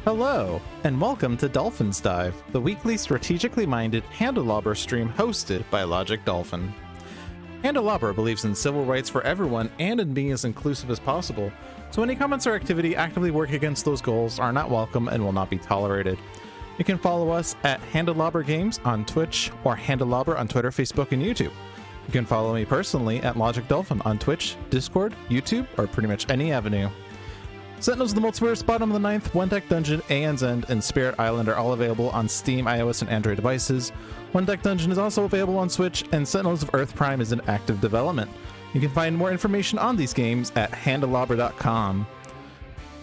Hello, and welcome to Dolphin's Dive, the weekly strategically minded Handelabra stream hosted by Logic Dolphin. Handelabra believes in civil rights for everyone and in being as inclusive as possible, so any comments or activity actively working against those goals are not welcome and will not be tolerated. You can follow us at Handelabra Games on Twitch or Handelabra on Twitter, Facebook, and YouTube. You can follow me personally at Logic Dolphin on Twitch, Discord, YouTube, or pretty much any avenue. Sentinels of the Multiverse, Bottom of the Ninth, One Deck Dungeon, Aeon's End, and Spirit Island are all available on Steam, iOS, and Android devices. One Deck Dungeon is also available on Switch, and Sentinels of Earth Prime is in active development. You can find more information on these games at Handelabra.com.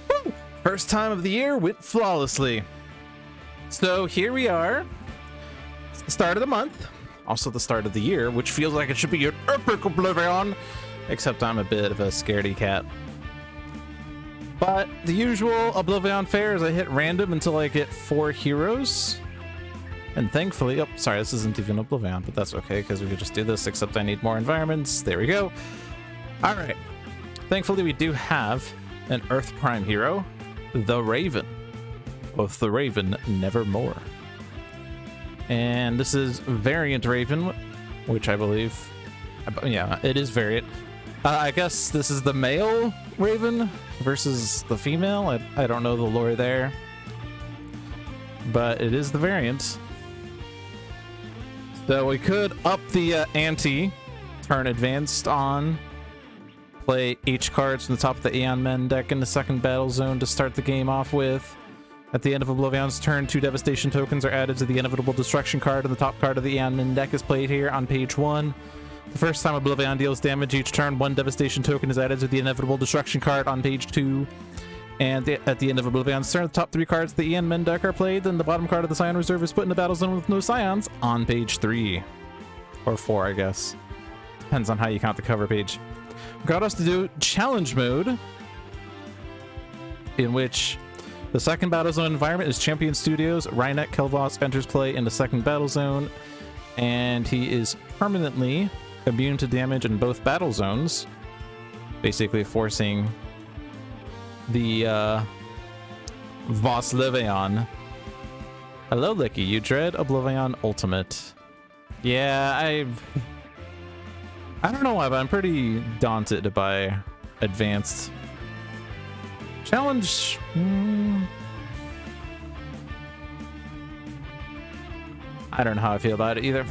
Woo! First time of the year went flawlessly. So here we are. It's the start of the month. Also the start of the year, which feels like it should be an epic Oblivion. Except I'm a bit of a scaredy cat. But the usual Oblivion fare is I hit random until I get 4 heroes. And thankfully, oh, sorry, this isn't even Oblivion, but that's okay because we could just do this, except I need more environments. There we go. All right. Thankfully, we do have an Earth Prime hero, the Raven. Both the Raven, nevermore. And this is Variant Raven, which I believe, yeah, it is Variant. I guess this is the male Raven versus the female. I don't know the lore there, but it is the variant. So we could up the ante, turn advanced on, play H cards from the top of the Aeon Men deck in the second battle zone to start the game off with. At the end of Oblivion's turn, 2 Devastation tokens are added to the Inevitable Destruction card, and the top card of the Aeon Men deck is played here on page 1. The first time Oblivion deals damage each turn, 1 Devastation token is added to the Inevitable Destruction card on page 2. And at the end of Oblivion's turn, the top 3 cards of the Aeon Men deck are played, then the bottom card of the Scion Reserve is put in the battle zone with no Scions on page 3. Or 4, I guess. Depends on how you count the cover page. Got us to do Challenge Mode, in which the second battle zone environment is Champion Studios. Rhynet Kelvos enters play in the second battle zone, and he is permanently immune to damage in both battle zones, basically forcing the Voss Levion. Hello, Licky. You dread Oblivion Ultimate. Yeah, I don't know why, but I'm pretty daunted by advanced challenge. I don't know how I feel about it either.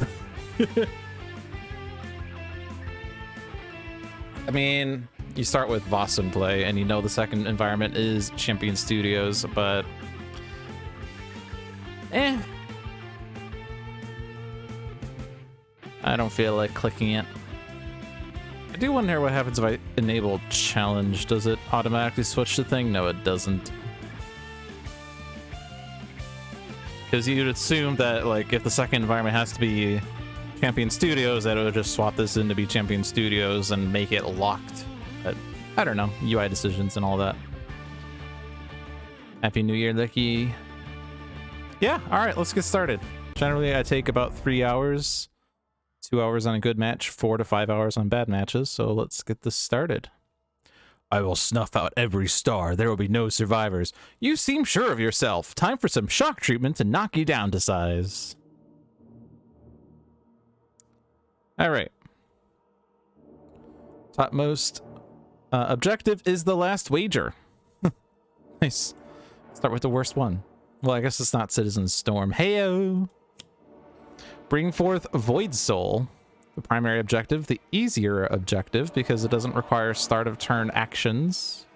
I mean, you start with Voss in play, and you know the second environment is Champion Studios, but I don't feel like clicking it. I do wonder what happens if I enable challenge. Does it automatically switch the thing? No, it doesn't. Because you'd assume that, like, if the second environment has to be Champion Studios, that it would just swap this in to be Champion Studios and make it locked. But I don't know, UI decisions and all that. Happy New Year, Licky. Yeah, all right, let's get started. Generally, I take about 3 hours, 2 hours on a good match, 4 to 5 hours on bad matches. So let's get this started. I will snuff out every star. There will be no survivors. You seem sure of yourself. Time for some shock treatment to knock you down to size. All right. Topmost objective is the last wager. Nice. Start with the worst one. Well, I guess it's not Citizen Storm. Heyo. Bring forth Void Soul, the primary objective, the easier objective because it doesn't require start of turn actions.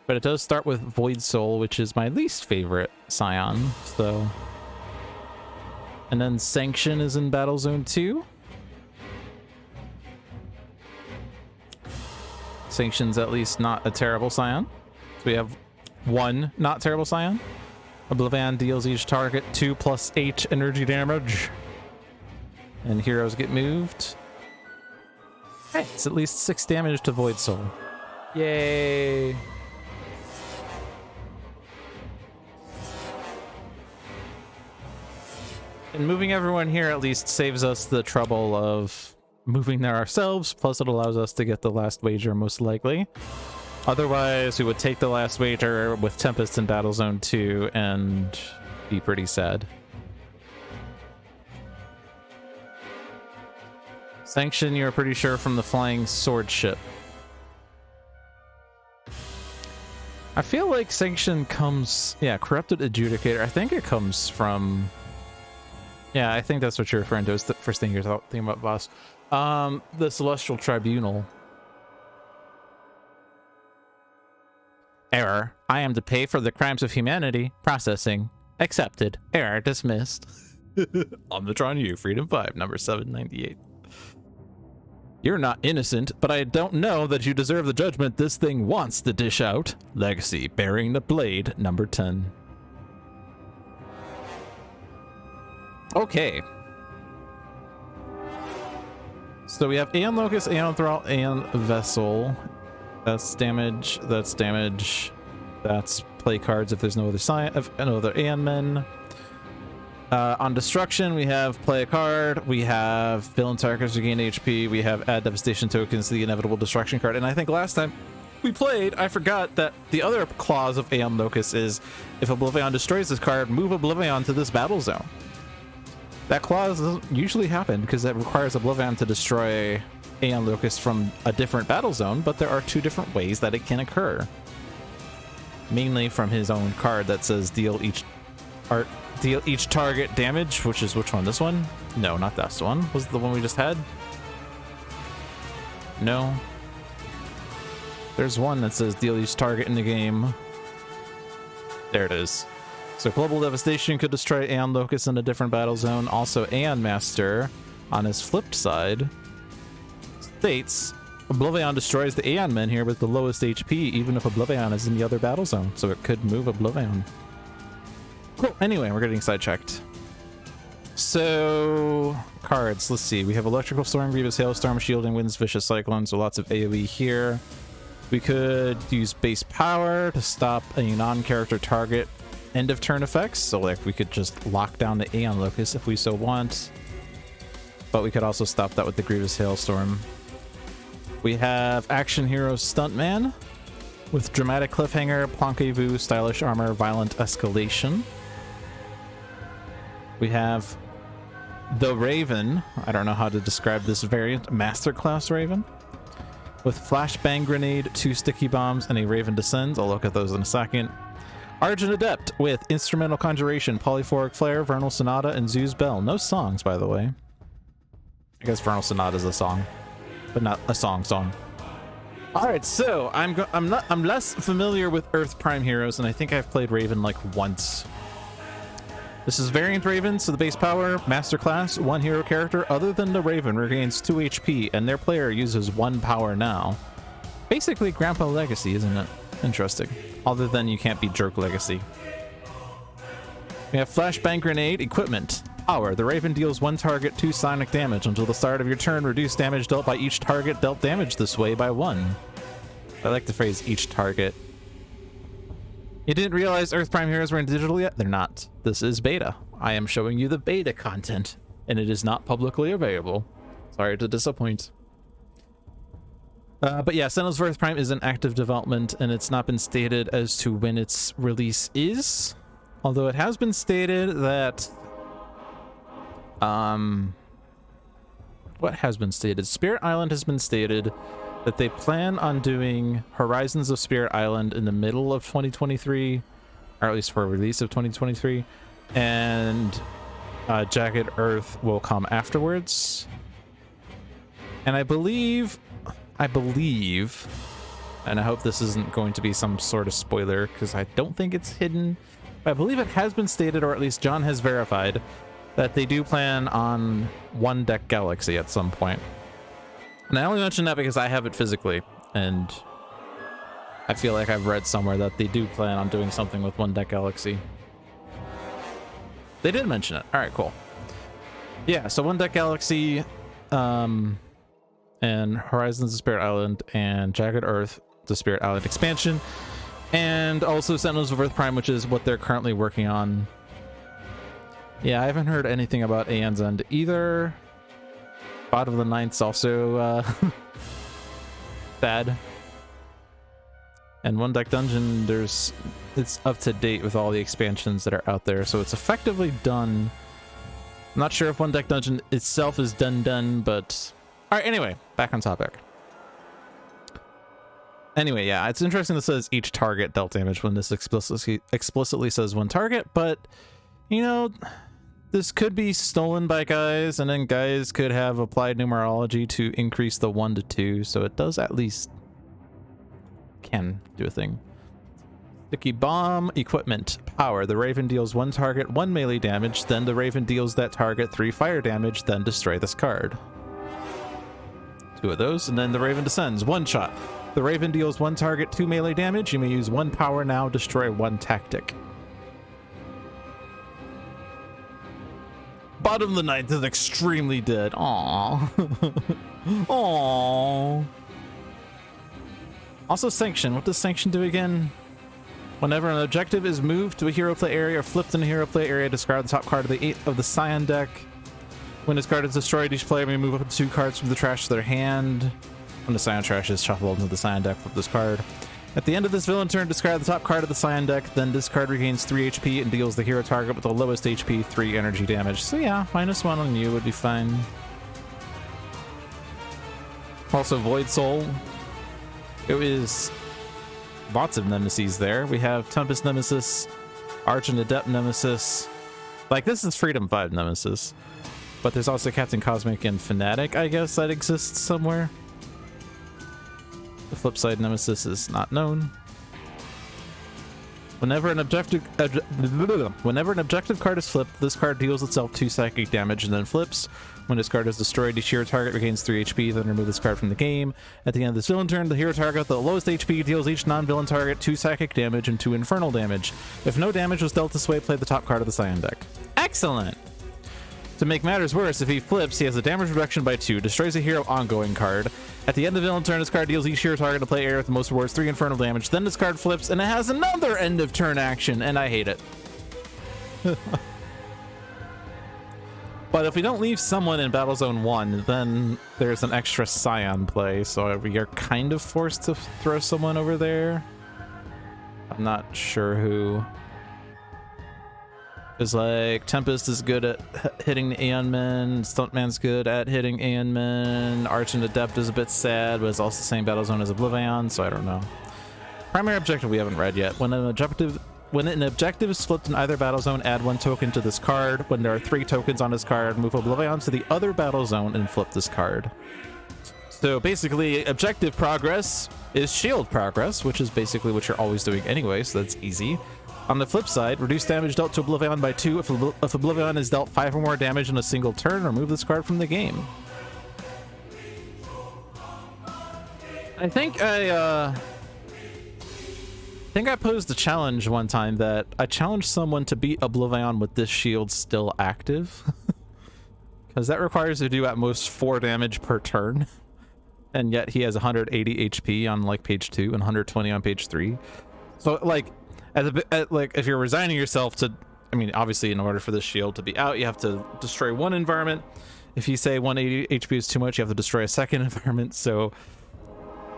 But it does start with Void Soul, which is my least favorite Scion. So, and then Sanction is in Battle Zone 2. Sanction's at least not a terrible Scion. So we have 1 not terrible Scion. Oblivion deals each target 2+8 energy damage. And heroes get moved. Hey, it's at least 6 damage to Void Soul. Yay! And moving everyone here at least saves us the trouble of moving there ourselves, plus it allows us to get the last wager most likely. Otherwise, we would take the last wager with Tempest in Battle Zone 2 and be pretty sad. Sanction, you're pretty sure from the flying sword ship. I feel like Sanction comes... Yeah, Corrupted Adjudicator. I think it comes from... Yeah, I think that's what you're referring to. It's the first thing you're thinking about, boss. The Celestial Tribunal. Error. I am to pay for the crimes of humanity. Processing. Accepted. Error dismissed. Omnitron U, Freedom 5, number 798. You're not innocent, but I don't know that you deserve the judgment this thing wants to dish out. Legacy, bearing the blade, number 10. Okay. So we have Aeon Locust, Aeon Thrall, Aeon Vessel. That's damage, that's damage. That's play cards if there's no other Aeon men. On destruction, we have play a card, we have villain targets regain HP, we have add devastation tokens to the inevitable destruction card. And I think last time we played, I forgot that the other clause of Aeon Locust is if Oblivion destroys this card, move Oblivion to this battle zone. That clause doesn't usually happen because that requires Oblivion to destroy Aeon Locust from a different battle zone, but there are two different ways that it can occur. Mainly from his own card that says deal each target damage, which is which one? This one? No, not this one. Was it the one we just had? No. There's one that says deal each target in the game. There it is. So Global Devastation could destroy Aeon Locust in a different battle zone. Also, Aeon Master, on his flipped side, states Oblivion destroys the Aeon men here with the lowest HP, even if Oblivion is in the other battle zone. So it could move Oblivion. Cool. Anyway, we're getting sidetracked. So, cards. Let's see. We have Electrical Storm, Grievous Hailstorm, Shielding Winds, Vicious Cyclone. So lots of AoE here. We could use base power to stop a non-character target end of turn effects. So like we could just lock down the Aeon Locust if we so want. But we could also stop that with the Grievous Hailstorm. We have Action Hero Stuntman with Dramatic Cliffhanger, Planquez-Vous, Stylish Armor, Violent Escalation. We have the Raven. I don't know how to describe this variant. Masterclass Raven. With Flashbang Grenade, 2 Sticky Bombs, and a Raven Descends. I'll look at those in a second. Argent Adept with Instrumental Conjuration, Polyphoric Flare, Vernal Sonata, and Zeus Bell. No songs, by the way. I guess Vernal Sonata is a song, but not a song. All right, so I'm less familiar with Earth Prime heroes, and I think I've played Raven like once. This is Variant Raven, so the base power, Masterclass, 1 hero character other than the Raven regains 2 HP, and their player uses 1 power now. Basically Grandpa Legacy, isn't it? Interesting. Other than you can't beat Jerk Legacy. We have Flashbang Grenade, Equipment. Power. The Raven deals 1 target 2 sonic damage. Until the start of your turn, reduce damage dealt by each target dealt damage this way by 1. I like the phrase each target. You didn't realize Earth Prime heroes were in digital yet? They're not. This is beta. I am showing you the beta content, and it is not publicly available. Sorry to disappoint. But yeah, Sentinels of Earth Prime is in active development, and it's not been stated as to when its release is. Although it has been stated that... what has been stated? Spirit Island has been stated that they plan on doing Horizons of Spirit Island in the middle of 2023, or at least for a release of 2023, and Jagged Earth will come afterwards. And I believe, and I hope this isn't going to be some sort of spoiler because I don't think it's hidden, but I believe it has been stated, or at least John has verified, that they do plan on One Deck Galaxy at some point. And I only mention that because I have it physically, and I feel like I've read somewhere that they do plan on doing something with One Deck Galaxy. They did mention it. All right, cool. Yeah, so One Deck Galaxy, and Horizons of Spirit Island, and Jagged Earth, the Spirit Island expansion, and also Sentinels of Earth Prime, which is what they're currently working on. Yeah, I haven't heard anything about Aeon's End either. Bottom of the Ninth's also sad. And one deck dungeon, it's up to date with all the expansions that are out there, so it's effectively done. I'm not sure if one deck dungeon itself is done, but all right. Anyway, back on topic. Anyway, yeah, it's interesting that it says each target dealt damage when this explicitly says one target, but you know, this could be stolen by guys, and then guys could have applied numerology to increase the 1 to 2, so it does at least can do a thing. Sticky bomb equipment power. The Raven deals 1 target 1 melee damage, then the Raven deals that target 3 fire damage, then destroy this card. 2 of those, and then the Raven descends. 1 shot. The Raven deals 1 target 2 melee damage. You may use 1 power now, destroy 1 tactic. Bottom of the 9th is extremely dead. Aww. Aww. Also sanction. What does sanction do again? Whenever an objective is moved to a hero play area or flipped in a hero play area, discard the top card of the Scion deck. When this card is destroyed, each player may move up to 2 cards from the trash to their hand. When the Scion trash is shuffled into the Scion deck, flip this card. At the end of this villain turn, discard the top card of the Scion deck, then this card regains 3 HP and deals the hero target with the lowest HP 3 energy damage. So yeah, -1 on you would be fine. Also, Void Soul. It is lots of nemesis there. We have Tempest Nemesis, Arch and Adept Nemesis. Like, this is Freedom 5 Nemesis. But there's also Captain Cosmic and Fnatic, I guess, that exists somewhere. The flip side Nemesis is not known. Whenever an objective card is flipped, this card deals itself 2 psychic damage and then flips. When this card is destroyed, each hero target regains 3 HP, then remove this card from the game. At the end of this villain turn, the hero target with the lowest HP deals each non-villain target 2 psychic damage and 2 infernal damage. If no damage was dealt this way, play the top card of the Scion deck. Excellent! To make matters worse, if he flips, he has a damage reduction by 2, destroys a hero ongoing card. At the end of the villain turn, this card deals each hero target to play area with the most rewards 3 infernal damage. Then this card flips, and it has another end of turn action, and I hate it. But if we don't leave someone in Battle Zone 1, then there's an extra Scion play, so we are kind of forced to throw someone over there. I'm not sure who. It's like Tempest is good at hitting the Aeon Men, Stuntman's good at hitting Aeon Men, Arch and Adept is a bit sad, but it's also the same battle zone as Oblivion, so I don't know. Primary objective we haven't read yet. When an objective is flipped in either battle zone, add 1 token to this card. When there are 3 tokens on this card, move Oblivion to the other battle zone and flip this card. So basically, objective progress is shield progress, which is basically what you're always doing anyway, so that's easy. On the flip side, reduce damage dealt to Oblivion by 2 if Oblivion is dealt 5 or more damage in a single turn, remove this card from the game. I think I posed a challenge one time that I challenged someone to beat Oblivion with this shield still active. Because that requires you to do at most 4 damage per turn. And yet he has 180 HP on like page 2 and 120 on page 3. So like, like if you're resigning yourself to, I mean, obviously in order for this shield to be out, you have to destroy 1 environment. If you say 180 HP is too much, you have to destroy a 2nd environment. So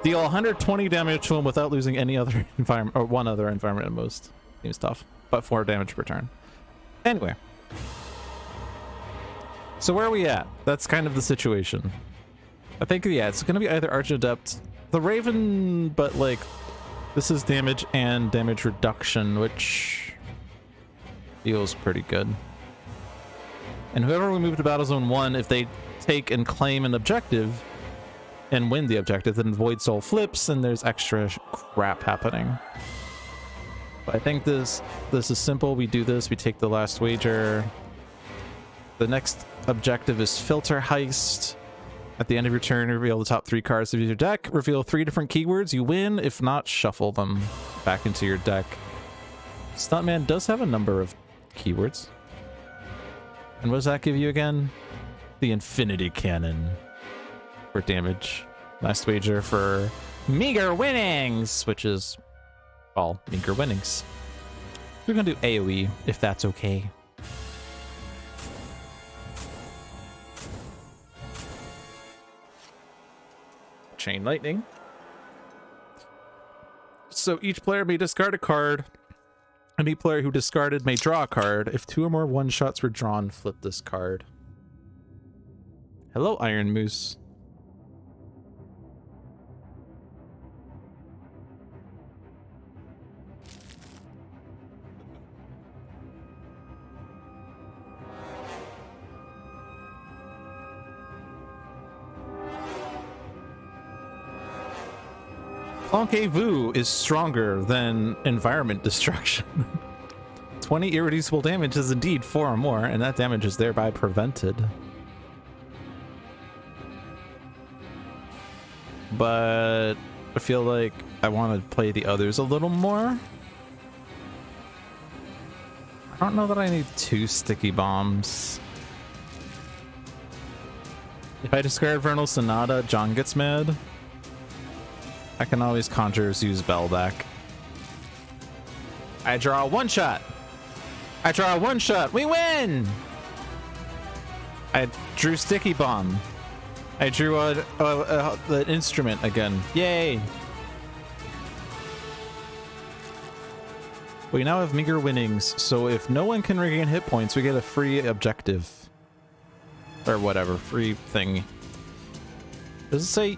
deal 120 damage to him without losing any other environment, or 1 other environment at most. Seems tough, but 4 damage per turn. Anyway. So where are we at? That's kind of the situation. I think, yeah, it's going to be either Arch Adept, the Raven, but like, this is damage and damage reduction, which feels pretty good. And whoever we move to Battle Zone 1, if they take and claim an objective and win the objective, then Void Soul flips and there's extra crap happening. But I think this is simple. We do this, we take the last wager. The next objective is Filter Heist. At the end of your turn, reveal the top 3 cards of your deck. Reveal 3 different keywords. You win. If not, shuffle them back into your deck. Stuntman does have a number of keywords. And what does that give you again? The Infinity Cannon for damage. Last wager for meager winnings, which is all meager winnings. We're going to do AoE, if that's okay. Chain Lightning. So each player may discard a card. Any player who discarded may draw a card. If 2 or more one-shots were drawn, flip this card. Hello, Iron Moose. Planquez-Vous is stronger than environment destruction. 20 irreducible damage is indeed 4 or more, and that damage is thereby prevented. But I feel like I want to play the others a little more. I don't know that I need 2 sticky bombs. If I discard Vernal Sonata, John gets mad. I can always conjure Zoo's Bell back. I draw a one-shot. I draw a one-shot. We win! I drew Sticky Bomb. I drew the instrument again. Yay! We now have meager winnings, so if no one can regain hit points, we get a free objective. Or whatever, free thing. Does it say...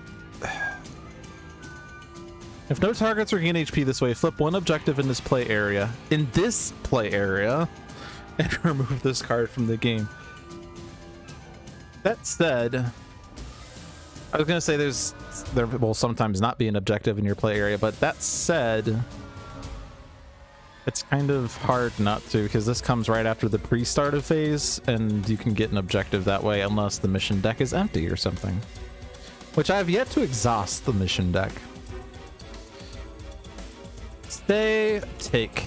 If no targets regain HP this way, flip 1 objective in this play area. In this play area, and remove this card from the game. That said, I was gonna say there will sometimes not be an objective in your play area, but that said, it's kind of hard not to, because this comes right after the pre-started phase, and you can get an objective that way unless the mission deck is empty or something. Which I have yet to exhaust the mission deck. Stay, take.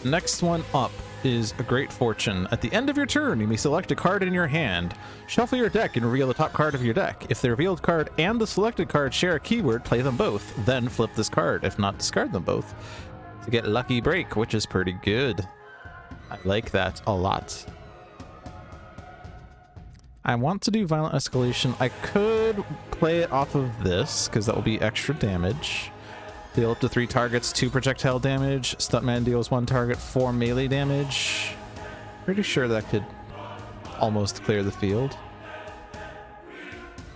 Next one up is a Great Fortune. At the end of your turn, you may select a card in your hand. Shuffle your deck and reveal the top card of your deck. If the revealed card and the selected card share a keyword, play them both. Then flip this card. If not, discard them both to get Lucky Break, which is pretty good. I like that a lot. I want to do Violent Escalation. I could play it off of this, because that will be extra damage. Deal up to 3 targets, 2 projectile damage. Stuntman deals 1 target, 4 melee damage. Pretty sure that could almost clear the field.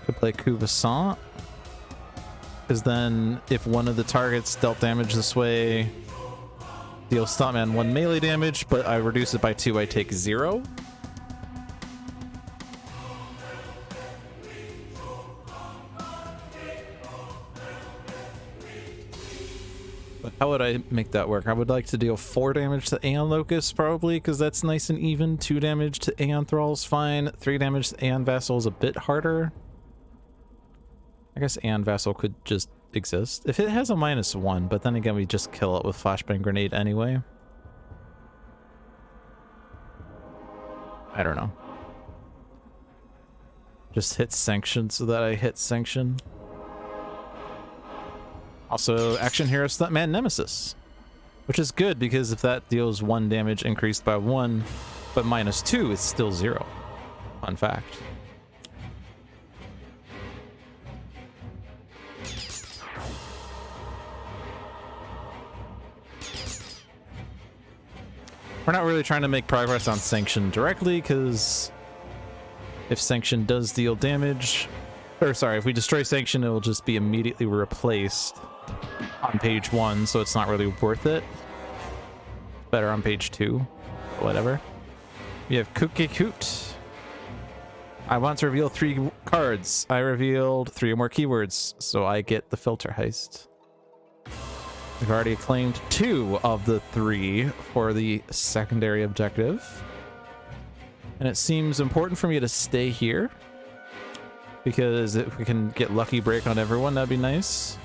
Could play Coup Vassant. Because then, if one of the targets dealt damage this way, deal Stuntman 1 melee damage, but I reduce it by 2, I take 0. How would I make that work? I would like to deal 4 damage to Aeon Locust, probably, because that's nice and even. 2 damage to Aeon Thrall's fine. 3 damage to Aeon Vassal is a bit harder. I guess Aeon Vassal could just exist. If it has a -1, but then again, we just kill it with Flashbang Grenade anyway. I don't know. Just hit Sanction so that I hit Sanction. Also, Action Hero Stuntman Nemesis, which is good because if that deals 1 damage increased by 1, but -2, it's still 0. Fun fact. We're not really trying to make progress on Sanction directly, because if Sanction does deal damage, or sorry, if we destroy Sanction, it will just be immediately replaced on page 1, so it's not really worth it. Better on page 2, whatever. We have Kukikut. I want to reveal 3 cards. I revealed 3 or more keywords, so I get the Filter Heist. I've already claimed 2 of the 3 for the secondary objective. And it seems important for me to stay here, because if we can get Lucky Break on everyone, that'd be nice.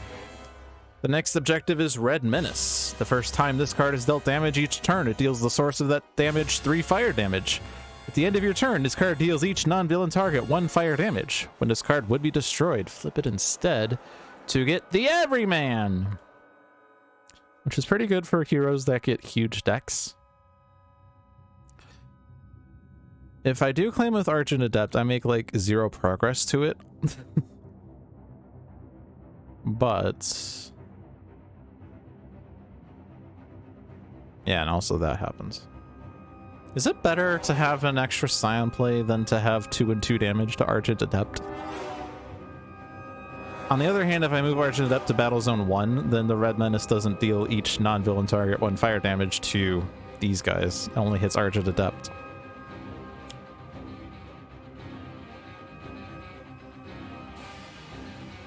The next objective is Red Menace. The first time this card is dealt damage each turn, it deals the source of that damage 3 fire damage. At the end of your turn, this card deals each non-villain target 1 fire damage. When this card would be destroyed, flip it instead to get the Everyman, which is pretty good for heroes that get huge decks. If I do claim with Argent Adept, I make like 0 progress to it. But Yeah, and also that happens. Is it better to have an extra Scion play than to have 2 and 2 damage to Argent Adept? On the other hand, if I move Argent Adept to Battle Zone 1, then the Red Menace doesn't deal each non-villain target 1 fire damage to these guys. It only hits Argent Adept.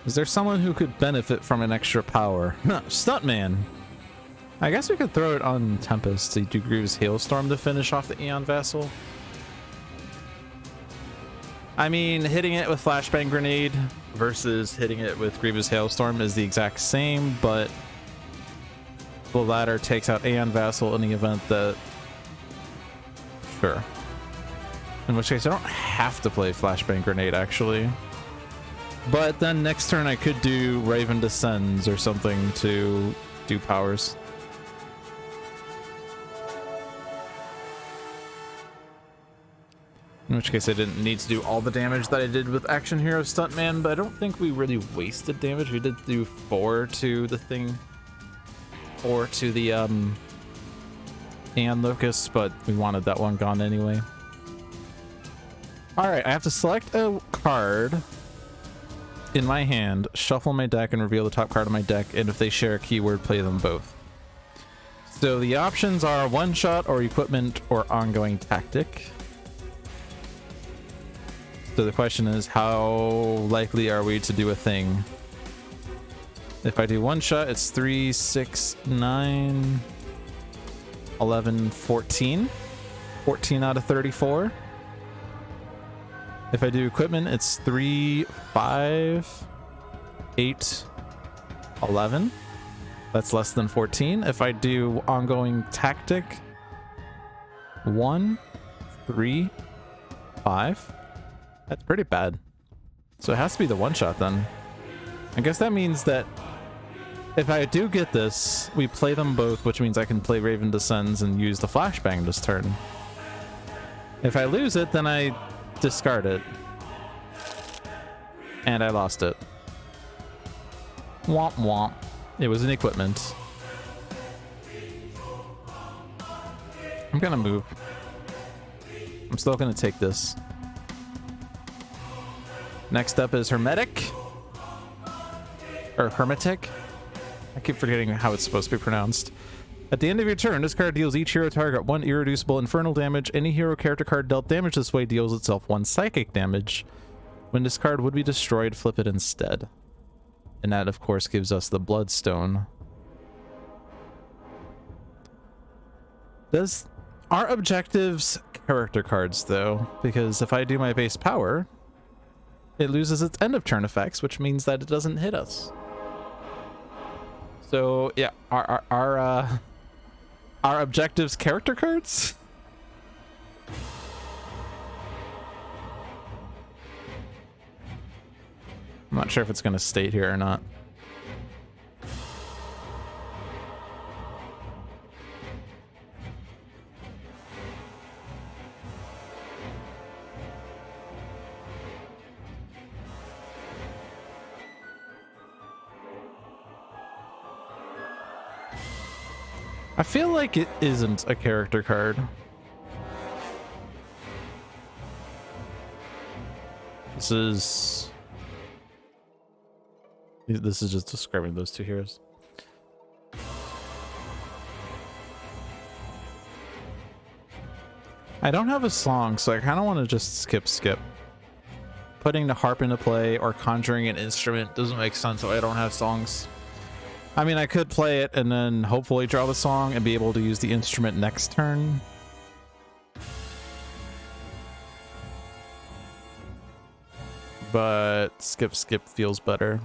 Is there someone who could benefit from an extra power? No, Stuntman. I guess we could throw it on Tempest to do Grieve's Hailstorm to finish off the Aeon Vassal. I mean, hitting it with Flashbang Grenade versus hitting it with Grievous Hailstorm is the exact same, but the latter takes out Aeon Vassal in the event that... Sure. In which case, I don't have to play Flashbang Grenade, actually. But then next turn, I could do Raven Descends or something to do powers. In which case I didn't need to do all the damage that I did with Action Hero Stuntman, but I don't think we really wasted damage. We did do 4 to the thing. 4 to the Aeon Locust, but we wanted that one gone anyway. Alright, I have to select a card in my hand, shuffle my deck, and reveal the top card of my deck, and if they share a keyword, play them both. So the options are one-shot or equipment or ongoing tactic. So the question is, how likely are we to do a thing? If I do one shot, it's 3, 6, 9, 11, 14. 14 out of 34. If I do equipment, it's 3, 5, 8, 11. That's less than 14. If I do ongoing tactic, 1, 3, 5. That's pretty bad. So it has to be the one shot then. I guess that means that if I do get this, we play them both, which means I can play Raven Descends and use the Flashbang this turn. If I lose it, then I discard it. And I lost it. Womp womp. It was an equipment. I'm gonna move. I'm still gonna take this. Next up is Hermetic. Or Hermetic. I keep forgetting how it's supposed to be pronounced. At the end of your turn, this card deals each hero target 1 irreducible infernal damage. Any hero character card dealt damage this way deals itself 1 psychic damage. When this card would be destroyed, flip it instead. And that, of course, gives us the Bloodstone. Are objectives character cards, though? Because if I do my base power, it loses its end of turn effects, which means that it doesn't hit us. So yeah, our objectives character cards? I'm not sure if it's going to state here or not. I feel like it isn't a character card. This is just describing those two heroes. I don't have a song, so I kind of want to just skip. Putting the harp into play or conjuring an instrument doesn't make sense, so I don't have songs. I mean, I could play it and then hopefully draw the song and be able to use the instrument next turn. But skip feels better.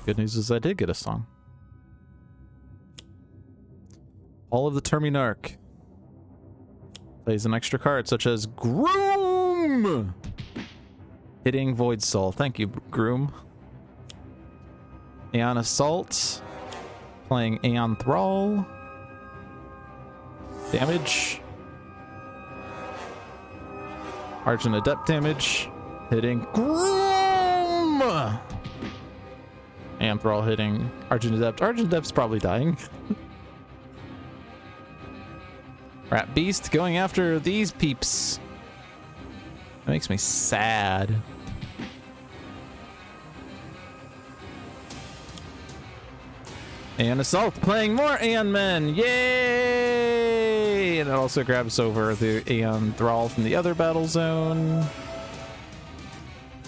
Good news is I did get a song. All of the Terminarch plays an extra card such as Groom! Hitting Void Soul. Thank you, Groom. Aeon Assault. Playing Aeon Thrall. Damage. Argent Adept damage. Hitting Groom! And Thrall hitting Argent Adept. Argent Adept's probably dying. Rat Beast going after these peeps. That makes me sad. And Assault playing more Aeon Men. Yay! And it also grabs over the Aeon Thrall from the other battle zone.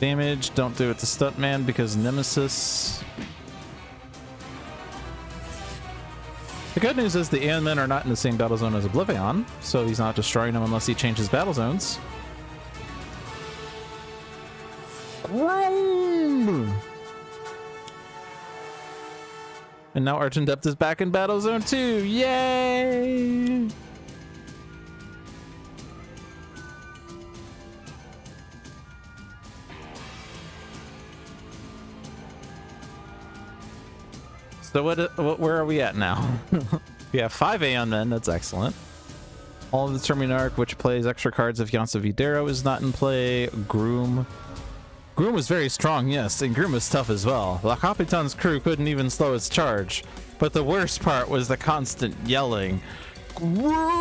Damage, don't do it to Stuntman because Nemesis. The good news is the Aeon Men are not in the same battle zone as Oblivion, so he's not destroying them unless he changes battle zones. And now Argent Adept is back in battle zone 2. Yay! So where are we at now? We have 5 Aeon Men. That's excellent. All of the Terminarch, which plays extra cards if Yonsa Videro is not in play. Groom. Groom was very strong, yes, and Groom was tough as well. La Capitan's crew couldn't even slow its charge. But the worst part was the constant yelling. Groom!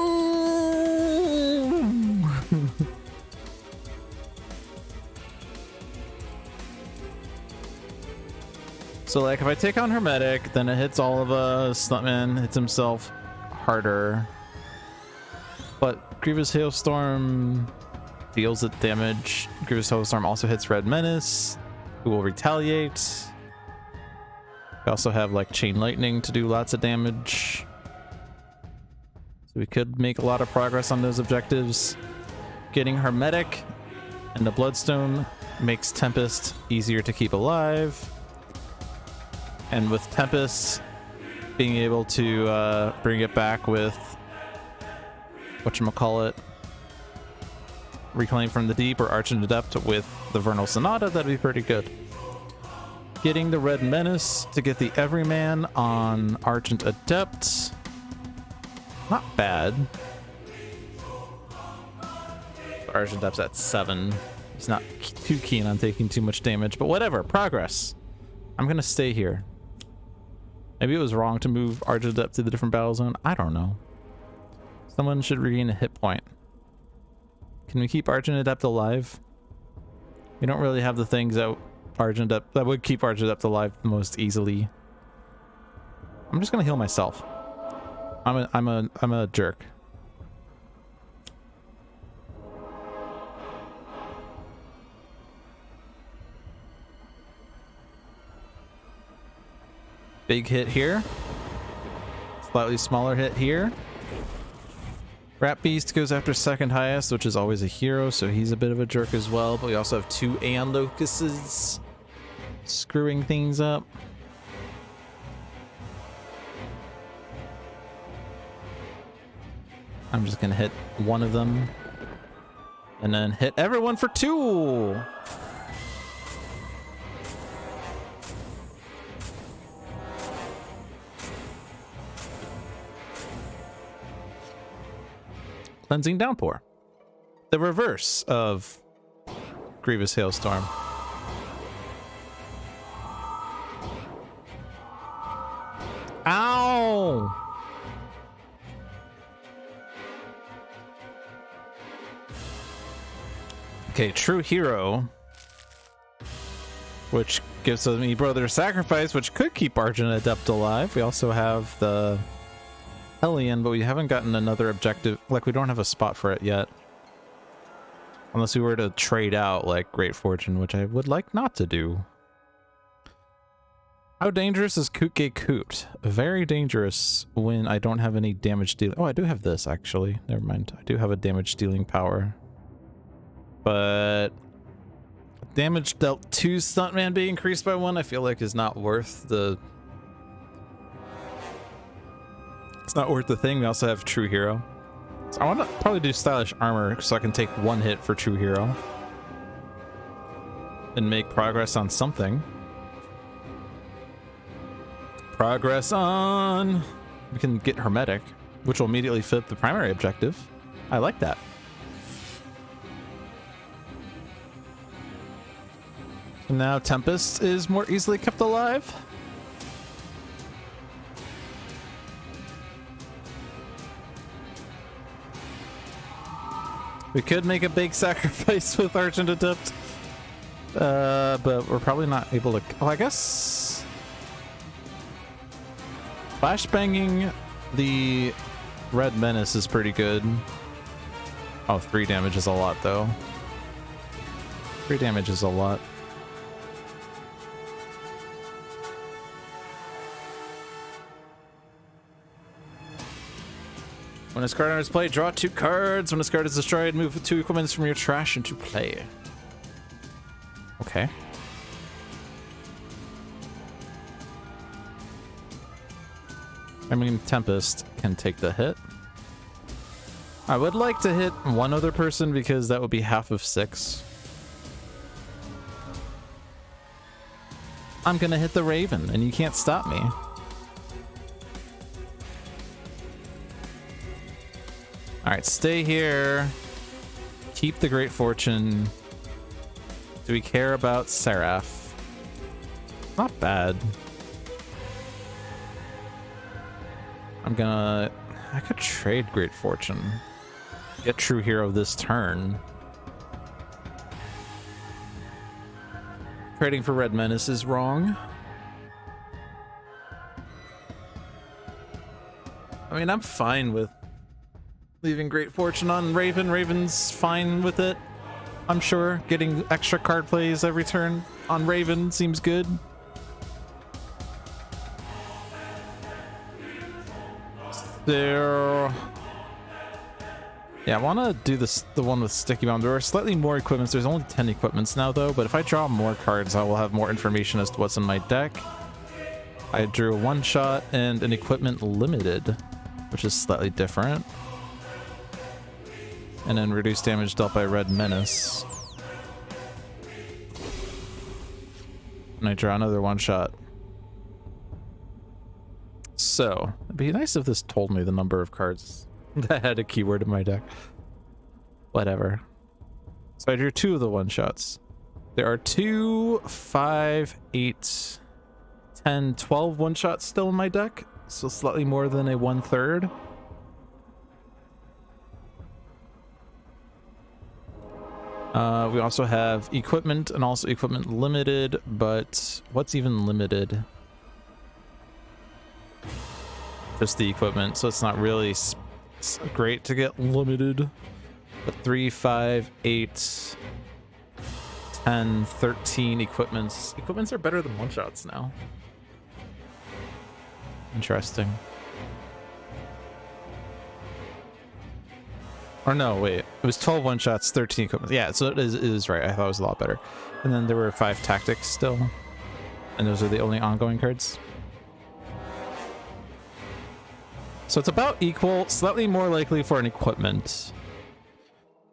So, like, if I take on Hermetic, then it hits all of us. Stuntman hits himself harder. But Grievous Hailstorm deals it damage. Grievous Hailstorm also hits Red Menace, who will retaliate. We also have, like, Chain Lightning to do lots of damage. So we could make a lot of progress on those objectives. Getting Hermetic and the Bloodstone makes Tempest easier to keep alive. And with Tempest, being able to bring it back with whatchamacallit, Reclaim from the Deep or Argent Adept with the Vernal Sonata, that'd be pretty good. Getting the Red Menace to get the Everyman on Argent Adept. Not bad. Argent Adept's at 7. He's not too keen on taking too much damage, but whatever. Progress. I'm gonna stay here. Maybe it was wrong to move Argent Adept to the different battle zone. I don't know. Someone should regain a hit point. Can we keep Argent Adept alive? We don't really have the things that that would keep Argent Adept alive the most easily. I'm just gonna heal myself. I'm a jerk. Big hit here. Slightly smaller hit here. Rat Beast goes after second highest, which is always a hero, so he's a bit of a jerk as well. But we also have 2 Aeon Locusts screwing things up. I'm just gonna hit one of them and then hit everyone for 2. Cleansing Downpour. The reverse of Grievous Hailstorm. Ow! Okay, True Hero, which gives me Brother Sacrifice, which could keep Argent Adept alive. We also have the Hellion, but we haven't gotten another objective. Like, we don't have a spot for it yet. Unless we were to trade out, like, Great Fortune, which I would like not to do. How dangerous is Kuke Koot? Very dangerous when I don't have any damage dealing. Oh, I do have this, actually. Never mind. I do have a damage dealing power. But damage dealt to Stuntman being increased by 1, I feel like is not worth the... It's not worth the thing. We also have True Hero. So I want to probably do Stylish Armor so I can take 1 hit for True Hero. And make progress on something. Progress on! We can get Hermetic, which will immediately fit the primary objective. I like that. And now Tempest is more easily kept alive. We could make a big sacrifice with Argent Adept, but we're probably not able to. Oh, I guess flashbanging the Red Menace is pretty good. Oh, 3 damage is a lot, though. 3 damage is a lot. When this card enters play, draw 2 cards. When this card is destroyed, move 2 equipments from your trash into play. Okay. I mean, Tempest can take the hit. I would like to hit one other person because that would be half of 6. I'm gonna hit the Raven, and you can't stop me. Alright, stay here. Keep the Great Fortune. Do we care about Seraph? Not bad. I could trade Great Fortune. Get True Hero this turn. Trading for Red Menace is wrong. I mean, I'm fine with leaving Great Fortune on Raven. Raven's fine with it, I'm sure. Getting extra card plays every turn on Raven seems good. There. Yeah, I want to do the one with Sticky Bomb. There are slightly more equipments. There's only 10 equipments now, though, but if I draw more cards, I will have more information as to what's in my deck. I drew a one-shot and an equipment limited, which is slightly different. And then reduced damage dealt by Red Menace. And I draw another one-shot. So, it'd be nice if this told me the number of cards that had a keyword in my deck. Whatever. So I drew 2 of the one-shots. There are 2, 5, 8, 10, 12 one-shots still in my deck. So slightly more than a 1/3. We also have equipment and also equipment limited, but what's even limited? Just the equipment, so it's not really great to get limited. But 3, 5, 8, 10, 13 equipments. Equipments are better than one-shots now. Interesting. Or no, wait. It was 12 one-shots, 13 equipment. Yeah, so it is right. I thought it was a lot better. And then there were 5 tactics still. And those are the only ongoing cards. So it's about equal, slightly more likely for an equipment.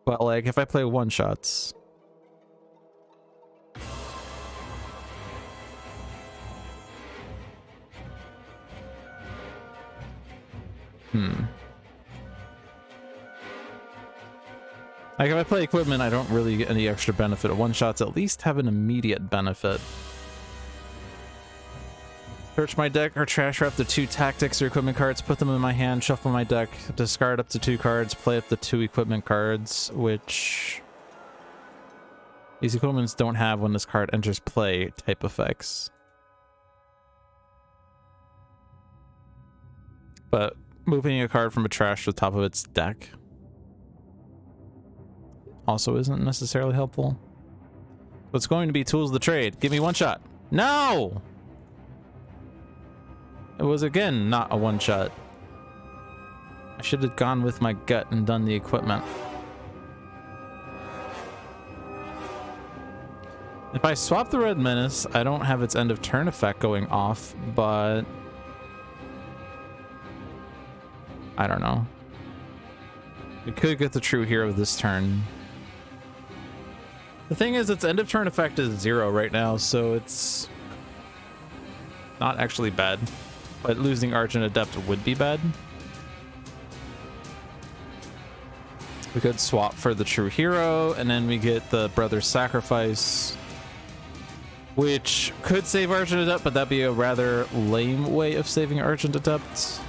But like, if I play one-shots... Like, if I play equipment, I don't really get any extra benefit. One-shots at least have an immediate benefit. Search my deck or trash up to 2 tactics or equipment cards, put them in my hand, shuffle my deck, discard up to 2 cards, play up to 2 equipment cards, which these equipments don't have when this card enters play type effects. But moving a card from a trash to the top of its deck also isn't necessarily helpful. What's going to be tools of the trade? Give me one shot. No! It was again not a one shot. I should have gone with my gut and done the equipment. If I swap the Red Menace, I don't have its end of turn effect going off, but I don't know. We could get the True Hero this turn. The thing is, its end of turn effect is 0 right now, so it's not actually bad. But losing Argent Adept would be bad. We could swap for the True Hero, and then we get the Brother's Sacrifice, which could save Argent Adept, but that'd be a rather lame way of saving Argent Adept.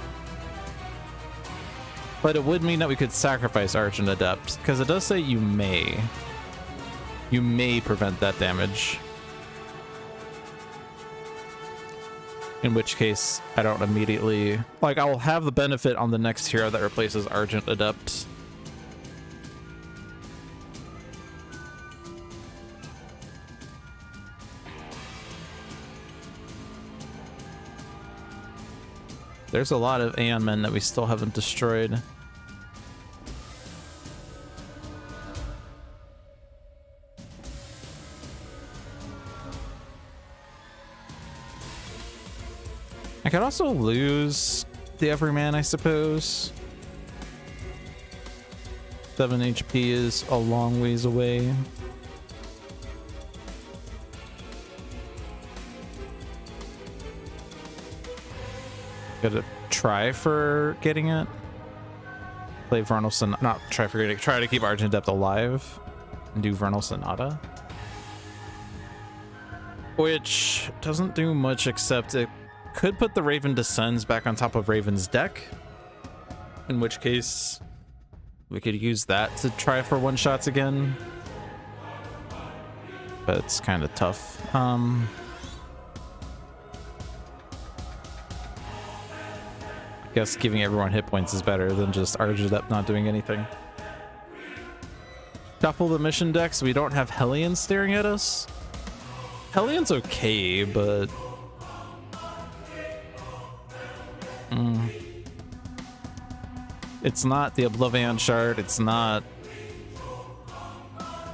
But it would mean that we could sacrifice Argent Adept, because it does say you may. You may prevent that damage. In which case, I don't immediately... Like, I will have the benefit on the next hero that replaces Argent Adept. There's a lot of Aeon Men that we still haven't destroyed. I could also lose the Everyman, I suppose. 7 HP is a long ways away. Gotta try for getting it. Play Vernal Sonata. Not try for getting it. Try to keep Argent Adept alive. And do Vernal Sonata. Which doesn't do much except it could put the Raven Descends back on top of Raven's deck. In which case, we could use that to try for one-shots again. But it's kind of tough. I guess giving everyone hit points is better than just Argent Adept not doing anything. Shuffle the mission deck so we don't have Hellion staring at us. Hellion's okay, but... It's not the Oblivion Shard, it's not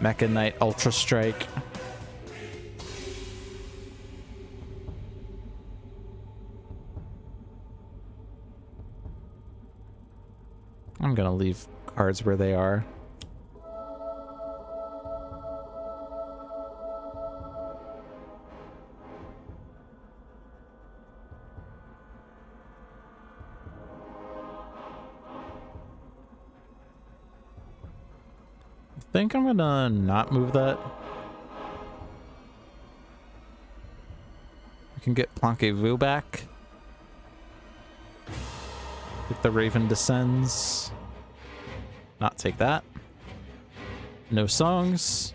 Mecha Knight Ultra Strike. I'm gonna leave cards where they are. I think I'm gonna not move that. We can get Planquez-Vous back. Get the Raven Descends. Not take that. No songs.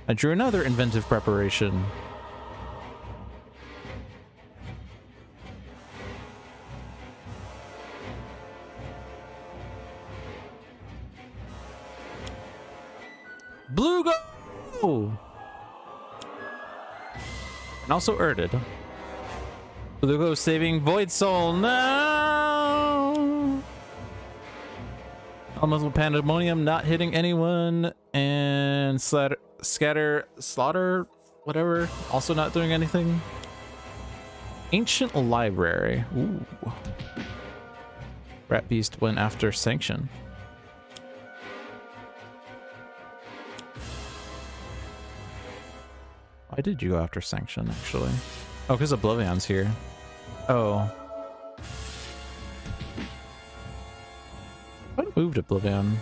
I drew another inventive preparation. Blue go! And also Erded. Blue go saving Void Soul. No! Elemental Pandemonium not hitting anyone. And Scatter, Slaughter, whatever. Also not doing anything. Ancient Library. Ooh. Rat Beast went after Sanction. Why did you go after Sanction, actually? Oh, because Oblivion's here. Oh. What moved Oblivion?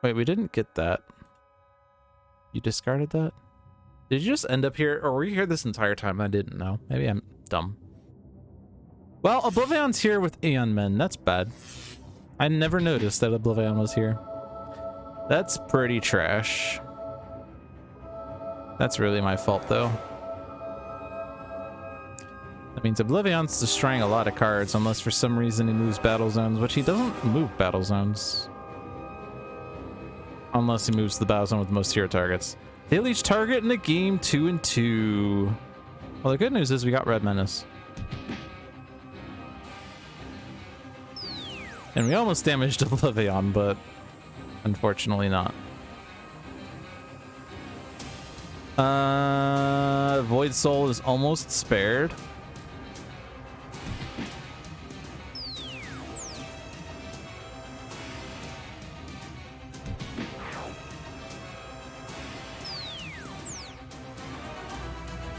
Wait, we didn't get that. You discarded that? Did you just end up here? Or were you here this entire time? I didn't know. Maybe I'm dumb. Well, Oblivion's here with Aeon Men. That's bad. I never noticed that Oblivion was here. That's pretty trash. That's really my fault, though. That means Oblivion's destroying a lot of cards, unless for some reason he moves battle zones, which he doesn't move battle zones. Unless he moves the battle zone with the most hero targets. He'll each target in a game 2 and 2. Well, the good news is we got Red Menace. And we almost damaged Oblivion, but unfortunately not. Void Soul is almost spared.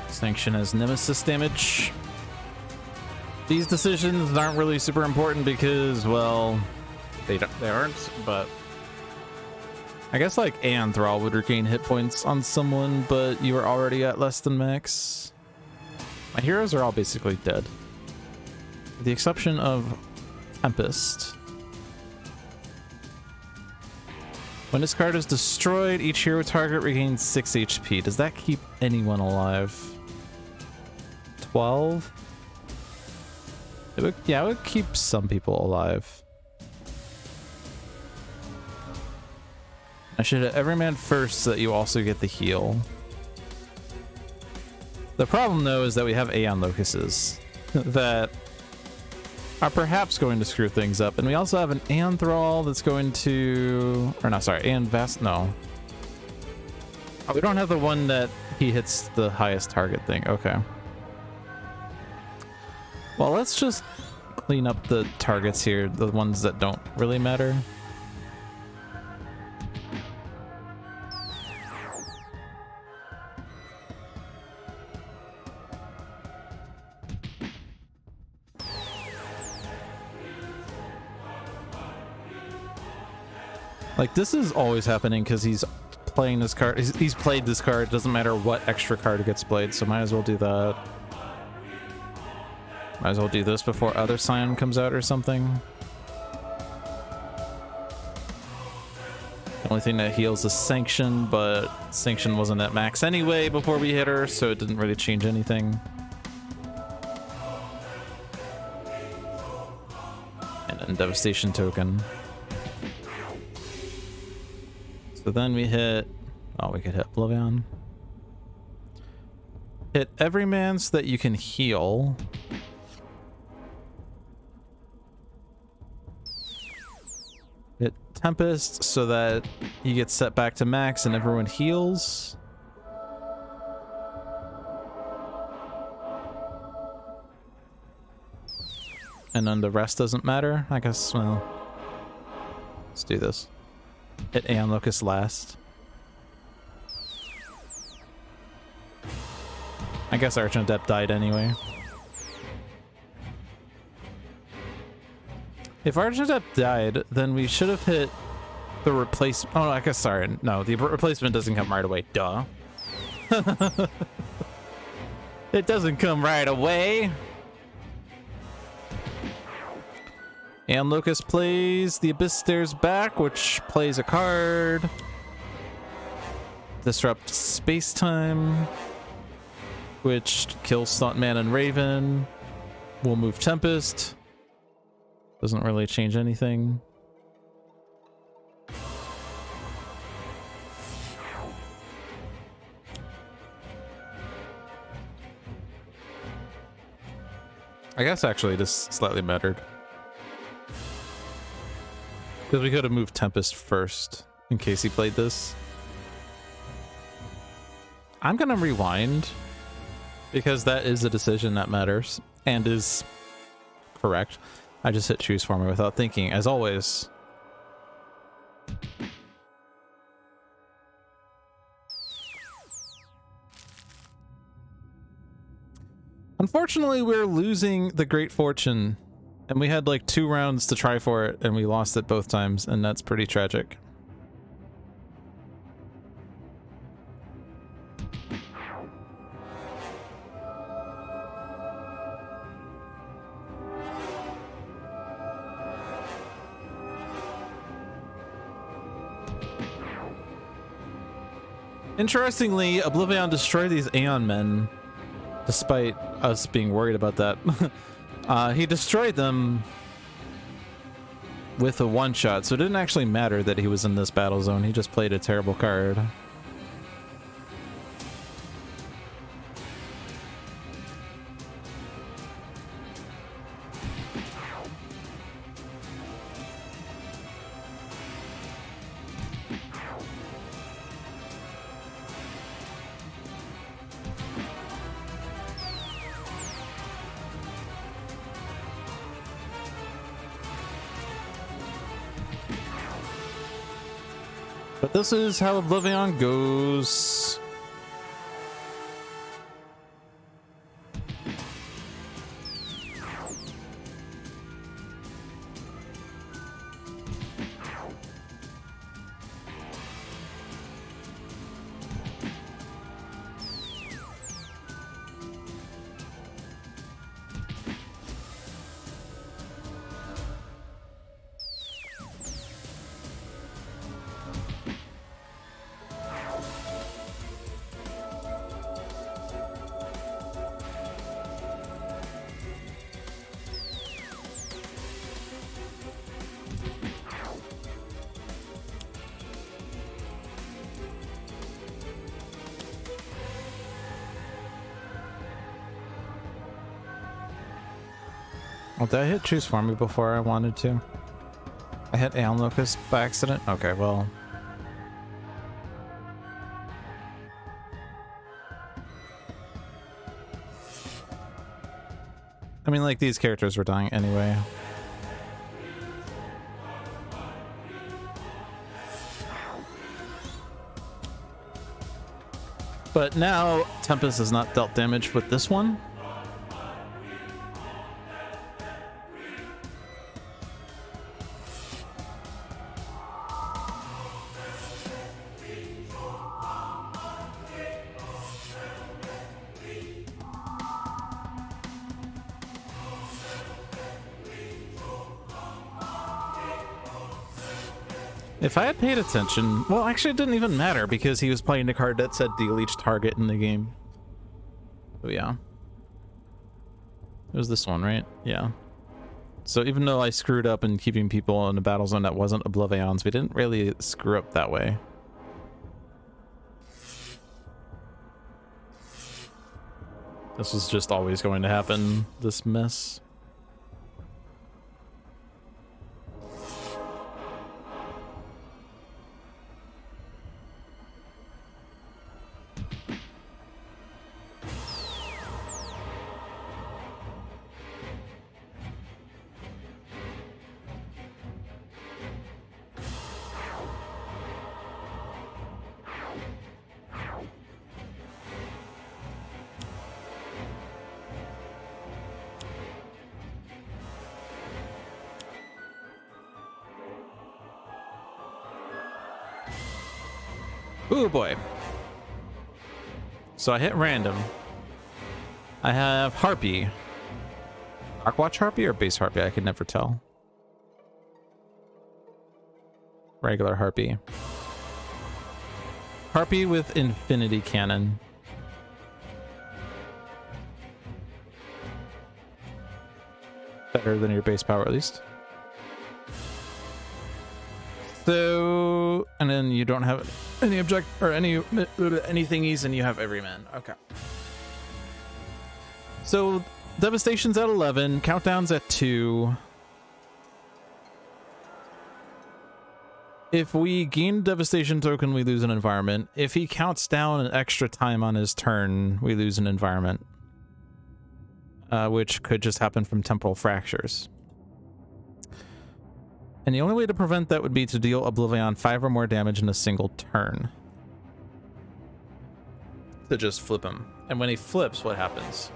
Sanction has Nemesis damage. These decisions aren't really super important because, well, they aren't, but I guess like Aeon Thrall would regain hit points on someone, but you were already at less than max. My heroes are all basically dead. With the exception of Tempest. When this card is destroyed, each hero target regains 6 HP. Does that keep anyone alive? 12? It would, yeah, it would keep some people alive. I should hit every man first so that you also get the heal. The problem, though, is that we have Aeon Locuses that are perhaps going to screw things up. And we also have an Aeon Thrall that's going to... Or no, sorry, Aeon Vast... No. Oh, we don't have the one that he hits the highest target thing. Okay. Well, let's just clean up the targets here, the ones that don't really matter. Like, this is always happening because he's playing this card. He's played this card. Doesn't matter what extra card gets played, so might as well do that. Might as well do this before other Scion comes out or something. The only thing that heals is Sanction, but Sanction wasn't at max anyway before we hit her, so it didn't really change anything. And then Devastation Token. So then we hit... Oh, we could hit Oblivion. Hit every man so that you can heal. Hit Tempest so that you get set back to max and everyone heals. And then the rest doesn't matter. I guess, well... Let's do this. Hit Aeon Locust last. I guess Archon-Adept died anyway. If Archon-Adept died, then we should have hit the replacement. Oh, I guess, sorry. No, the replacement doesn't come right away. Duh. It doesn't come right away. And Locust plays the Abyss Stairs back, which plays a card. Disrupt Space-Time, which kills Stuntman and Raven. We'll move Tempest. Doesn't really change anything. I guess actually this slightly mattered. Because we could have moved Tempest first in case he played this. I'm gonna rewind because that is a decision that matters and is correct. I just hit choose for me without thinking, as always. Unfortunately, we're losing the Great Fortune. And we had like 2 rounds to try for it, and we lost it both times, and that's pretty tragic. Interestingly, Oblivion destroyed these Aeon Men, despite us being worried about that. He destroyed them with a one-shot, so it didn't actually matter that he was in this battle zone. He just played a terrible card. But this is how Oblivion goes. Well, did I hit choose for me before I wanted to? I hit Aeon Locust by accident? Okay, well. I mean, like, these characters were dying anyway. But now, Tempest has not dealt damage with this one. If I had paid attention, well, actually it didn't even matter because he was playing a card that said deal each target in the game. So yeah. It was this one, right? Yeah. So even though I screwed up in keeping people in a battle zone that wasn't Oblivion's, we didn't really screw up that way. This was just always going to happen, this mess. Ooh boy. So I hit random. I have Harpy. Arcwatch Harpy or base Harpy? I could never tell. Regular Harpy. Harpy with Infinity Cannon. Better than your base power at least. So, and then you don't have any object or any thingies, and you have Everyman. Okay. So, Devastation's at 11, Countdown's at 2. If we gain Devastation token, we lose an environment. If he counts down an extra time on his turn, we lose an environment. Which could just happen from temporal fractures. And the only way to prevent that would be to deal Oblivion 5 or more damage in a single turn. To just flip him. And when he flips, what happens?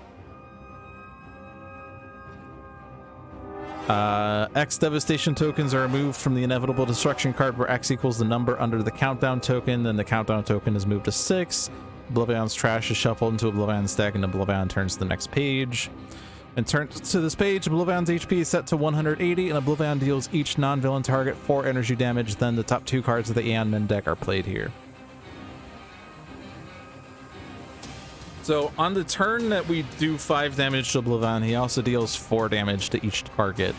X Devastation tokens are removed from the Inevitable Destruction card where X equals the number under the Countdown token. Then the Countdown token is moved to 6. Oblivion's trash is shuffled into Oblivion's deck, and Oblivion turns to the next page. And turns to this page, Oblivion's HP is set to 180, and Oblivion deals each non-villain target 4 energy damage. Then the top 2 cards of the Aeon Men deck are played here. So on the turn that we do 5 damage to Oblivion, he also deals 4 damage to each target.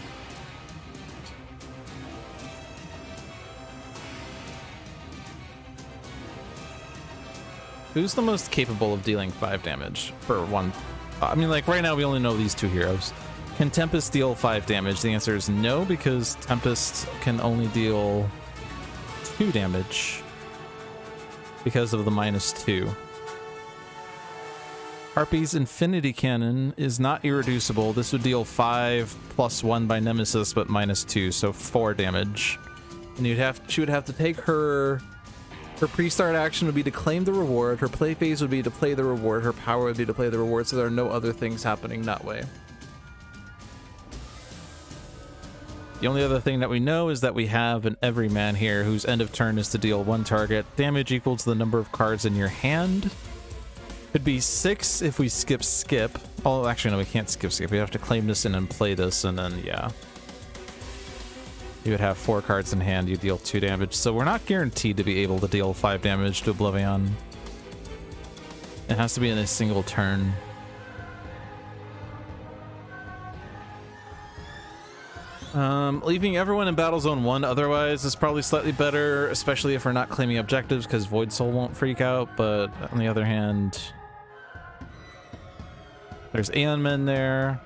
Who's the most capable of dealing 5 damage for one? I mean, like, right now we only know these 2 heroes. Can Tempest deal 5 damage? The answer is no, because Tempest can only deal 2 damage because of the -2. Harpy's Infinity Cannon is not irreducible. This would deal 5 plus 1 by Nemesis, but -2, so 4 damage. And she would have to take her pre-start action would be to claim the reward, her play phase would be to play the reward, her power would be to play the reward, so there are no other things happening that way. The only other thing that we know is that we have an Everyman here whose end of turn is to deal 1 target. Damage equal to the number of cards in your hand. Could be 6 if we skip. Oh, actually, no, we can't skip. We have to claim this in and play this, and then, yeah. You would have 4 cards in hand, you deal 2 damage. So we're not guaranteed to be able to deal 5 damage to Oblivion. It has to be in a single turn. Leaving everyone in Battle Zone 1 otherwise is probably slightly better, especially if we're not claiming objectives, because Void Soul won't freak out, but on the other hand, there's Aeon Men there.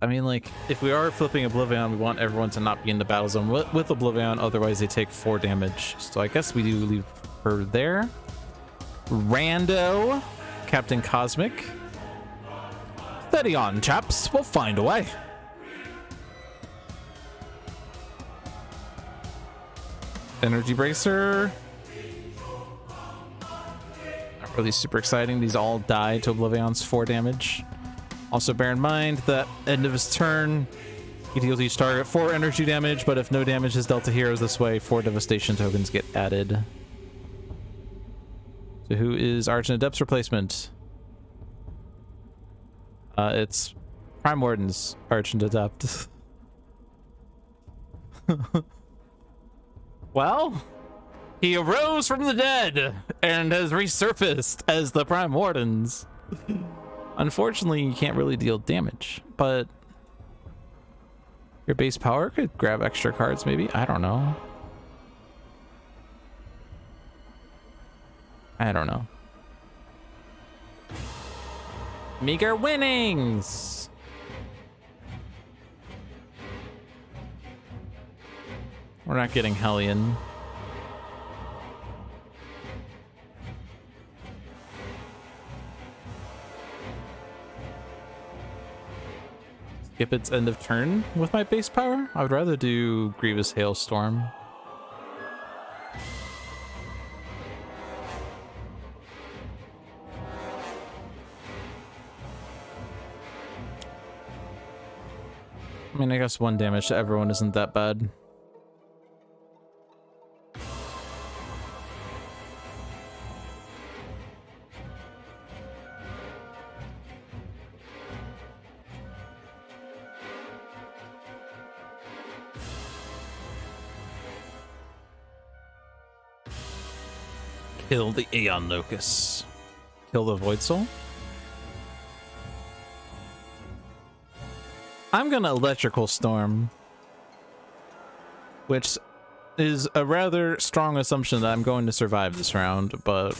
I mean, like, if we are flipping Oblivion, we want everyone to not be in the battle zone with Oblivion, otherwise they take 4 damage. So I guess we do leave her there. Rando, Captain Cosmic. Steady on, chaps. We'll find a way. Energy Bracer. Not really super exciting. These all die to Oblivion's 4 damage. Also bear in mind that end of his turn, he deals each target 4 energy damage, but if no damage is dealt to heroes this way, 4 devastation tokens get added. So who is Argent Adept's replacement? It's Prime Warden's Argent Adept. Well, he arose from the dead and has resurfaced as the Prime Wardens. Unfortunately, you can't really deal damage, but your base power could grab extra cards maybe. I don't know. I don't know. Meager winnings! We're not getting Hellion. Skip its end of turn with my base power? I would rather do Grievous Hailstorm. I mean, I guess 1 damage to everyone isn't that bad. Kill the Aeon Locust. Kill the Void Soul. I'm gonna Electrical Storm, which is a rather strong assumption that I'm going to survive this round, but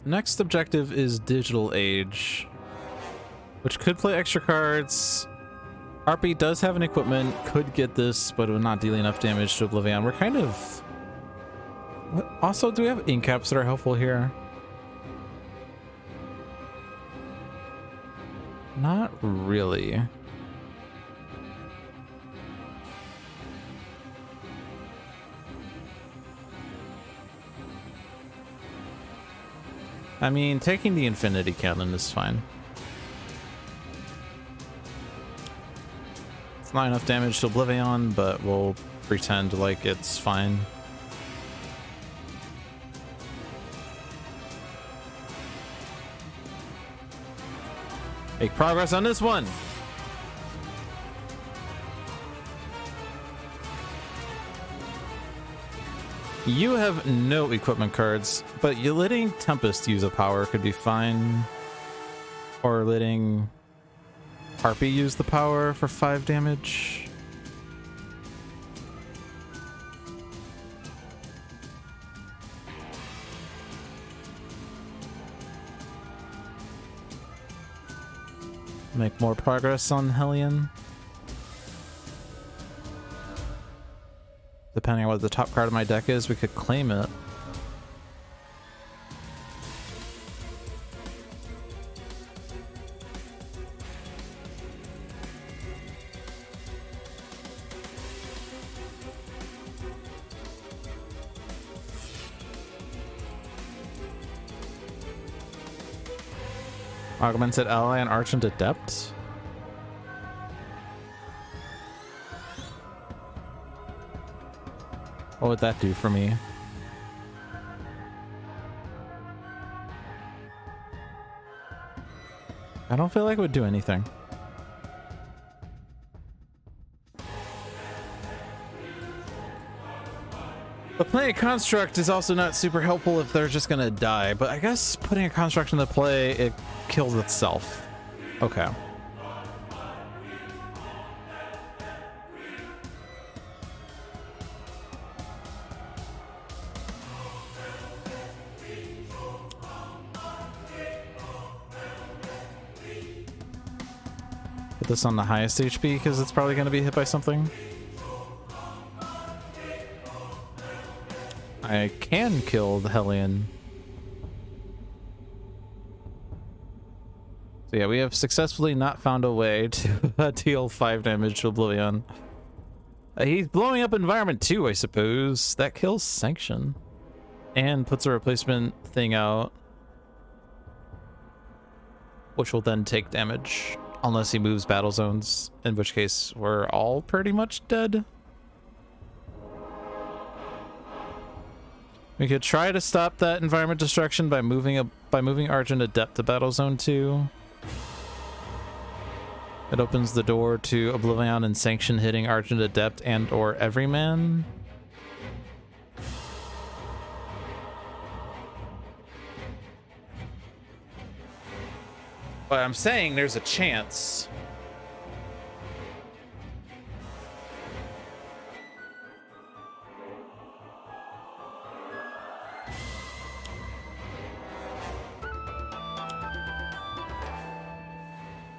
next objective is Digital Age, which could play extra cards. RP does have an equipment, could get this, but it would not deal enough damage to Oblivion. We're kind of... What? Also, do we have ink caps that are helpful here? Not really. I mean, taking the Infinity Cannon is fine. It's not enough damage to Oblivion, but we'll pretend like it's fine. Make progress on this one! You have no equipment cards, but you letting Tempest use a power could be fine. Or letting Harpy use the power for 5 damage. Make more progress on Hellion. Depending on what the top card of my deck is, we could claim it. Augmented Ally and Argent Adept? What would that do for me? I don't feel like it would do anything. But playing a construct is also not super helpful if they're just gonna die, but I guess putting a construct into play, it kills itself. Okay. Put this on the highest HP because it's probably going to be hit by something. I can kill the Hellion. So yeah, we have successfully not found a way to deal 5 damage to Oblivion. He's blowing up environment too, I suppose. That kills Sanction. And puts a replacement thing out. Which will then take damage. Unless he moves battle zones. In which case, we're all pretty much dead. We could try to stop that environment destruction by moving Argent Adept to battle zone 2. It opens the door to Oblivion and Sanction hitting Argent Adept and or Everyman. But I'm saying there's a chance.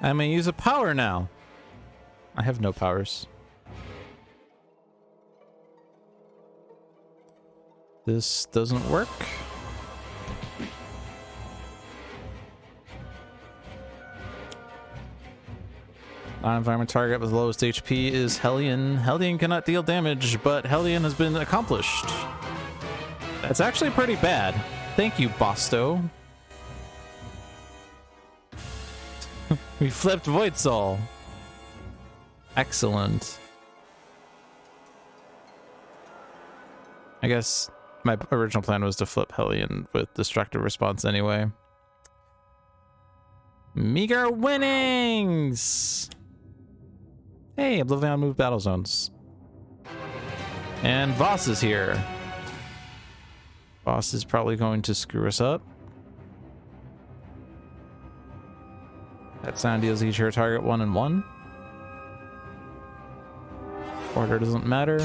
I may use a power now. I have no powers. This doesn't work. Non-environment target with the lowest HP is Hellion. Hellion cannot deal damage, but Hellion has been accomplished. That's actually pretty bad. Thank you, Bosto. We flipped Void Soul. Excellent. I guess my original plan was to flip Hellion with Destructive Response anyway. Meager winnings! Hey, Oblivion moved battle zones. And Voss is here. Voss is probably going to screw us up. That sound deals each hero target 1 and 1. Order doesn't matter.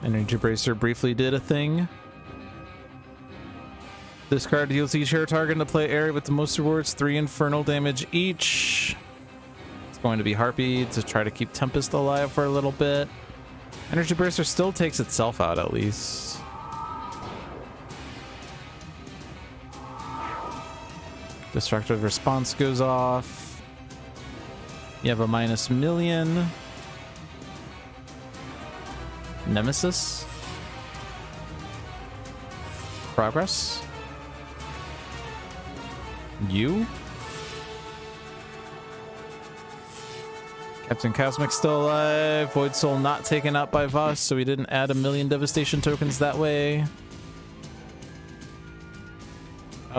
Energy Bracer briefly did a thing. This card deals each hero target in the play area with the most rewards 3 infernal damage each. It's going to be Harpy to try to keep Tempest alive for a little bit. Energy Bracer still takes itself out at least. Destructive Response goes off. You have a -1,000,000. Nemesis. Progress. You. Captain Cosmic still alive. Void Soul not taken out by Voss, so we didn't add 1,000,000 devastation tokens that way.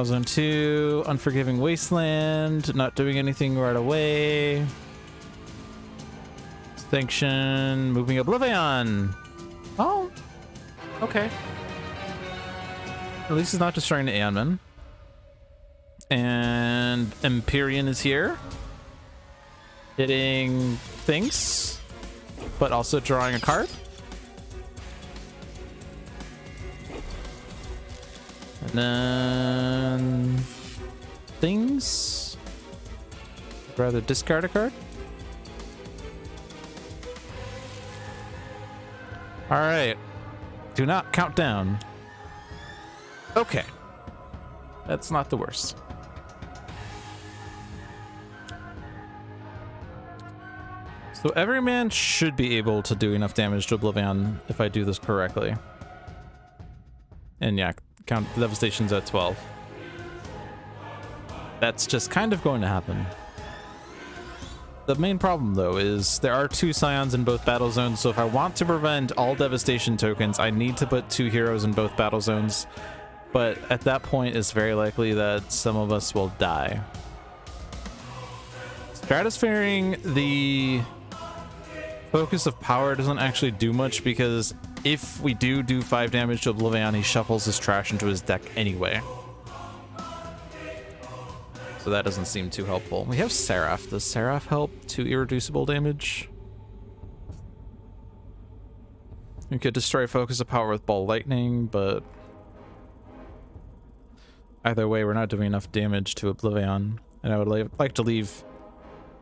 Zone 2, Unforgiving Wasteland, not doing anything right away. Sanction, moving Oblivion. Oh, okay. At least it's not destroying the Aeonman. And Empyrean is here. Hitting things, but also drawing a card. And then things. I'd rather discard a card. All right. Do not count down. Okay. That's not the worst. So every man should be able to do enough damage to Oblivion if I do this correctly. And yeah, count devastation's at 12. That's just kind of going to happen. The main problem though is there are 2 Scions in both battle zones, so if I want to prevent all devastation tokens, I need to put 2 heroes in both battle zones. But at that point, it's very likely that some of us will die. Stratusfaring the Focus of Power doesn't actually do much because if we do 5 damage to Oblivion, he shuffles his trash into his deck anyway. So that doesn't seem too helpful. We have Seraph. Does Seraph help to irreducible damage? You could destroy focus of power with ball lightning, but either way, we're not doing enough damage to Oblivion. And I would like to leave...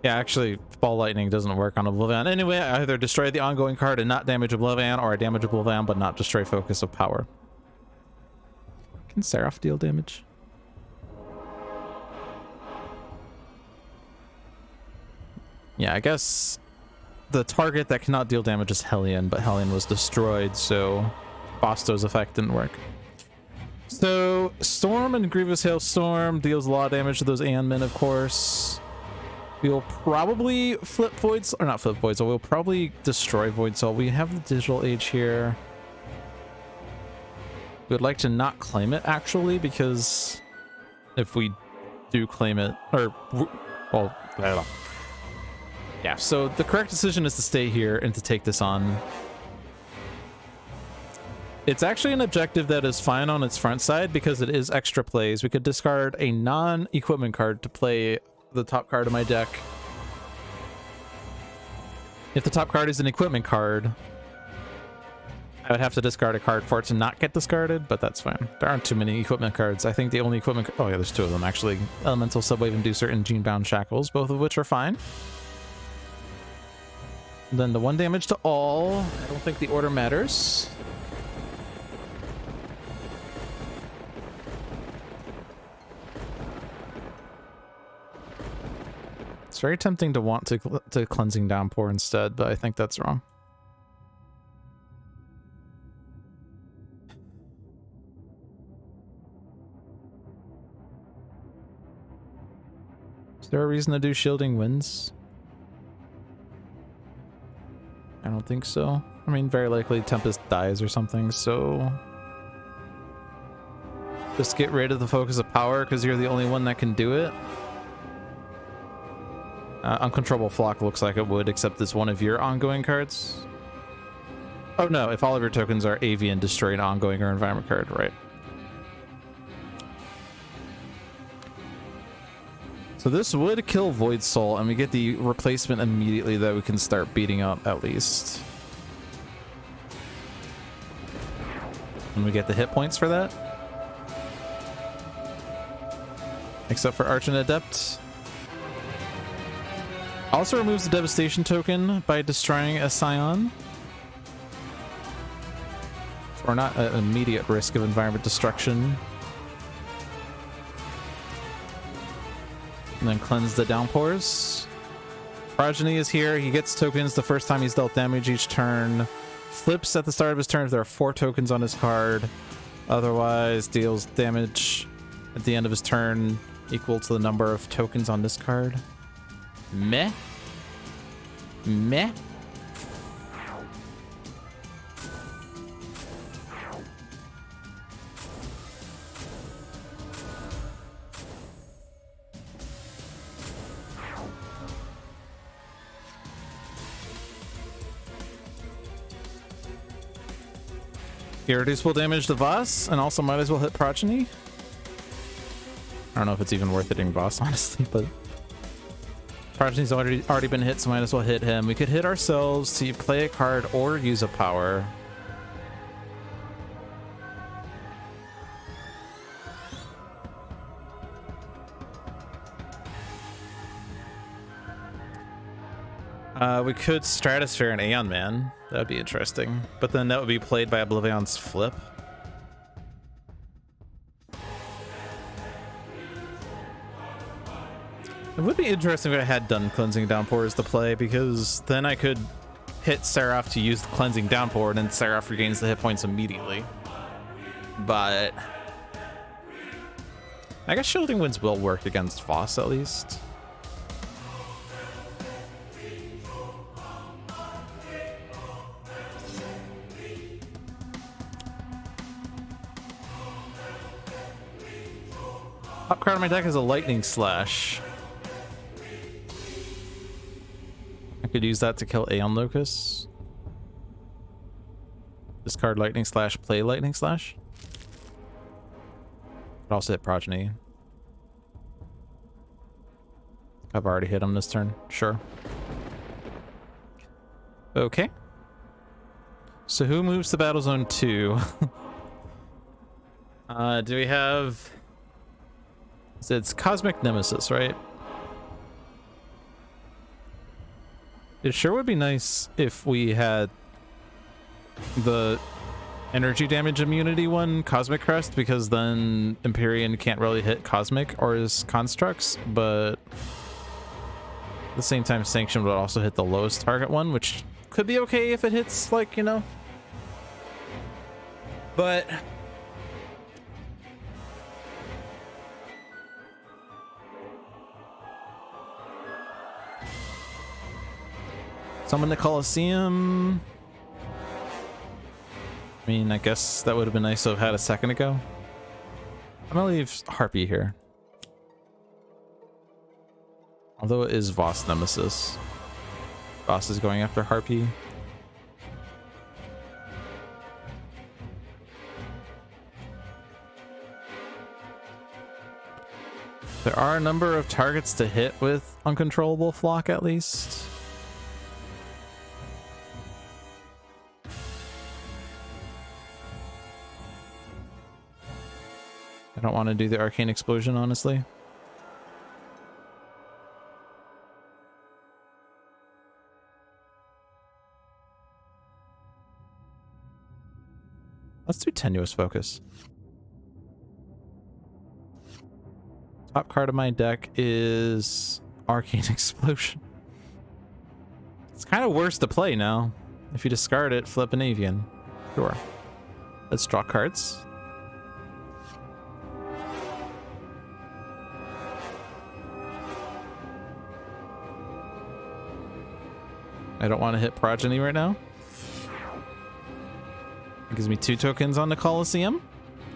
Yeah, actually, ball lightning doesn't work on Oblivion. Anyway, I either destroy the ongoing card and not damage Oblivion, or I damage Oblivion but not destroy focus of power. Can Seraph deal damage? Yeah, I guess the target that cannot deal damage is Hellion, but Hellion was destroyed, so Bosto's effect didn't work. So, Storm and Grievous Hailstorm deals a lot of damage to those Aeon of course. We'll probably flip Void Soul, or not flip Void Soul, we'll probably destroy Void Soul. We have the Digital Age here. We would like to not claim it, actually, because if we do claim it, or, well, I don't know. Yeah, so the correct decision is to stay here and to take this on. It's actually an objective that is fine on its front side because it is extra plays. We could discard a non-equipment card to play the top card of my deck. If the top card is an equipment card, I would have to discard a card for it to not get discarded, but that's fine. There aren't too many equipment cards. I think the only equipment... Oh yeah, there's two of them actually. Elemental Subwave Inducer and Genebound Shackles, both of which are fine. Then the 1 damage to all. I don't think the order matters. It's very tempting to want to Cleansing Downpour instead, but I think that's wrong. Is there a reason to do Shielding Winds? I don't think so. I mean, very likely Tempest dies or something, so... Just get rid of the focus of power because you're the only one that can do it. Uncontrollable Flock looks like it would, except it's one of your ongoing cards. Oh no, if all of your tokens are Avian, destroy an ongoing or environment card, right? So this would kill Void Soul, and we get the replacement immediately that we can start beating up at least. And we get the hit points for that. Except for Arch and Adept. Also removes the Devastation token by destroying a Scion. Or not an immediate risk of environment destruction. And then cleanse the downpours. Progeny is here. He gets tokens the first time he's dealt damage each turn. Flips at the start of his turn if there are 4 tokens on his card. Otherwise, deals damage at the end of his turn equal to the number of tokens on this card. Meh. Meh. Irreducible damage to Voss, and also might as well hit Progeny. I don't know if it's even worth hitting Voss, honestly, but Progeny's already been hit, so might as well hit him. We could hit ourselves to play a card or use a power. We could Stratosphere and Aeon Man. That would be interesting. But then that would be played by Oblivion's Flip. It would be interesting if I had done Cleansing Downpours to play, because then I could hit Seraph to use the Cleansing Downpour, and then Seraph regains the hit points immediately. But I guess Shielding Winds will work against Voss at least. Top card on my deck is a Lightning Slash. I could use that to kill Aeon Locus. Discard Lightning Slash, play Lightning Slash. But also hit Progeny. I've already hit him this turn. Sure. Okay. So who moves to Battle Zone 2? Do we have... It's Cosmic Nemesis, right? It sure would be nice if we had the energy damage immunity one, Cosmic Crest, because then Empyrean can't really hit Cosmic or his constructs, but at the same time Sanction would also hit the lowest target one, which could be okay if it hits, like, you know. But summon the Colosseum. I mean, I guess that would have been nice to have had a second ago. I'm gonna leave Harpy here. Although it is Voss Nemesis. Voss is going after Harpy. There are a number of targets to hit with Uncontrollable Flock, at least. I don't want to do the Arcane Explosion, honestly. Let's do Tenuous Focus. Top card of my deck is Arcane Explosion. It's kind of worse to play now. If you discard it, flip an Avian. Sure. Let's draw cards. I don't want to hit Progeny right now. It gives me 2 tokens on the Colosseum.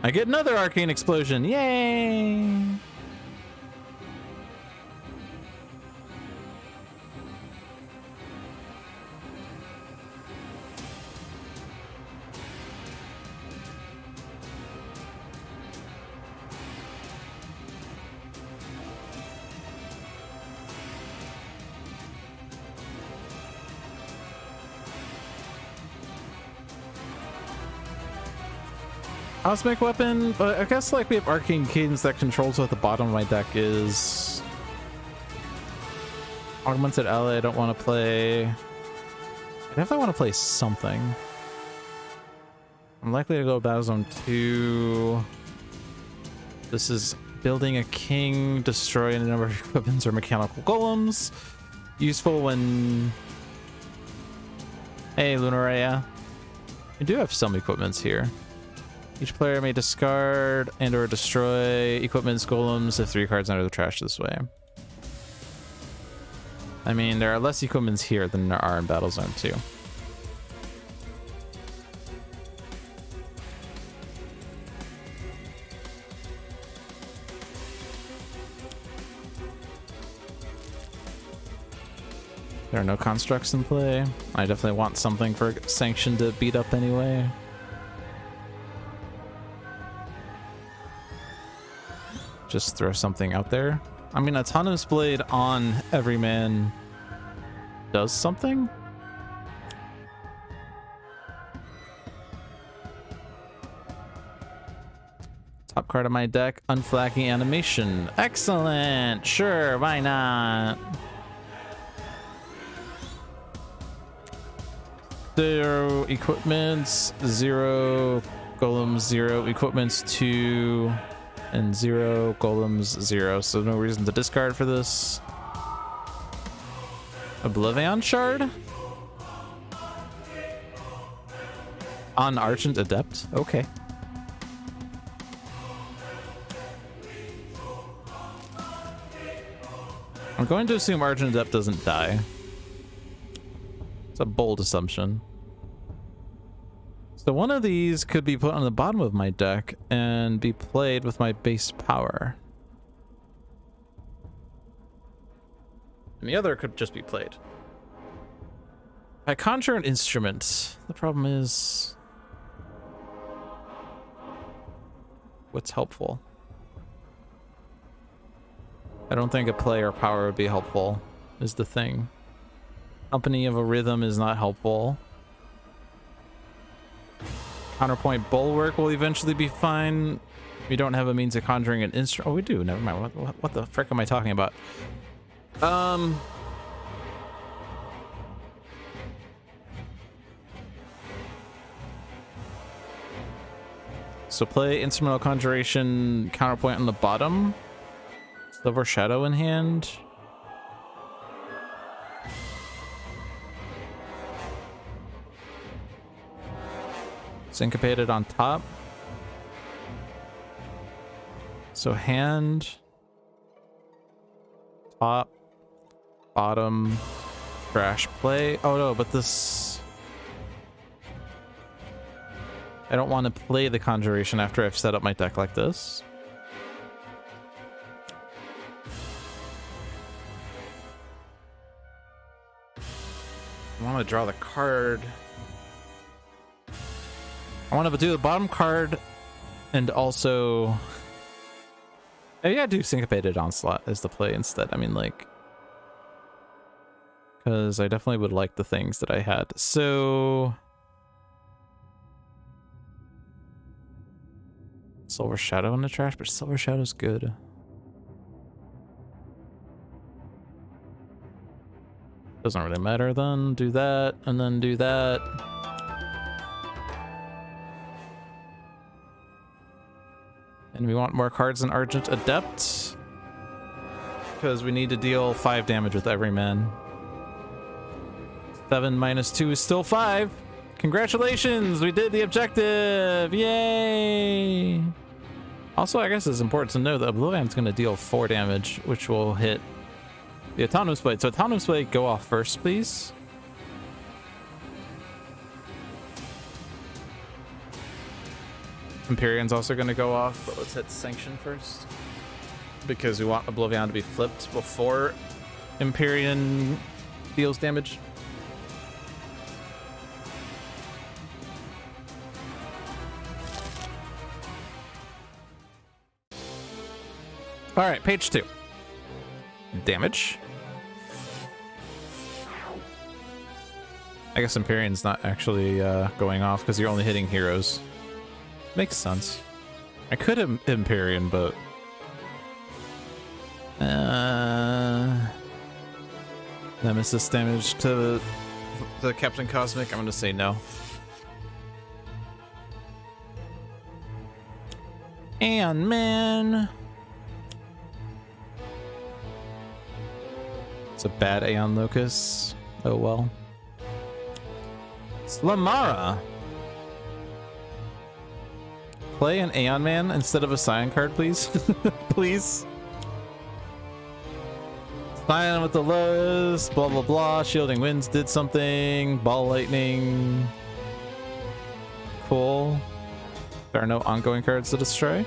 I get another Arcane Explosion. Yay! Cosmic Weapon, but I guess like we have Arcane Cadence that controls what the bottom of my deck is. Augmented Ally I don't want to play. I definitely want to play something. I'm likely to go Battle Zone 2. This is building a king, destroying a number of equipments or mechanical golems. Useful when... Hey, Lunaraya. We do have some equipments here. Each player may discard and or destroy equipment's golems if 3 cards enter the trash this way. I mean, there are less equipments here than there are in Battle Zone 2. There are no constructs in play. I definitely want something for Sanction to beat up anyway. Just throw something out there. I mean, Autonomous Blade on Everyman does something? Top card of my deck, Unflagging Animation. Excellent! Sure, why not? 0 equipments, 0 golems, 0 equipments, 2... and 0 golems, 0, so no reason to discard for this. Oblivion Shard on Argent Adept. Okay. I'm going to assume Argent Adept doesn't die. It's a bold assumption. So one of these could be put on the bottom of my deck and be played with my base power. And the other could just be played. I conjure an instrument. The problem is... what's helpful? I don't think a play or power would be helpful, is the thing. Company of a Rhythm is not helpful. Counterpoint Bulwark will eventually be fine. We don't have a means of conjuring an instrument. Oh, we do. Never mind. What the frick am I talking about? So play Instrumental Conjuration Counterpoint on the bottom. Silver Shadow in hand. Syncopated on top. So hand, top, bottom, trash play. Oh no, but this... I don't want to play the Conjuration after I've set up my deck like this. I want to draw the card. I want to do the bottom card and also... Maybe I do Syncopated Onslaught as the play instead. I mean, like... Because I definitely would like the things that I had. So... Silver Shadow in the trash, but Silver Shadow's good. Doesn't really matter then. Do that, and then do that. And we want more cards in Argent Adept. Because we need to deal 5 damage with every man. 7 minus 2 is still 5. Congratulations! We did the objective! Yay! Also, I guess it's important to know that Oblivion's going to deal 4 damage, which will hit the Autonomous Blade. So Autonomous Blade, go off first, please. Empyrean's also going to go off, but let's hit Sanction first. Because we want Oblivion to be flipped before Empyrean deals damage. Alright, page 2. Damage. I guess Empyrean's not actually going off because you're only hitting heroes. Makes sense. I could have Empyrean, but... Nemesis damage to the Captain Cosmic. I'm going to say no. And man... It's a bad Aeon Locus. Oh well. Slamara! Play an Aeon Man instead of a Scion card, please. Please. Scion with the lowest, blah blah blah. Shielding Winds did something. Ball Lightning. Cool. There are no ongoing cards to destroy.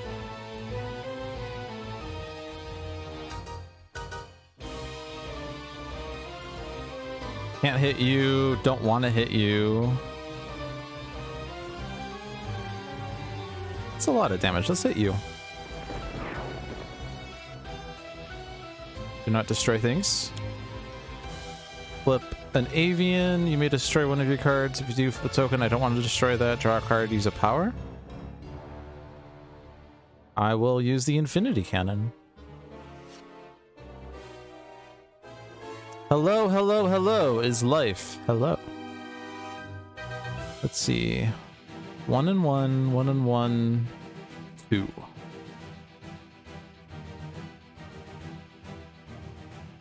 Can't hit you, don't want to hit you. That's a lot of damage. Let's hit you. Do not destroy things. Flip an Avian. You may destroy one of your cards. If you do, flip a token. I don't want to destroy that. Draw a card, use a power. I will use the Infinity Cannon. Hello, hello, hello is life. Hello. Let's see. 1 and 1, 1 and 1, 2.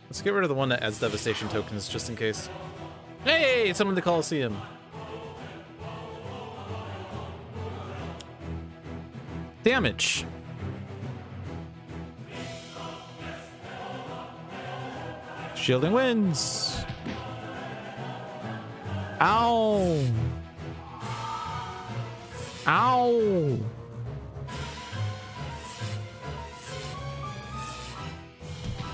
Let's get rid of the one that adds devastation tokens just in case. Hey, summon the Colosseum. Damage. Shielding Winds. Ow. Ow.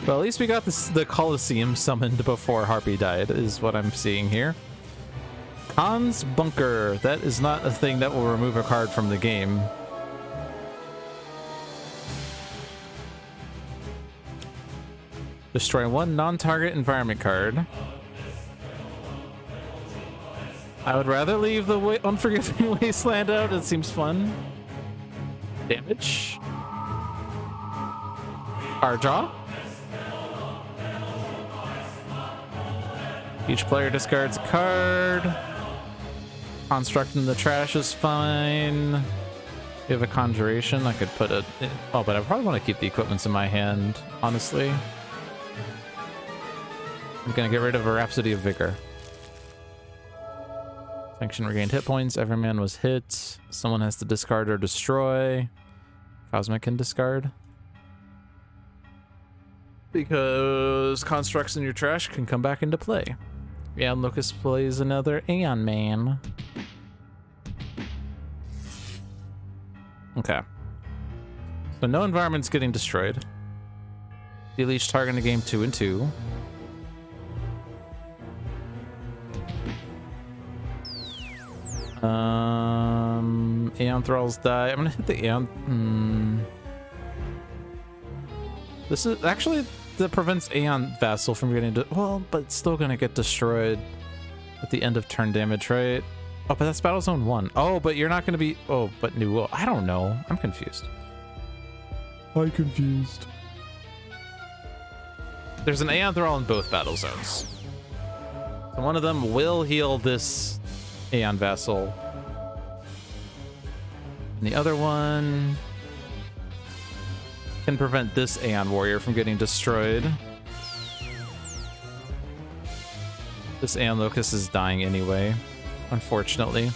Well, at least we got the Colosseum summoned before Harpy died, is what I'm seeing here. Khan's Bunker. That is not a thing that will remove a card from the game. Destroy one non-target environment card. I would rather leave the Unforgiving Wasteland out. It seems fun. Damage. Our draw. Each player discards a card. Construct in the trash is fine. You have a conjuration. I could put it in. Oh, but I probably want to keep the equipments in my hand, honestly. I'm gonna get rid of a Rhapsody of Vigor. Sanction regained hit points. Every man was hit. Someone has to discard or destroy. Cosmic can discard. Because constructs in your trash can come back into play. Yeah, Lucas plays another Aeon Man. Okay. So no environment's getting destroyed. Deal each target in the game 2 and 2. Aeon Thralls die. I'm gonna hit the Aeon. This is actually that prevents Aeon Vassal from getting well, but it's still gonna get destroyed at the end of turn damage, right? Oh, but that's Battle Zone 1. Oh, but you're not gonna be. Oh, but New Will. I don't know. I'm confused. I'm confused. There's an Aeon Thrall in both battle zones. So one of them will heal this Aeon Vassal. And the other one can prevent this Aeon Warrior from getting destroyed. This Aeon Locust is dying anyway, unfortunately.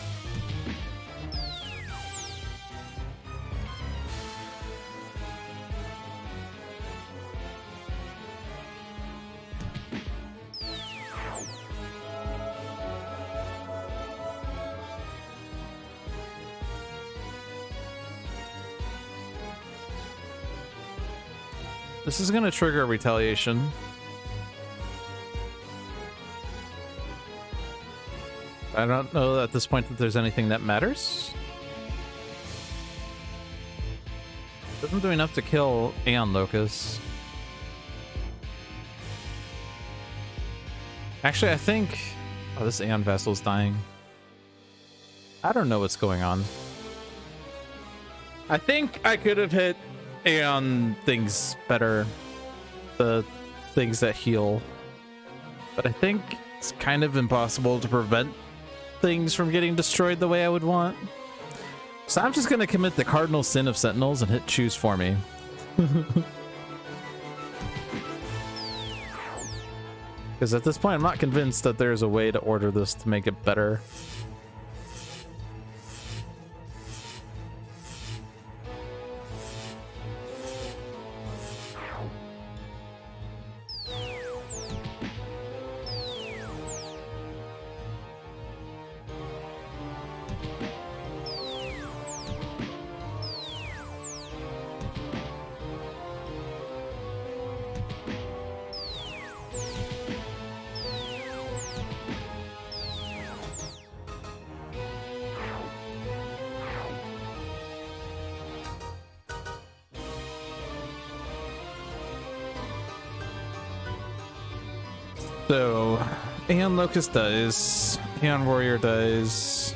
This is going to trigger a retaliation. I don't know at this point that there's anything that matters. Doesn't do enough to kill Aeon Locust. Actually, I think... Oh, this Aeon Vassal's dying. I don't know what's going on. I think I could have hit Aeon things better. The things that heal. But I think it's kind of impossible to prevent things from getting destroyed the way I would want. So I'm just going to commit the cardinal sin of Sentinels and hit choose for me. Because at this point, I'm not convinced that there's a way to order this to make it better. So, Aeon Locust dies. Aeon Warrior dies.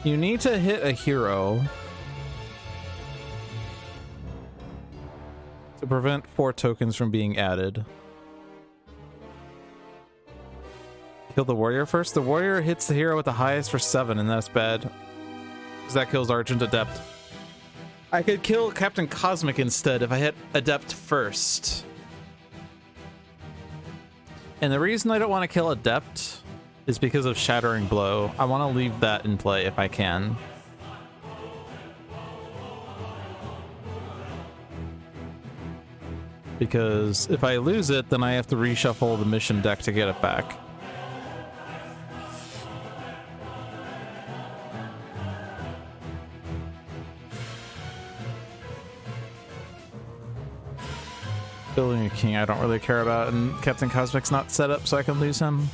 You need to hit a hero to prevent 4 tokens from being added. Kill the warrior first. The warrior hits the hero with the highest for 7, and that's bad. Because that kills Argent Adept. I could kill Captain Cosmic instead if I hit Adept first. And the reason I don't want to kill Adept is because of Shattering Blow. I want to leave that in play if I can. Because if I lose it, then I have to reshuffle the mission deck to get it back. Building a king I don't really care about, and Captain Cosmic's not set up so I can lose him.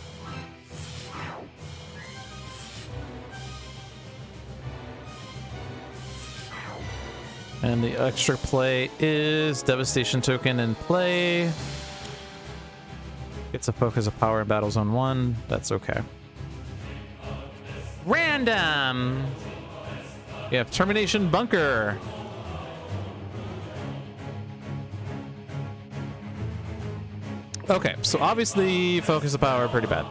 And the extra play is Devastation token in play. Gets a focus of power in Battle Zone 1. That's okay. Random! We have Termination Bunker. Okay, so obviously focus of power pretty bad.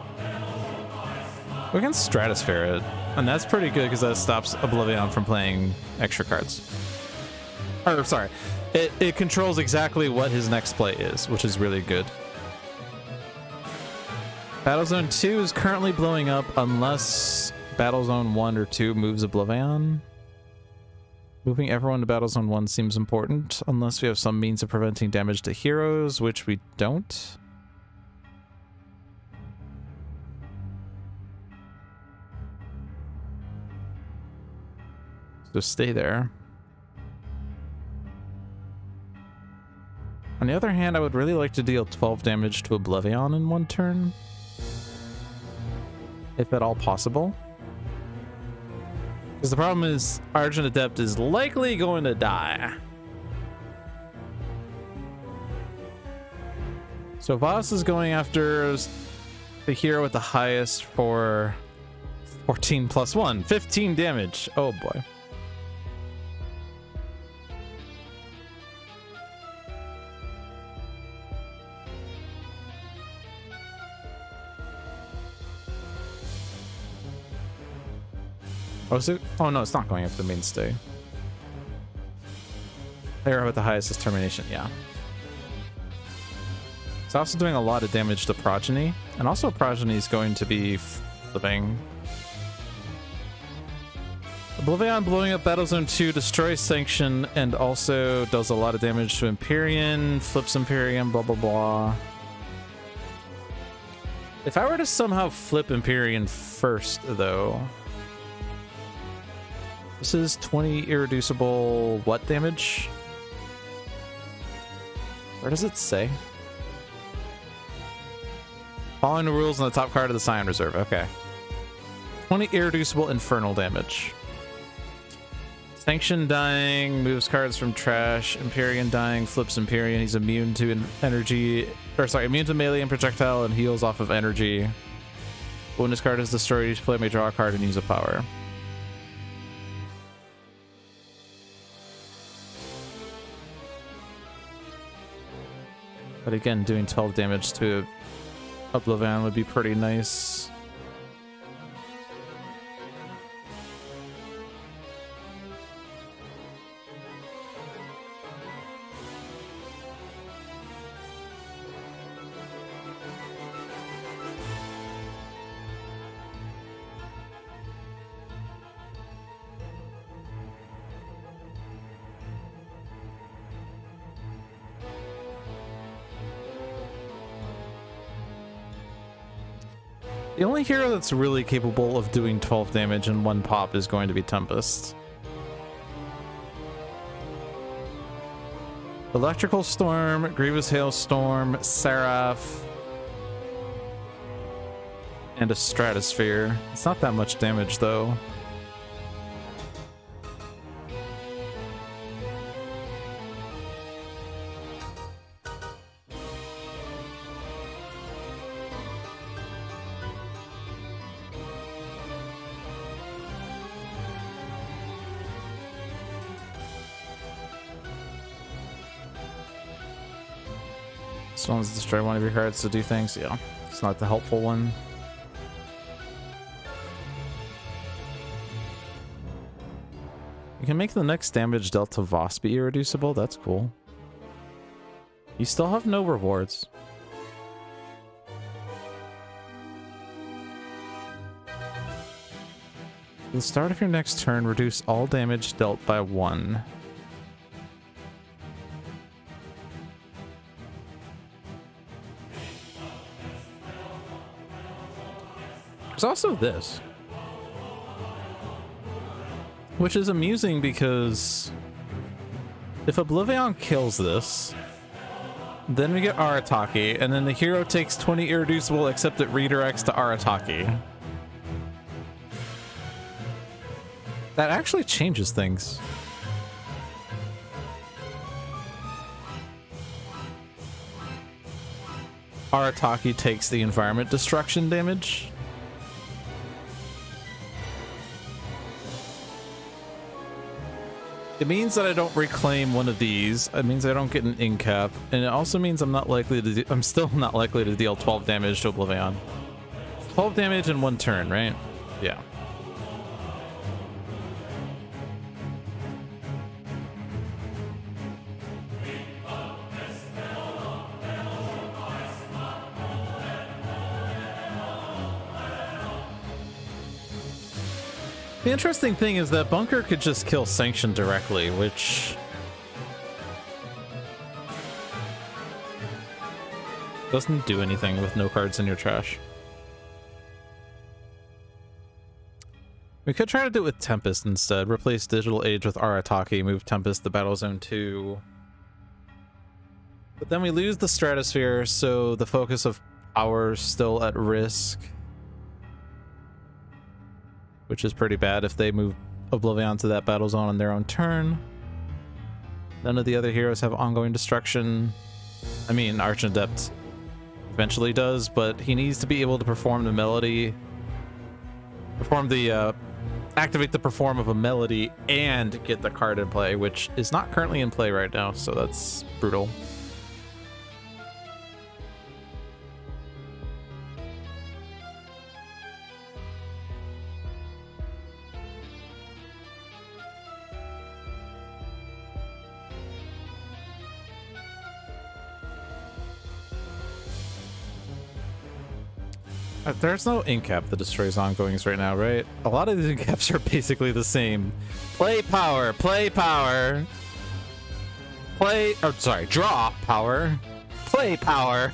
We can Stratosphere it, and that's pretty good because that stops Oblivion from playing extra cards. Or sorry, it controls exactly what his next play is, which is really good. Battle Zone 2 is currently blowing up unless Battle Zone 1 or 2 moves Oblivion. Moving everyone to Battle Zone 1 seems important, unless we have some means of preventing damage to heroes, which we don't. So stay there. On the other hand, I would really like to deal 12 damage to Oblivion in one turn. If at all possible. Because the problem is, Argent Adept is likely going to die. So Voss is going after the hero with the highest for 14 plus 1. 15 damage. Oh boy. Oh, is it? Oh no, it's not going after the mainstay. Player with the highest is Termination, yeah. It's also doing a lot of damage to Progeny, and also Progeny is going to be flipping. Oblivion blowing up Battle Zone 2 destroys Sanction and also does a lot of damage to Empyrean, flips Empyrean, blah blah blah. If I were to somehow flip Empyrean first, though. This is 20 irreducible what damage? Where does it say? Following the rules on the top card of the Scion Reserve. Okay. 20 irreducible infernal damage. Sanction dying, moves cards from trash. Empyrean dying, flips Empyrean. He's immune to energy, or sorry, immune to melee and projectile and heals off of energy. When this card is destroyed, each player may draw a card and use a power. But again, doing 12 damage to Oblivion would be pretty nice. The only hero that's really capable of doing 12 damage in one pop is going to be Tempest. Electrical Storm, Grievous Hailstorm, Seraph, and a Stratosphere. It's not that much damage though. This one's destroy one of your cards to do things. Yeah, it's not the helpful one. You can make the next damage dealt to Voss be irreducible. That's cool. You still have no rewards. At the start of your next turn, reduce all damage dealt by 1. There's also this, which is amusing because if Oblivion kills this, then we get Arataki, and then the hero takes 20 irreducible except it redirects to Arataki. That actually changes things. Arataki takes the environment destruction damage. It means that I don't reclaim one of these. It means I don't get an incap, and it also means I'm still not likely to deal 12 damage to Oblivion. 12 damage in one turn, right? Yeah. The interesting thing is that Bunker could just kill Sanction directly, which doesn't do anything with no cards in your trash. We could try to do it with Tempest instead. Replace Digital Age with Arataki, move Tempest to Battle Zone 2. But then we lose the Stratosphere, so the focus of power is still at risk. Which is pretty bad if they move Oblivion to that battle zone on their own turn. None of the other heroes have ongoing destruction. I mean, Archadept eventually does, but he needs to be able to perform the melody, activate the perform of a melody and get the card in play, which is not currently in play right now, so that's brutal. There's no incap that destroys ongoings right now, right? A lot of these incaps are basically the same. Play power, play power. Draw power. Play power.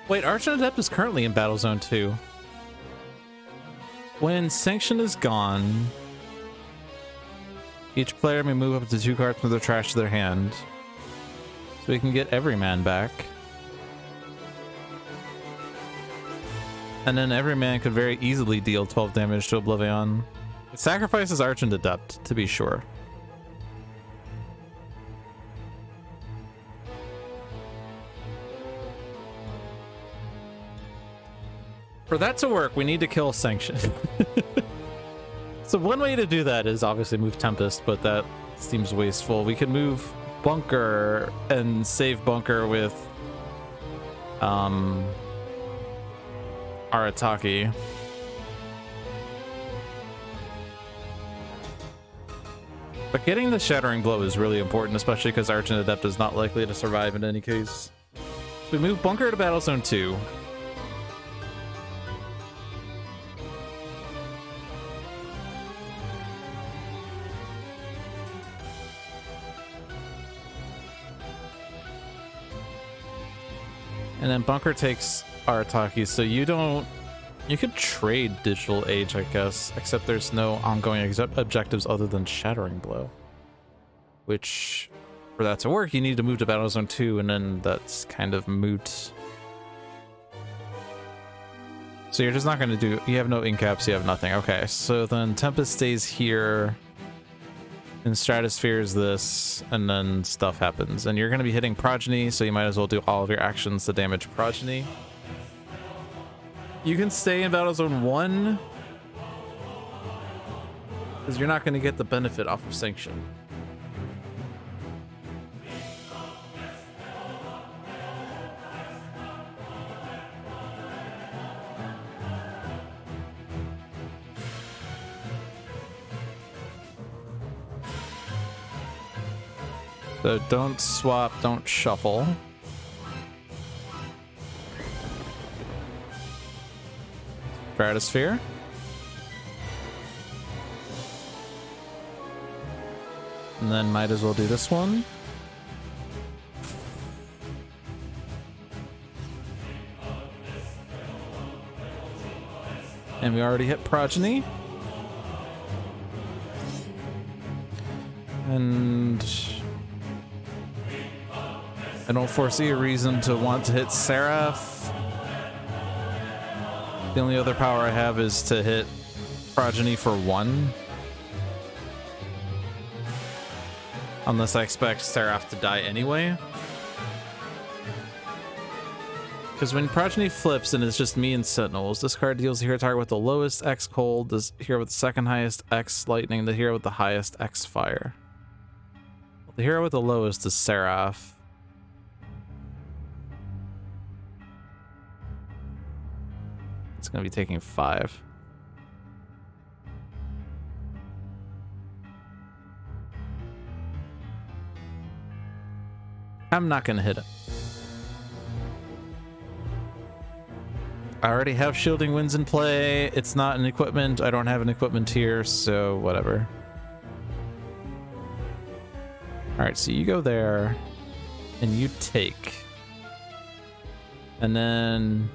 Wait, Archadept is currently in Battle Zone 2. When Sanction is gone, each player may move up to 2 cards from their trash to their hand. So we can get every man back. And then every man could very easily deal 12 damage to Oblivion. It sacrifices Archadept, to be sure. For that to work, we need to kill Sanction. So one way to do that is obviously move Tempest, but that seems wasteful. We could move Bunker and save Bunker with Arataki. But getting the Shattering Blow is really important, especially because Archadept is not likely to survive in any case. So we move Bunker to Battle Zone 2. And then Bunker takes Arataki, so you could trade Digital Age, I guess, except there's no ongoing objectives other than Shattering Blow. Which, for that to work, you need to move to Battle Zone 2, and then that's kind of moot. So you're just not going to do... You have no incaps, you have nothing. Okay, so then Tempest stays here, and Stratosphere is this, and then stuff happens. And you're going to be hitting Progeny, so you might as well do all of your actions to damage Progeny. You can stay in Battle Zone 1, because you're not going to get the benefit off of Sanction. So don't swap, don't shuffle. Stratosphere. And then might as well do this one. And we already hit Progeny. And I don't foresee a reason to want to hit Seraph. The only other power I have is to hit Progeny for 1. Unless I expect Seraph to die anyway. Because when Progeny flips and it's just me and Sentinels, this card deals the hero target with the lowest X cold, this hero with the second highest X lightning, the hero with the highest X fire. The hero with the lowest is Seraph. It's going to be taking 5. I'm not going to hit it. I already have Shielding Winds in play. It's not an equipment. I don't have an equipment here, so whatever. All right, so you go there and you take. And then...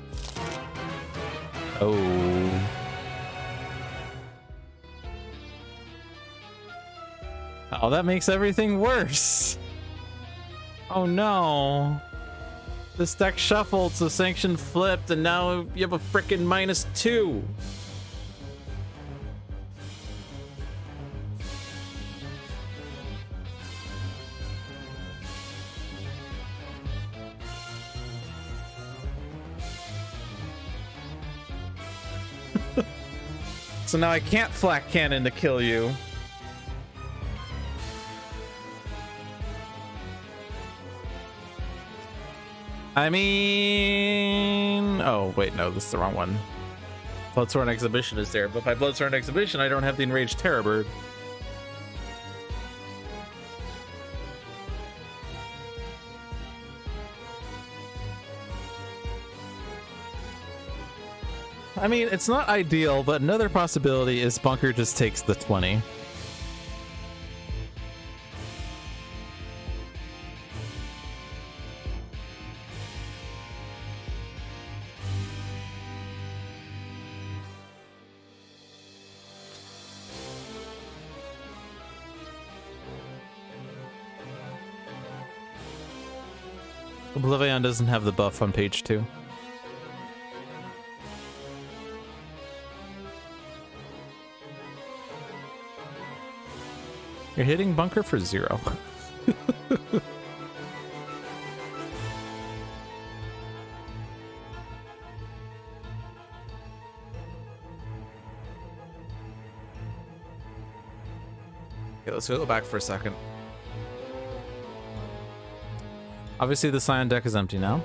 Oh. Oh, that makes everything worse. Oh no. This deck shuffled, so Sanction flipped, and now you have a frickin' -2. So now I can't Flak Cannon to kill you. I mean... Oh, wait, no, this is the wrong one. Bloodsworn Exhibition is there, but by Bloodsworn Exhibition, I don't have the Enraged Terrorbird. I mean, it's not ideal, but another possibility is Bunker just takes the 20. Oblivion doesn't have the buff on page 2. You're hitting Bunker for 0. Okay, let's go back for a second. Obviously, the Scion deck is empty now.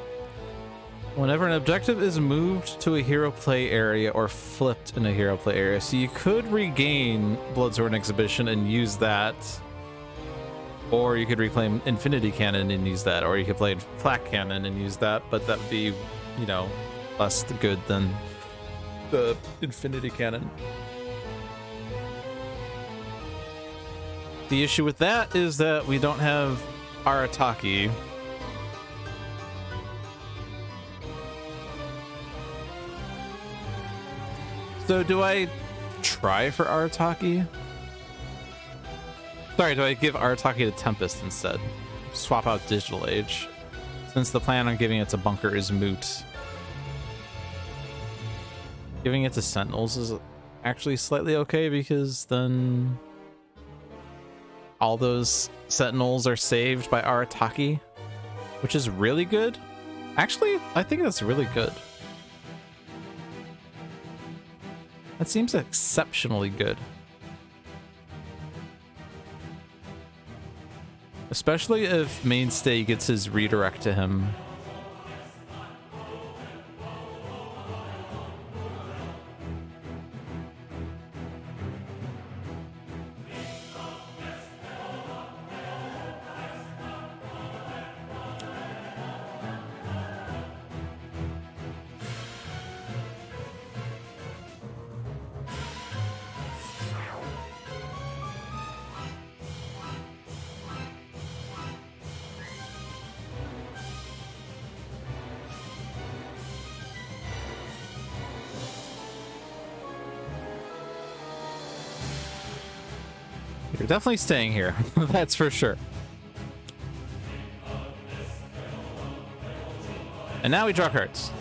Whenever an objective is moved to a hero play area or flipped in a hero play area, so you could regain Bloodsworn Exhibition and use that, or you could reclaim Infinity Cannon and use that, or you could play Flak Cannon and use that, but that would be, you know, less good than the Infinity Cannon. The issue with that is that we don't have Arataki. So do I try for Arataki? Sorry, do I give Arataki to Tempest instead? Swap out Digital Age, since the plan on giving it to Bunker is moot. Giving it to Sentinels is actually slightly okay, because then all those Sentinels are saved by Arataki, which is really good. Actually, I think that's really good. That seems exceptionally good. Especially if Mainstay gets his redirect to him. You're definitely staying here. That's for sure. And now we draw cards.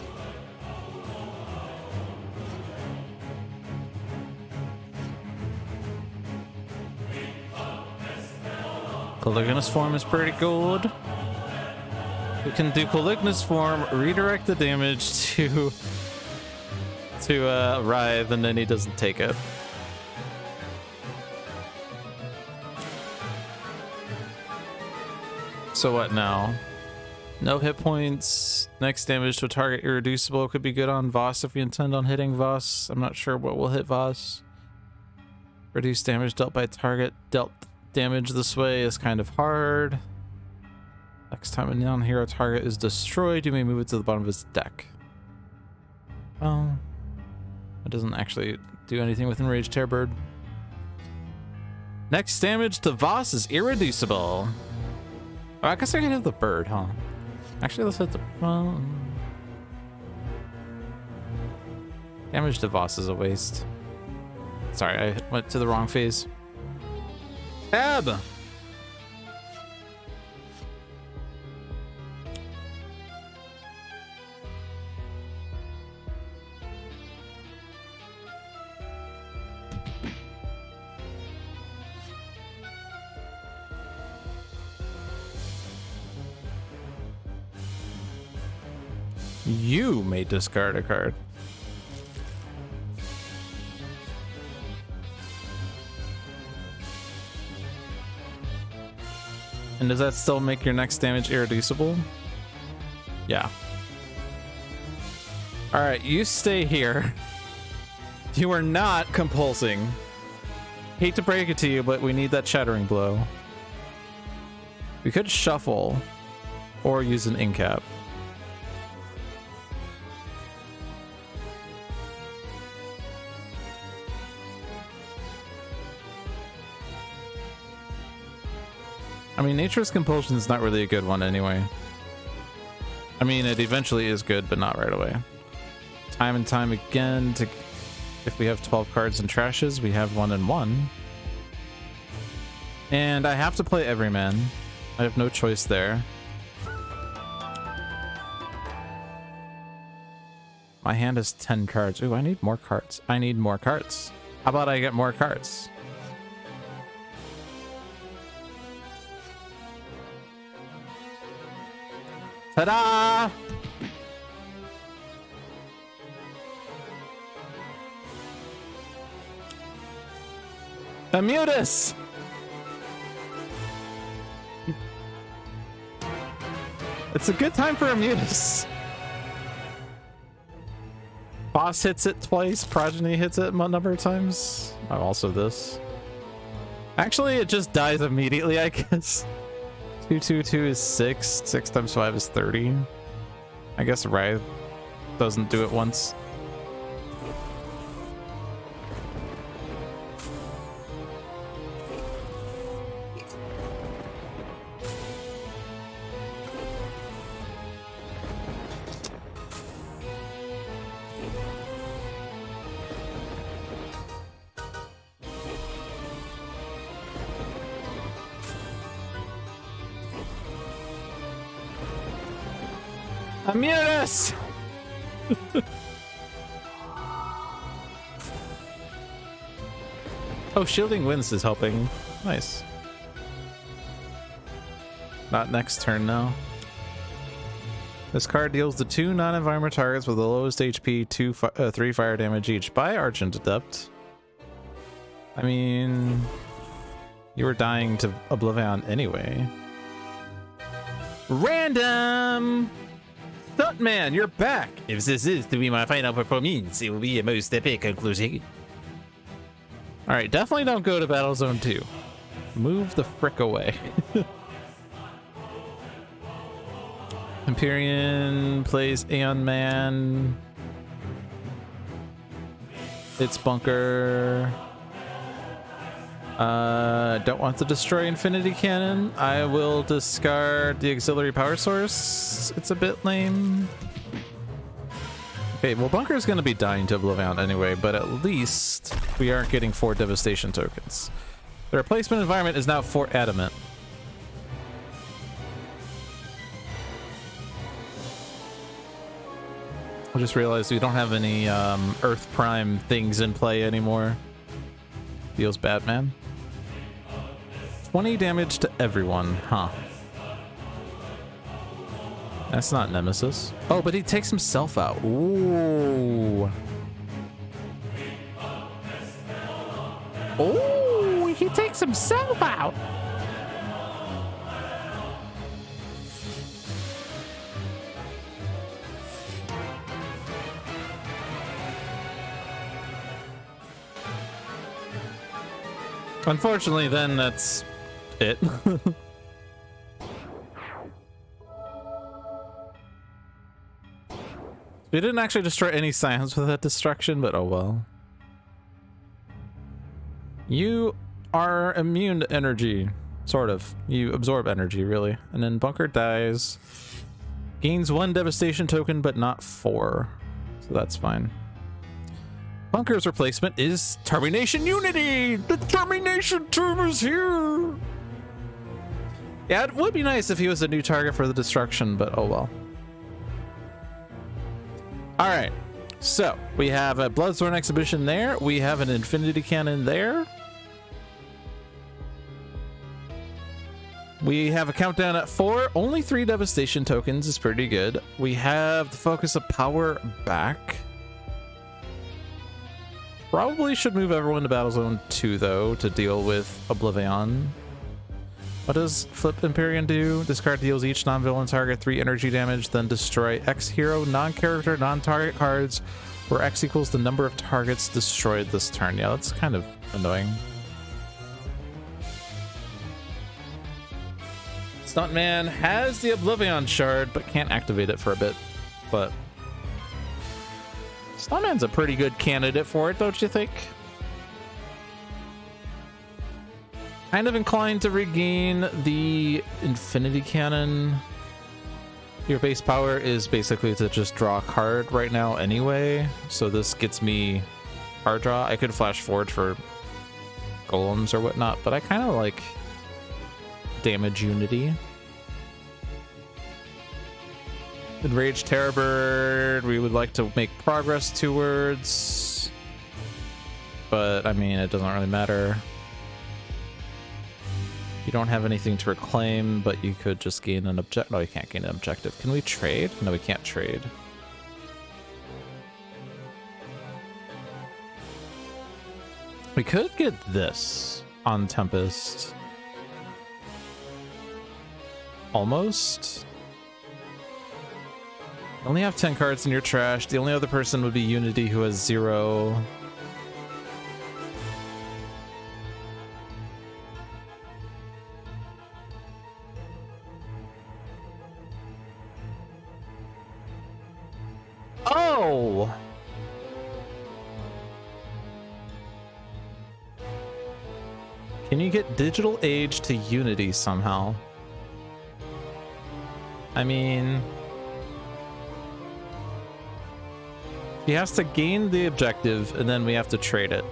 Caligulous form is pretty good. We can do Caligulous form, redirect the damage to Writhe, and then he doesn't take it. So what now? No hit points. Next damage to a target irreducible could be good on Voss if we intend on hitting Voss. I'm not sure what will hit Voss. Reduce damage dealt by target. Dealt damage this way is kind of hard. Next time a non-hero target is destroyed, you may move it to the bottom of his deck. Well, it doesn't actually do anything with Enraged Terrorbird. Next damage to Voss is irreducible. Oh, I guess I can hit the bird, huh? Actually, let's hit the... damage to Voss is a waste. Sorry, I went to the wrong phase. Tab! You may discard a card. And does that still make your next damage irreducible? Yeah. Alright, you stay here. You are not compulsing. Hate to break it to you, but we need that Shattering Blow. We could shuffle or use an incap. I mean, Nature's Compulsion is not really a good one anyway. I mean, it eventually is good, but not right away. Time and time again, if we have 12 cards and trashes, we have 1 and 1. And I have to play Everyman. I have no choice there. My hand has 10 cards. Ooh, I need more cards. I need more cards. How about I get more cards? Ta-da! Immutus! It's a good time for Immutus. Boss hits it twice, Progeny hits it a number of times. Oh, also this. Actually, it just dies immediately, I guess. 2/2/2 is 6. 6 times 5 is 30. I guess Writhe doesn't do it once. Immutus! Oh, Shielding Winds is helping. Nice. Not next turn now. This card deals to 2 non-environment targets with the lowest HP, 3 fire damage each by Argent Adept. I mean, you were dying to Oblivion anyway. Random! Stuntman, you're back! If this is to be my final performance, it will be a most epic conclusion. Alright, definitely don't go to Battle Zone 2. Move the frick away. Empyrean plays Aeon Man. It's Bunker. Don't want to destroy Infinity Cannon. I will discard the auxiliary power source. It's a bit lame. Okay, well, Bunker is going to be dying to Oblivion anyway, but at least we aren't getting 4 devastation tokens. The replacement environment is now Fort Adamant. I just realized we don't have any Earth Prime things in play anymore. Feels bad, man. 20 damage to everyone, huh? That's not Nemesis. Oh, but he takes himself out. Ooh. Oh, he takes himself out. Unfortunately, then that's it. We didn't actually destroy any science with that destruction, but oh well. You are immune to energy. Sort of. You absorb energy, really. And then Bunker dies. Gains 1 devastation token, but not 4. So that's fine. Bunker's replacement is Termination Unity! The Termination Term is here! Yeah, it would be nice if he was a new target for the destruction, but oh well. Alright, so we have a Bloodthorn Exhibition there. We have an Infinity Cannon there. We have a countdown at 4. Only 3 devastation tokens is pretty good. We have the Focus of Power back. Probably should move everyone to Battle Zone 2, though, to deal with Oblivion. What does Flip Empyrean do? This card deals each non-villain target 3 energy damage, then destroy X hero, non-character, non-target cards, where X equals the number of targets destroyed this turn. Yeah, that's kind of annoying. Stuntman has the Oblivion Shard, but can't activate it for a bit. But Stuntman's a pretty good candidate for it, don't you think? Kind of inclined to regain the Infinity Cannon. Your base power is basically to just draw a card right now anyway, so this gets me card draw. I could flash forward for golems or whatnot, but I kind of like damage unity. Enraged Terrorbird, we would like to make progress towards, but I mean, it doesn't really matter. You don't have anything to reclaim, but you could just gain an objective. No, you can't gain an objective. Can we trade? No, we can't trade. We could get this on Tempest. Almost. You only have 10 cards in your trash. The only other person would be Unity, who has 0. Oh! Can you get Digital Age to Unity somehow? I mean, he has to gain the objective and then we have to trade it.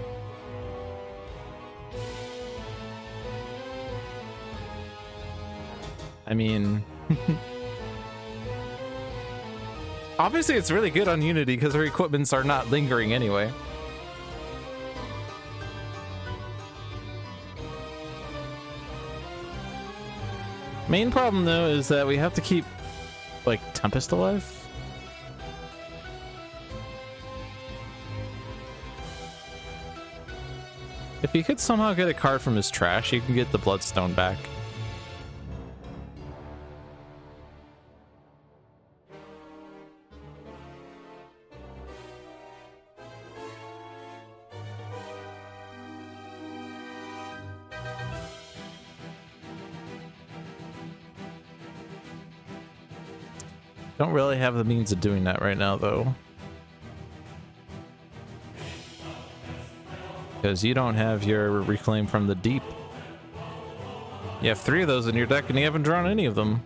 I mean, obviously it's really good on Unity because her equipments are not lingering anyway. Main problem though is that we have to keep like Tempest alive. If he could somehow get a card from his trash, he can get the Bloodstone back. Don't really have the means of doing that right now, though. Because you don't have your Reclaim from the Deep. You have 3 of those in your deck and you haven't drawn any of them.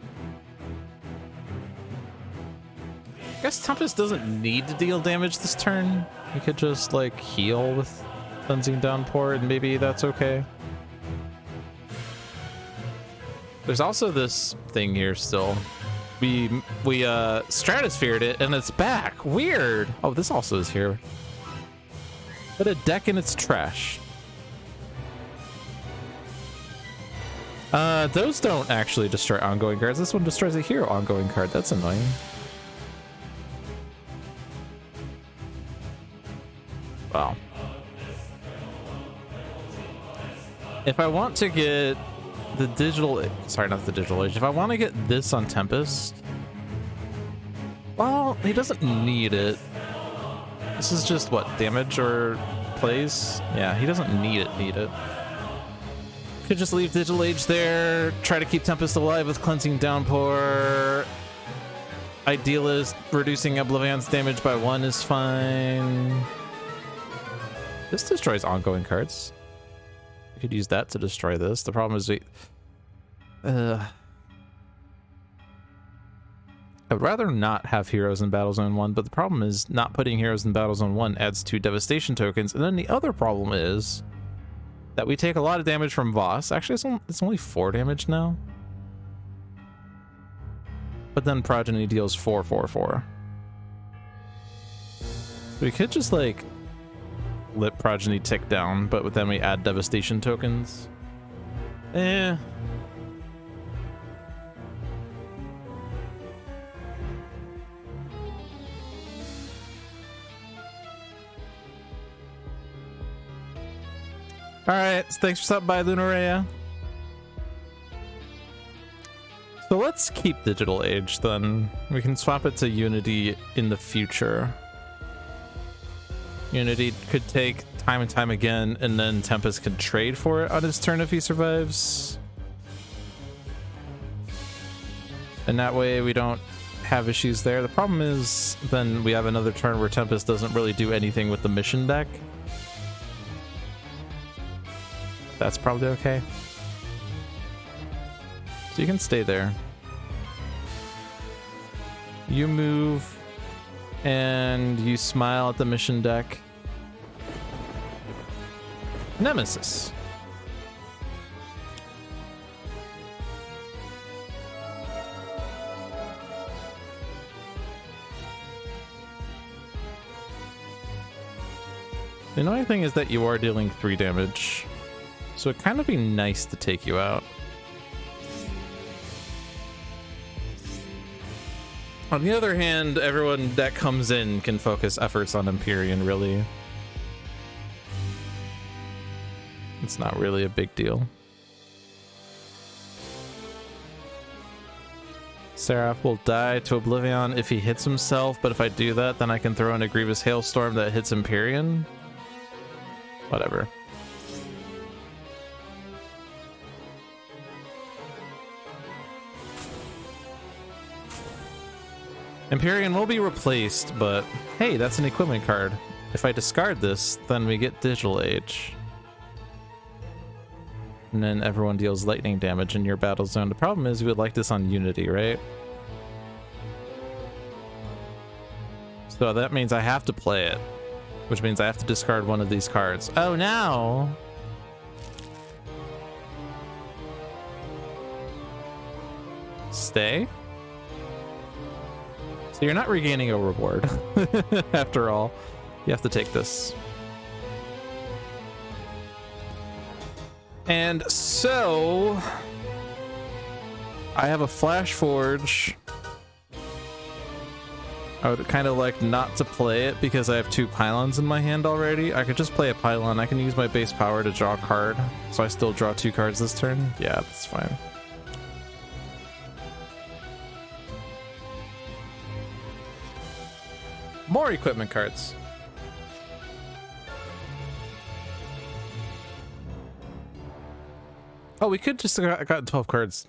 I guess Tempest doesn't need to deal damage this turn. You could just like heal with Cleansing Downpour and maybe that's okay. There's also this thing here still. We stratosphered it and it's back. Weird. Oh, this also is here. Put a deck in its trash. Those don't actually destroy ongoing cards. This one destroys a hero ongoing card. That's annoying. Wow. If I want to get the digital, sorry, not the digital age. If I want to get this on Tempest, well, he doesn't need it. This is just what, damage or plays? Yeah, he doesn't need it. Could just leave digital age there. Try to keep Tempest alive with cleansing downpour. Ideal is reducing Oblivion's damage by 1 is fine. This destroys ongoing cards. We could use that to destroy this. The problem is I would rather not have heroes in Battle Zone 1, but the problem is not putting heroes in Battle Zone 1 adds 2 devastation tokens. And then the other problem is that we take a lot of damage from Voss. Actually, it's only 4 damage now. But then Progeny deals 4/4/4. We could just like let Progeny tick down, but then we add devastation tokens. Eh. Alright, so thanks for stopping by, Lunarea. So let's keep Digital Age then. We can swap it to Unity in the future. Unity could take time and time again, and then Tempest can trade for it on his turn if he survives. And that way we don't have issues there. The problem is then we have another turn where Tempest doesn't really do anything with the mission deck. That's probably okay. So you can stay there. You move and you smile at the mission deck. Nemesis. The annoying thing is that you are dealing 3 damage. So it'd kind of be nice to take you out. On the other hand, everyone that comes in can focus efforts on Empyrean, really. It's not really a big deal. Seraph will die to Oblivion if he hits himself, but if I do that, then I can throw in a Grievous Hailstorm that hits Empyrean. Whatever. Empyrean will be replaced, but hey, that's an equipment card. If I discard this, then we get Digital Age. And then everyone deals lightning damage in your battle zone. The problem is we would like this on Unity, right? So that means I have to play it, which means I have to discard one of these cards. Oh no! Stay? So you're not regaining a reward. After all, you have to take this. And so I have a Flash Forge. I would kind of like not to play it because I have 2 pylons in my hand already. I could just play a pylon. I can use my base power to draw a card. So I still draw 2 cards this turn. Yeah, that's fine. More equipment cards. Oh, we could just got 12 cards.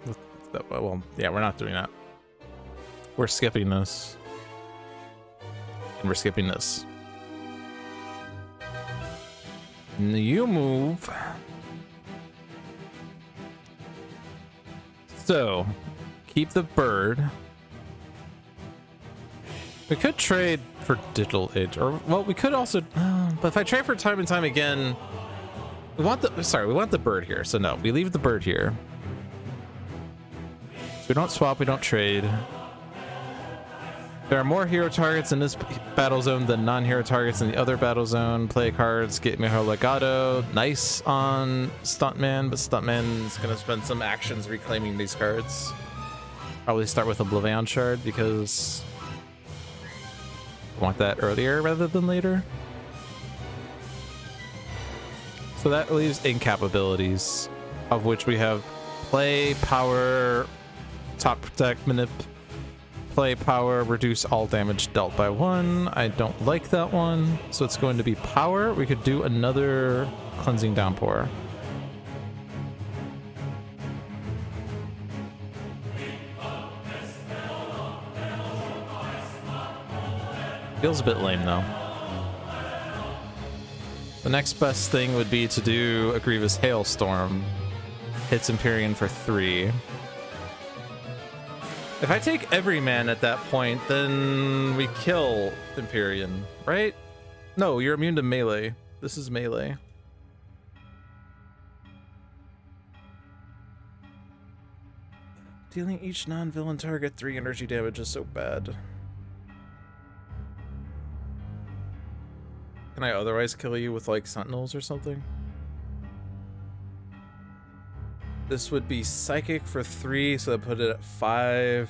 Well, yeah, we're not doing that. We're skipping this. And we're skipping this. And you move. So, keep the bird. We could trade for Digital Age, or well, we could also. But if I trade for time and time again, we want the bird here. So no, we leave the bird here. we don't swap, we don't trade. There are more hero targets in this battle zone than non-hero targets in the other battle zone. Play cards, get Miho Legato. Nice on Stuntman, but Stuntman is going to spend some actions reclaiming these cards. Probably start with Oblivion Shard because I want that earlier rather than later. So that leaves incap abilities, of which we have play, power, top protect, manip. Play power, reduce all damage dealt by 1. I don't like that one, so it's going to be power. We could do another cleansing downpour. Feels a bit lame though. The next best thing would be to do a Grievous Hailstorm. Hits Empyrean for 3. If I take every man at that point, then we kill Empyrean, right? No, you're immune to melee. This is melee. Dealing each non-villain target 3 energy damage is so bad. Can I otherwise kill you with like sentinels or something? This would be Psychic for 3, so I put it at 5.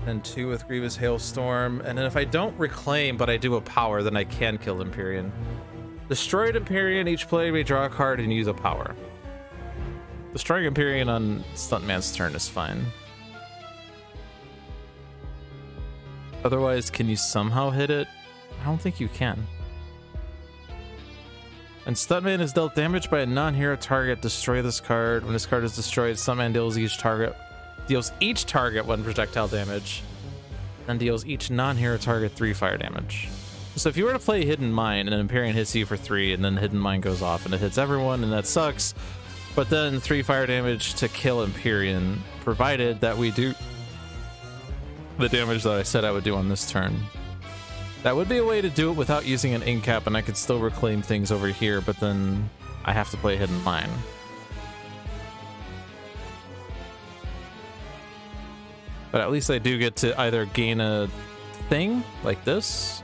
And 2 with Grievous Hailstorm. And then if I don't reclaim, but I do a power, then I can kill Empyrean. Destroyed Empyrean, each player may draw a card and use a power. Destroying Empyrean on Stuntman's turn is fine. Otherwise, can you somehow hit it? I don't think you can. And Stuntman is dealt damage by a non-hero target. Destroy this card. When this card is destroyed, Stuntman deals each target 1 projectile damage, then deals each non-hero target 3 fire damage. So if you were to play Hidden Mine and an Empyrean hits you for 3, and then Hidden Mine goes off and it hits everyone, and that sucks. But then 3 fire damage to kill Empyrean, provided that we do the damage that I said I would do on this turn. That would be a way to do it without using an incap, and I could still reclaim things over here, but then I have to play Hidden Mine. But at least I do get to either gain a thing like this,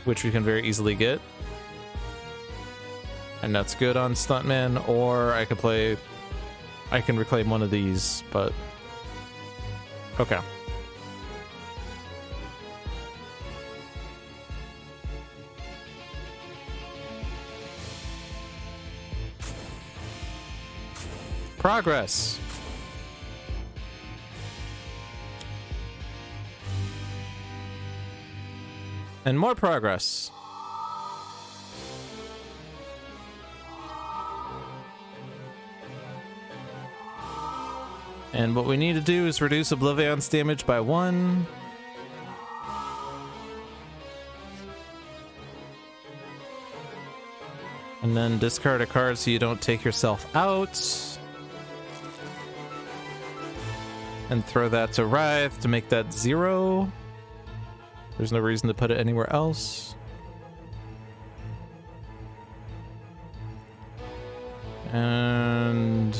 which we can very easily get, and that's good on Stuntman, or I can reclaim one of these, but okay. Progress. And more progress. And what we need to do is reduce Oblivion's damage by 1. And then discard a card so you don't take yourself out. And throw that to Writhe to make that 0. There's no reason to put it anywhere else. And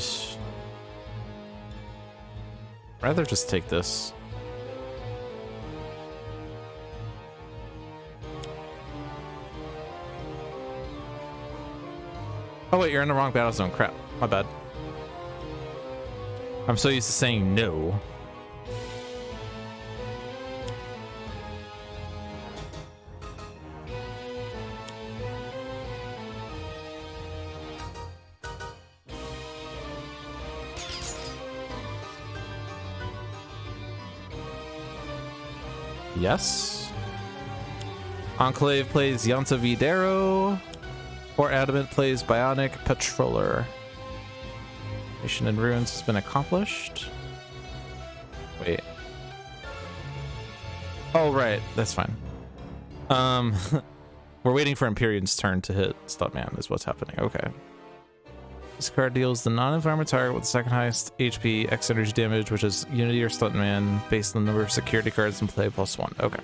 I'd rather just take this. Oh wait, you're in the wrong battle zone. Crap, my bad. I'm so used to saying no. Yes. Enclave plays Yanta Videro. Or Adamant plays Bionic Patroller. Mission in Ruins has been accomplished. Wait. Oh, right. That's fine. We're waiting for Empyrean's turn to hit Stuntman is what's happening. Okay. This card deals the non-environment target with the second highest HP, X energy damage, which is Unity or Stuntman, based on the number of security cards in play +1. Okay.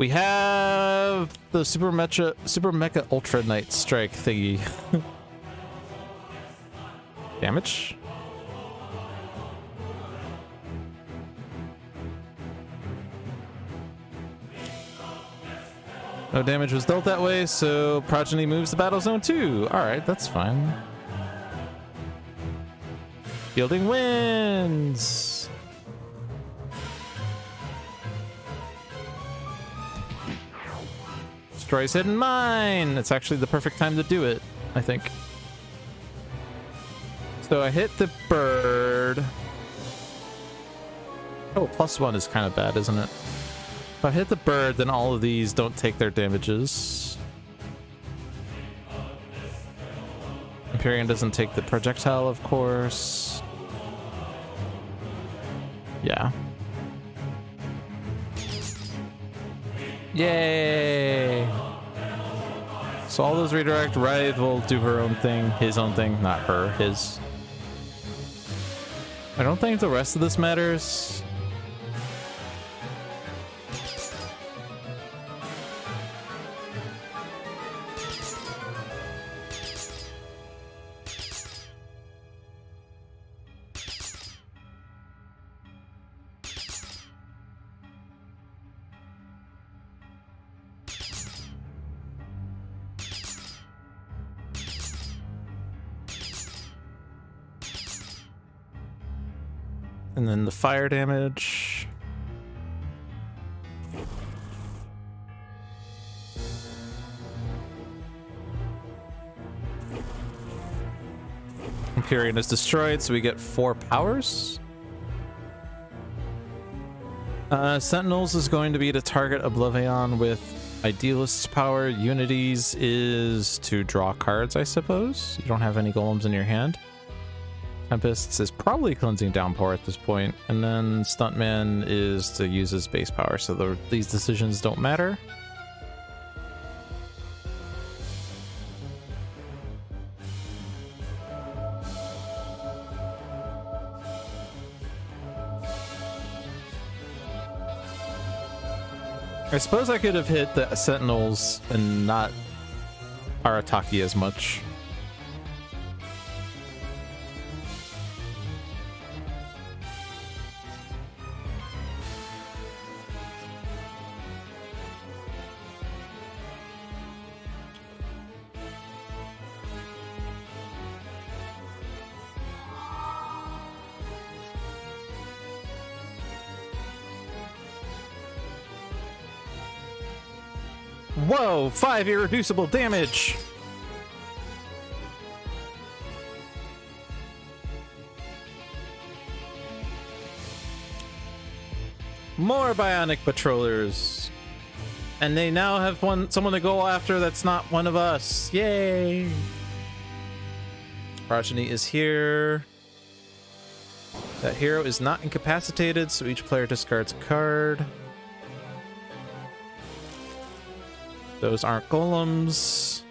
We have the Super Mecha Ultra Knight Strike thingy. Damage? No damage was dealt that way, so Progeny moves to Battle Zone 2. Alright, that's fine. Fielding wins! Destroys Hidden Mine! It's actually the perfect time to do it, I think. So I hit the bird. Oh, +1 is kind of bad, isn't it? If I hit the bird, then all of these don't take their damages. Empyrean doesn't take the projectile, of course. Yeah. Yay! So all those redirect. Writhe will do her own thing, his own thing, not her, his. I don't think the rest of this matters. And then the fire damage. Empyrean is destroyed, so we get 4 powers. Sentinels is going to be to target Oblivion with Idealist's power. Unity's is to draw cards, I suppose. You don't have any golems in your hand. Tempest's is probably Cleansing Downpour at this point, and then Stuntman is to use his base power, so these decisions don't matter. I suppose I could have hit the Sentinels and not Arataki as much. Whoa, 5 irreducible damage. More bionic patrollers. And they now have someone to go after that's not one of us. Yay. Progeny is here. That hero is not incapacitated, so each player discards a card. Those aren't golems.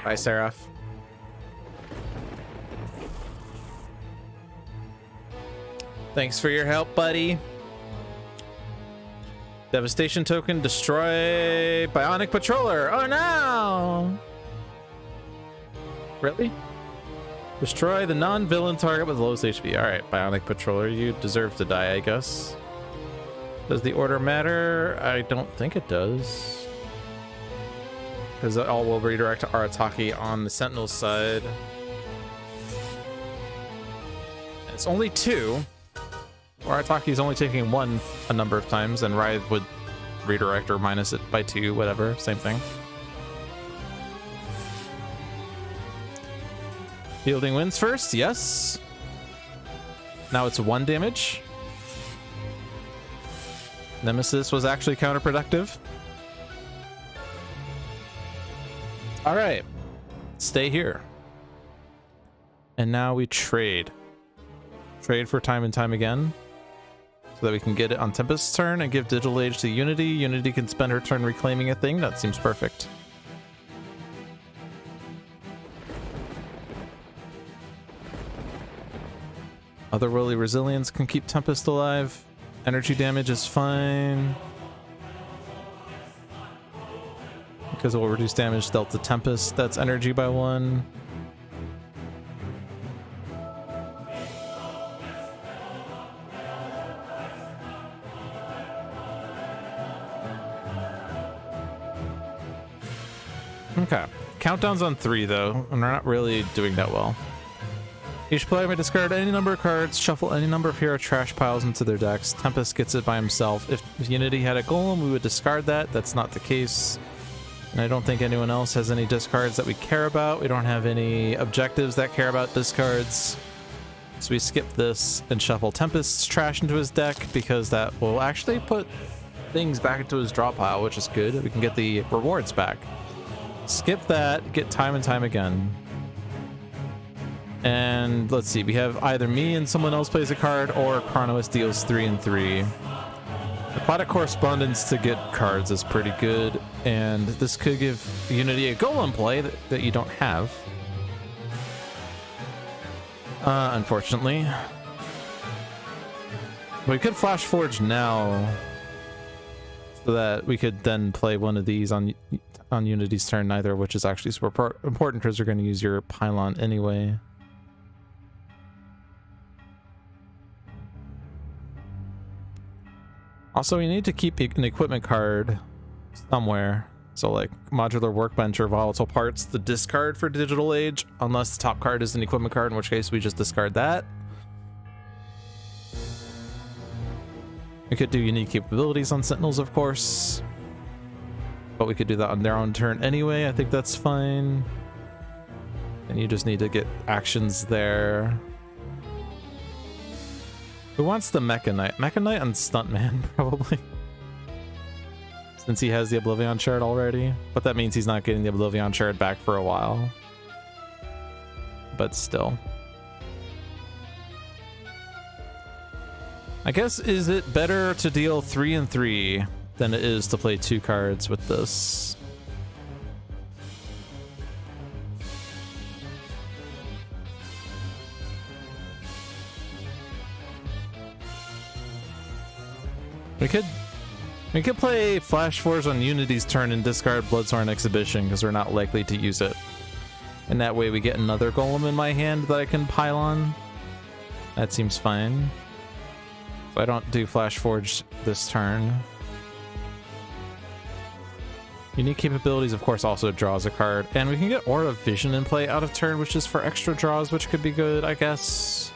Bye, Seraph. Thanks for your help, buddy. Devastation token, destroy Bionic Patroller. Oh no! Really? Destroy the non-villain target with lowest HP. Alright, Bionic Patroller, you deserve to die, I guess. Does the order matter? I don't think it does. Because it all will redirect to Arataki on the Sentinel side. It's only 2. Arataki is only taking 1 a number of times, and Writhe would redirect or minus it by 2, whatever, same thing. Fielding wins first, yes. Now it's 1 damage. Nemesis was actually counterproductive. All right, stay here. And now we trade. Trade for time and time again. So so that we can get it on Tempest's turn and give Digital Age to Unity. Unity can spend her turn reclaiming a thing. That seems perfect. Otherworldly Resilience can keep Tempest alive. Energy damage is fine, because it will reduce damage dealt to Tempest. That's energy by 1. Okay. Countdown's on 3, though, and we're not really doing that well. Each player may discard any number of cards, shuffle any number of hero trash piles into their decks. Tempest gets it by himself. If Unity had a golem, we would discard that. That's not the case. And I don't think anyone else has any discards that we care about. We don't have any objectives that care about discards. So we skip this and shuffle Tempest's trash into his deck, because that will actually put things back into his draw pile, which is good. We can get the rewards back. Skip that, get time and time again. And let's see, we have either me and someone else plays a card, or Chronos deals 3 and 3. Aquatic Correspondence to get cards is pretty good, and this could give Unity a golem play that you don't have. Unfortunately. We could Flash Forge now, so that we could then play one of these on Unity's turn, neither of which is actually super important, because you're going to use your pylon anyway. Also, we need to keep an equipment card somewhere. So like modular workbench or volatile parts, the discard for Digital Age, unless the top card is an equipment card, in which case we just discard that. We could do unique capabilities on Sentinels, of course, but we could do that on their own turn anyway. I think that's fine. And you just need to get actions there. Who wants the Mecha Knight? Mecha Knight and Stuntman, probably. Since he has the Oblivion Shard already. But that means he's not getting the Oblivion Shard back for a while. But still. I guess, is it better to deal 3 and 3 than it is to play 2 cards with this? We could play Flash Force on Unity's turn and discard Bloodthorn Exhibition, because we're not likely to use it. And that way we get another golem in my hand that I can pile on. That seems fine. If I don't do Flash Forge this turn. Unique capabilities, of course, also draws a card. And we can get Aura of Vision in play out of turn, which is for extra draws, which could be good, I guess.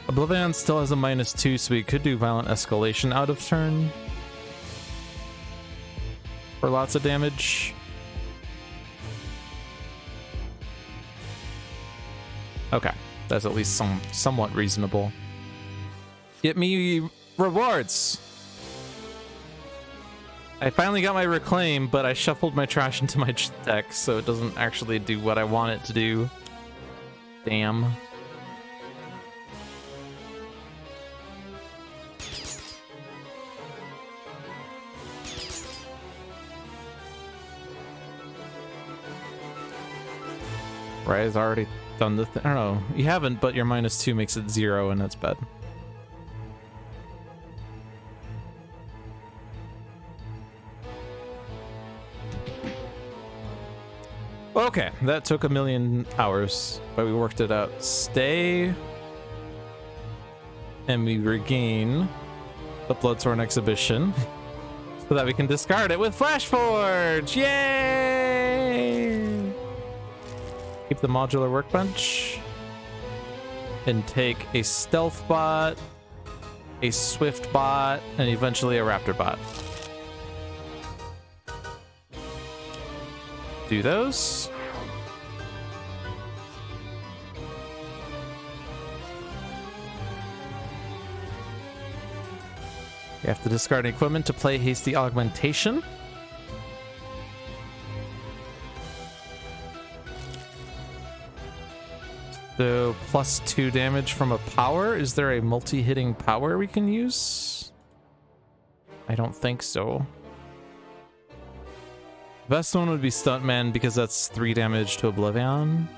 Oblivion still has a -2, so we could do Violent Escalation out of turn for lots of damage. Okay, that's at least somewhat reasonable. Get me rewards! I finally got my Reclaim, but I shuffled my trash into my deck, so it doesn't actually do what I want it to do. Damn. Right, has already done the thing. I don't know. You haven't, but your -2 makes it 0, and that's bad. Okay, that took 1,000,000 hours, but we worked it out. Stay. And we regain the Bloodthorn Exhibition so that we can discard it with Flash Forge! Yay! Keep the modular workbench and take a stealth bot, a swift bot, and eventually a raptor bot. Do those. You have to discard equipment to play Hasty Augmentation. So +2 damage from a power. Is there a multi-hitting power we can use? I don't think so. Best one would be Stuntman because that's 3 damage to Oblivion.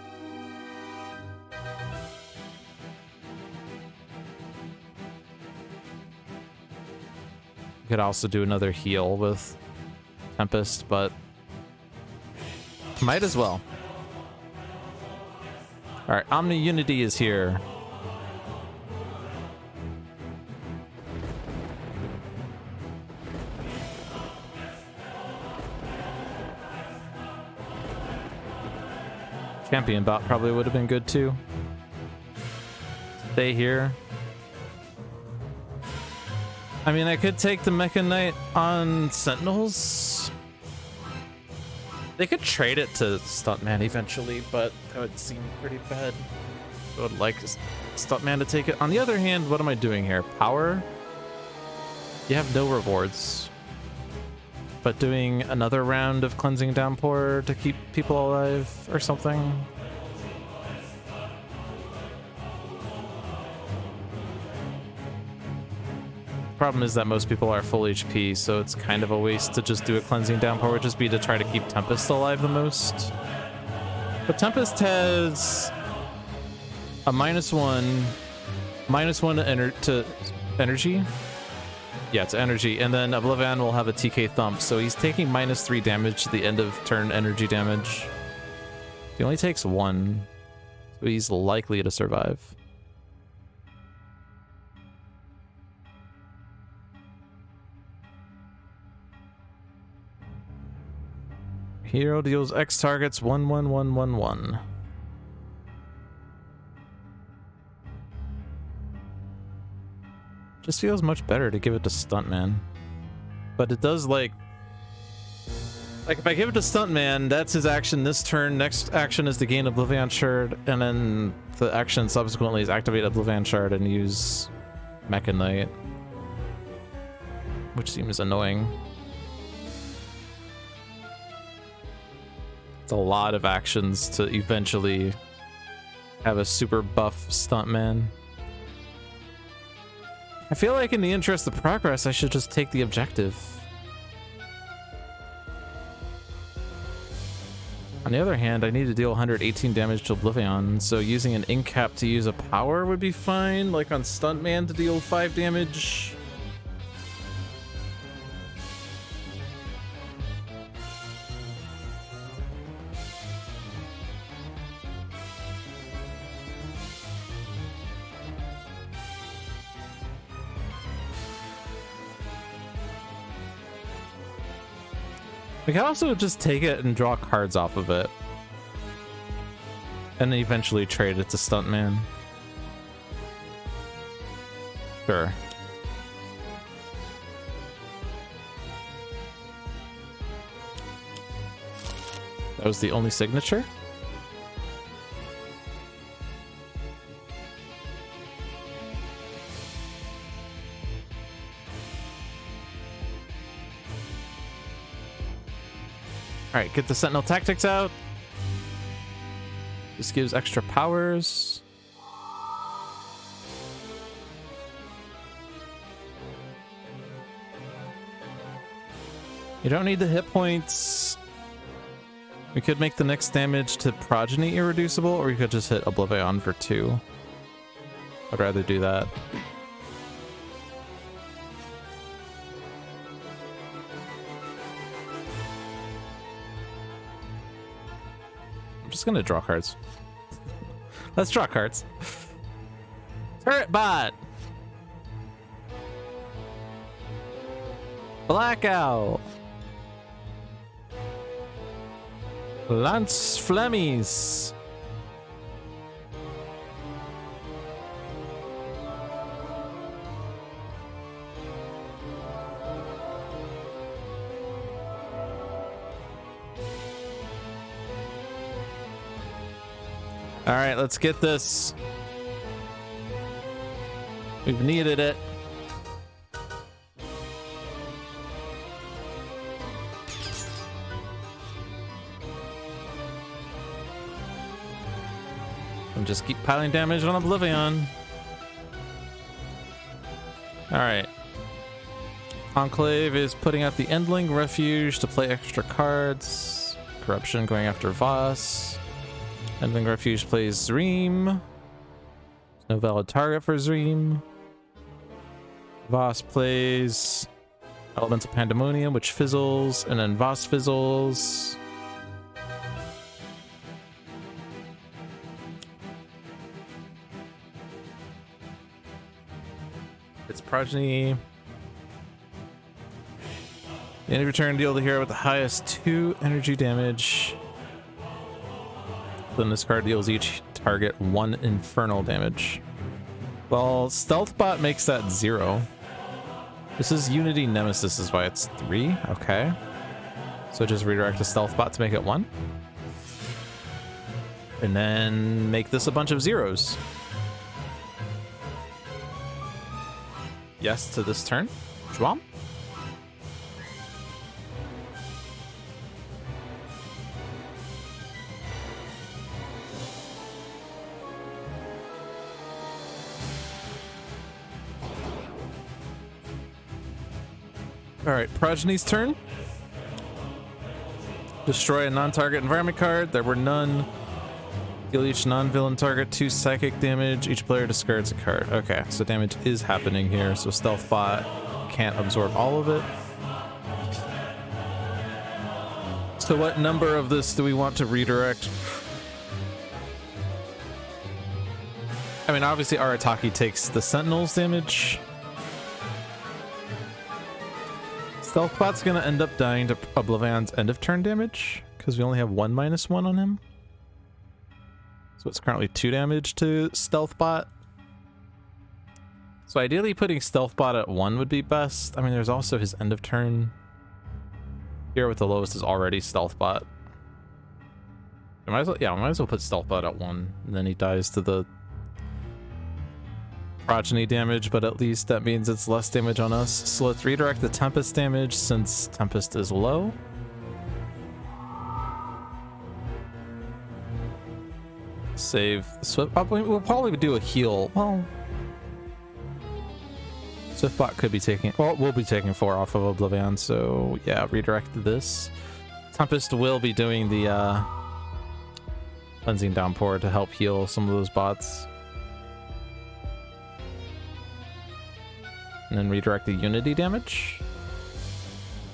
Could also do another heal with Tempest, but might as well. All right, Omni Unity is here. Champion bot probably would have been good too. Stay here. I mean, I could take the Mecha Knight on Sentinels. They could trade it to Stuntman eventually, but that would seem pretty bad. I would like Stuntman to take it. On the other hand, what am I doing here? Power? You have no rewards. But doing another round of Cleansing Downpour to keep people alive or something? Problem is that most people are full HP, so it's kind of a waste to just do a Cleansing Downpour, would just be to try to keep Tempest alive the most. But Tempest has a -1 to energy. Yeah, it's energy, and then Oblivion will have a TK Thump, so he's taking -3 damage at the end of turn energy damage. He only takes 1, so he's likely to survive. Hero deals X targets 1/1/1/1/1. Just feels much better to give it to Stuntman. But it does like if I give it to Stuntman, that's his action this turn. Next action is to gain Oblivion Shard, and then the action subsequently is activate Oblivion Shard and use Mecha Knight, which seems annoying. It's a lot of actions to eventually have a super buff Stuntman. I feel like in the interest of progress, I should just take the objective. On the other hand, I need to deal 118 damage to Oblivion, so using an Incap to use a power would be fine, like on Stuntman to deal 5 damage. We can also just take it and draw cards off of it. And then eventually trade it to Stuntman. Sure. That was the only signature? Alright, get the Sentinel Tactics out. This gives extra powers. You don't need the hit points. We could make the next damage to Progeny irreducible, or we could just hit Oblivion for 2. I'd rather do that. Just gonna draw cards. Let's draw cards. Turret bot. Blackout. Lance Flemmies. All right, let's get this. We've needed it. and just keep piling damage on Oblivion. Alright. Enclave is putting out the Endling Refuge to play extra cards. Corruption going after Voss. Endling Refuge plays Zream. No valid target for Zream. Voss plays Elemental Pandemonium, which fizzles, and then Voss fizzles. Its progeny. The end of your turn, deal the hero with the highest 2 energy damage. Then this card deals each target 1 infernal damage. Well, Stealth Bot makes that 0. This is Unity Nemesis, is why it's 3. Okay. So just redirect the Stealth Bot to make it 1. And then make this a bunch of 0s. Yes to this turn. Schwam. Alright, Progeny's turn. Destroy a non-target environment card. There were none. Deal each non-villain target 2 psychic damage. Each player discards a card. Okay, so damage is happening here, so Stealth Bot can't absorb all of it. So what number of this do we want to redirect? I mean, obviously Arataki takes the Sentinel's damage. Stealth Bot's gonna end up dying to Oblivion's end of turn damage because we only have 1 -1 on him. So it's currently 2 damage to Stealth Bot. So ideally putting Stealth Bot at 1 would be best. I mean, there's also his end of turn. Here with the lowest is already Stealth Bot. I might as well put Stealth Bot at 1, and then he dies to the progeny damage, but at least that means it's less damage on us. So let's redirect the Tempest damage since Tempest is low. Save Swift. We'll probably do a heal. Well, Swiftbot could be taking. Well, we'll be taking 4 off of Oblivion, so yeah, redirect this. Tempest will be doing the Cleansing Downpour to help heal some of those bots. And then redirect the Unity damage.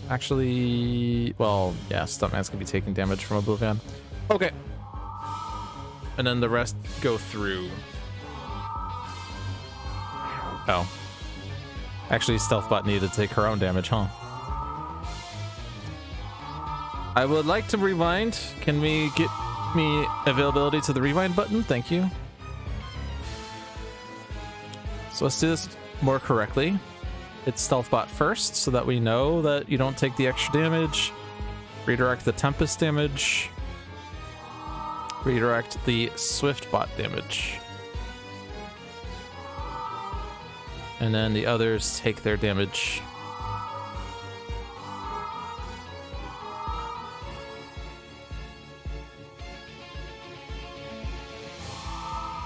Actually, well, yeah, Stuntman's gonna be taking damage from Oblivion. Okay. And then the rest go through. Oh. Actually, Stealthbot needed to take her own damage, huh? I would like to rewind. Can we get me availability to the rewind button? Thank you. So let's do this more correctly. It's Stealthbot first so that we know that you don't take the extra damage. Redirect the Tempest damage. Redirect the Swiftbot damage. And then the others take their damage.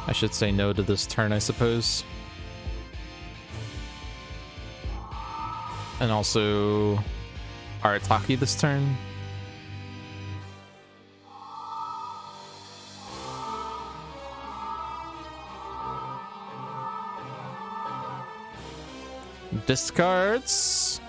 I should say no to this turn, I suppose. And also Arataki this turn. Discards.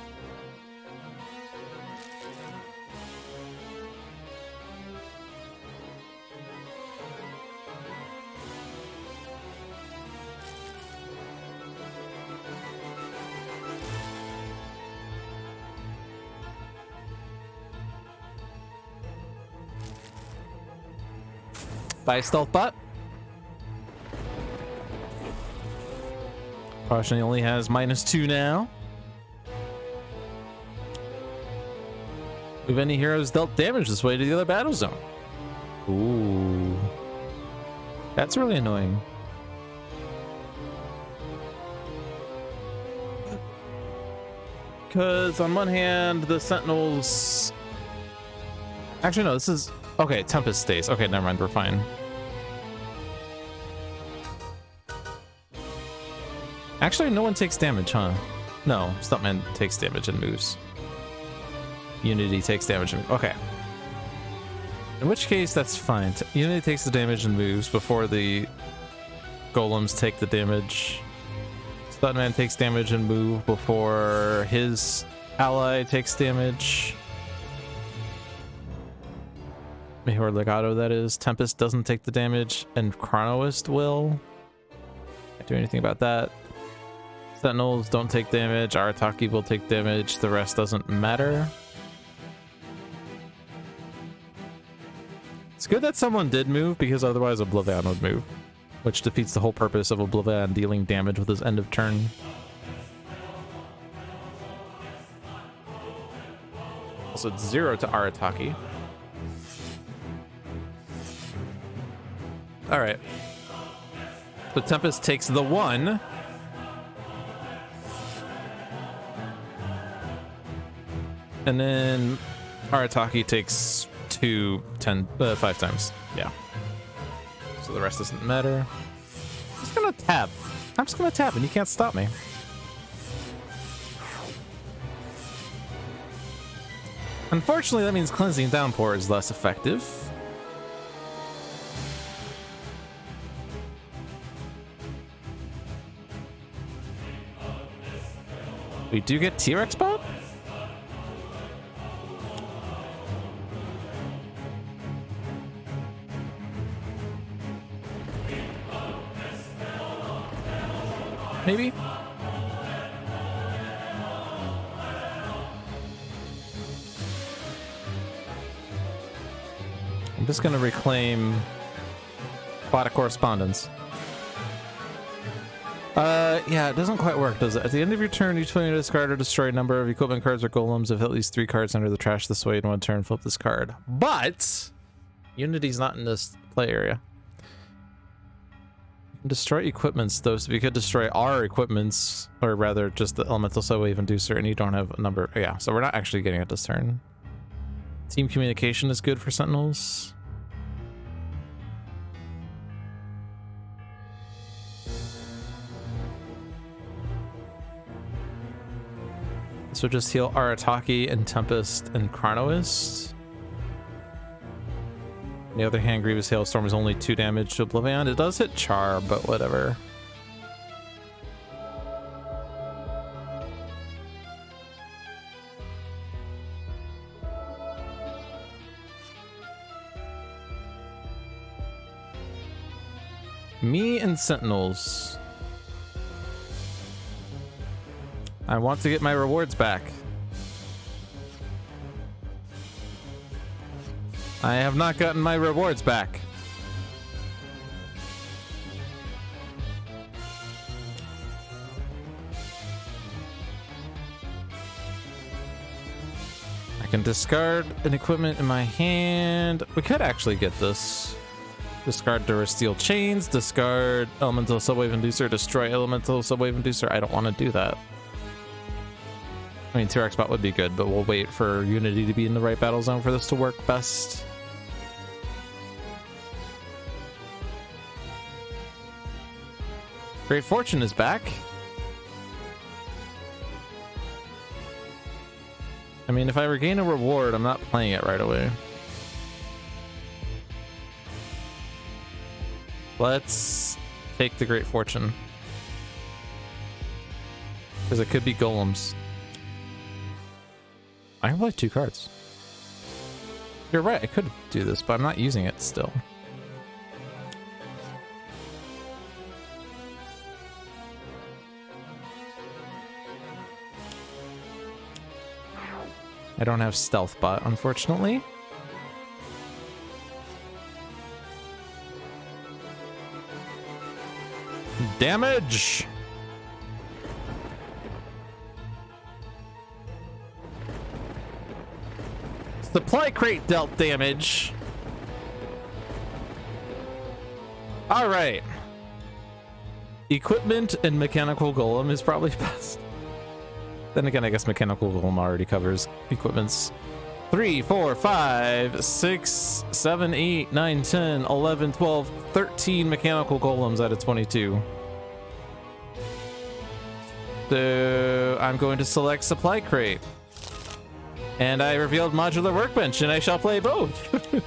By Stealthbot. Progeny only has -2 now. Have any heroes dealt damage this way to the other battle zone? Ooh. That's really annoying. Because on one hand, the Sentinels... Actually, no, this is... Okay, Tempest stays. Okay, never mind, we're fine. Actually, no one takes damage, huh? No, Stuntman takes damage and moves. Unity takes damage and moves. Okay. In which case, that's fine. Unity takes the damage and moves before the golems take the damage. Stuntman takes damage and move before his ally takes damage. Or Legato, that is. Tempest doesn't take the damage, and Chronoist will. Can't do anything about that. Sentinels don't take damage. Arataki will take damage. The rest doesn't matter. It's good that someone did move, because otherwise Oblivion would move, which defeats the whole purpose of Oblivion dealing damage with his end of turn. Also, it's 0 to Arataki. Alright. So Tempest takes the 1. And then Arataki takes 5 times. Yeah. So the rest doesn't matter. I'm just gonna tap. I'm just gonna tap and you can't stop me. Unfortunately, that means Cleansing Downpour is less effective. We do get T-Rex bot? Maybe? I'm just gonna reclaim Plot of Correspondence. Yeah, it doesn't quite work, does it? At the end of your turn, each player discard or destroy a number of equipment cards or golems. If at least 3 cards enter the trash this way in one turn, flip this card. But Unity's not in this play area. You can destroy equipments, though, so we could destroy our equipments, or rather just the Elemental Subwave Inducer, and you don't have a number. Yeah, so we're not actually getting it this turn. Team Communication is good for Sentinels. So just heal Arataki and Tempest and Chronoist. On the other hand, Grievous Hailstorm is only 2 damage to Oblivion. It does hit Char, but whatever. Me and Sentinels. I want to get my rewards back. I have not gotten my rewards back. I can discard an equipment in my hand. We could actually get this. Discard Durasteel Chains, discard Elemental Subwave Inducer, destroy Elemental Subwave Inducer. I don't want to do that. I mean, T-Rex bot would be good, but we'll wait for Unity to be in the right battle zone for this to work best. Great Fortune is back. I mean, if I regain a reward, I'm not playing it right away. Let's take the Great Fortune. Because it could be golems. I can play 2 cards. You're right, I could do this, but I'm not using it still. I don't have Stealth Bot, unfortunately. Damage! Supply crate dealt damage. All right. Equipment and mechanical golem is probably best. Then again, I guess mechanical golem already covers equipments. 3, 4, 5, 6, 7, 8, 9, 10, 11, 12, 13 mechanical golems out of 22. So I'm going to select supply crate. And I revealed modular workbench, and I shall play both.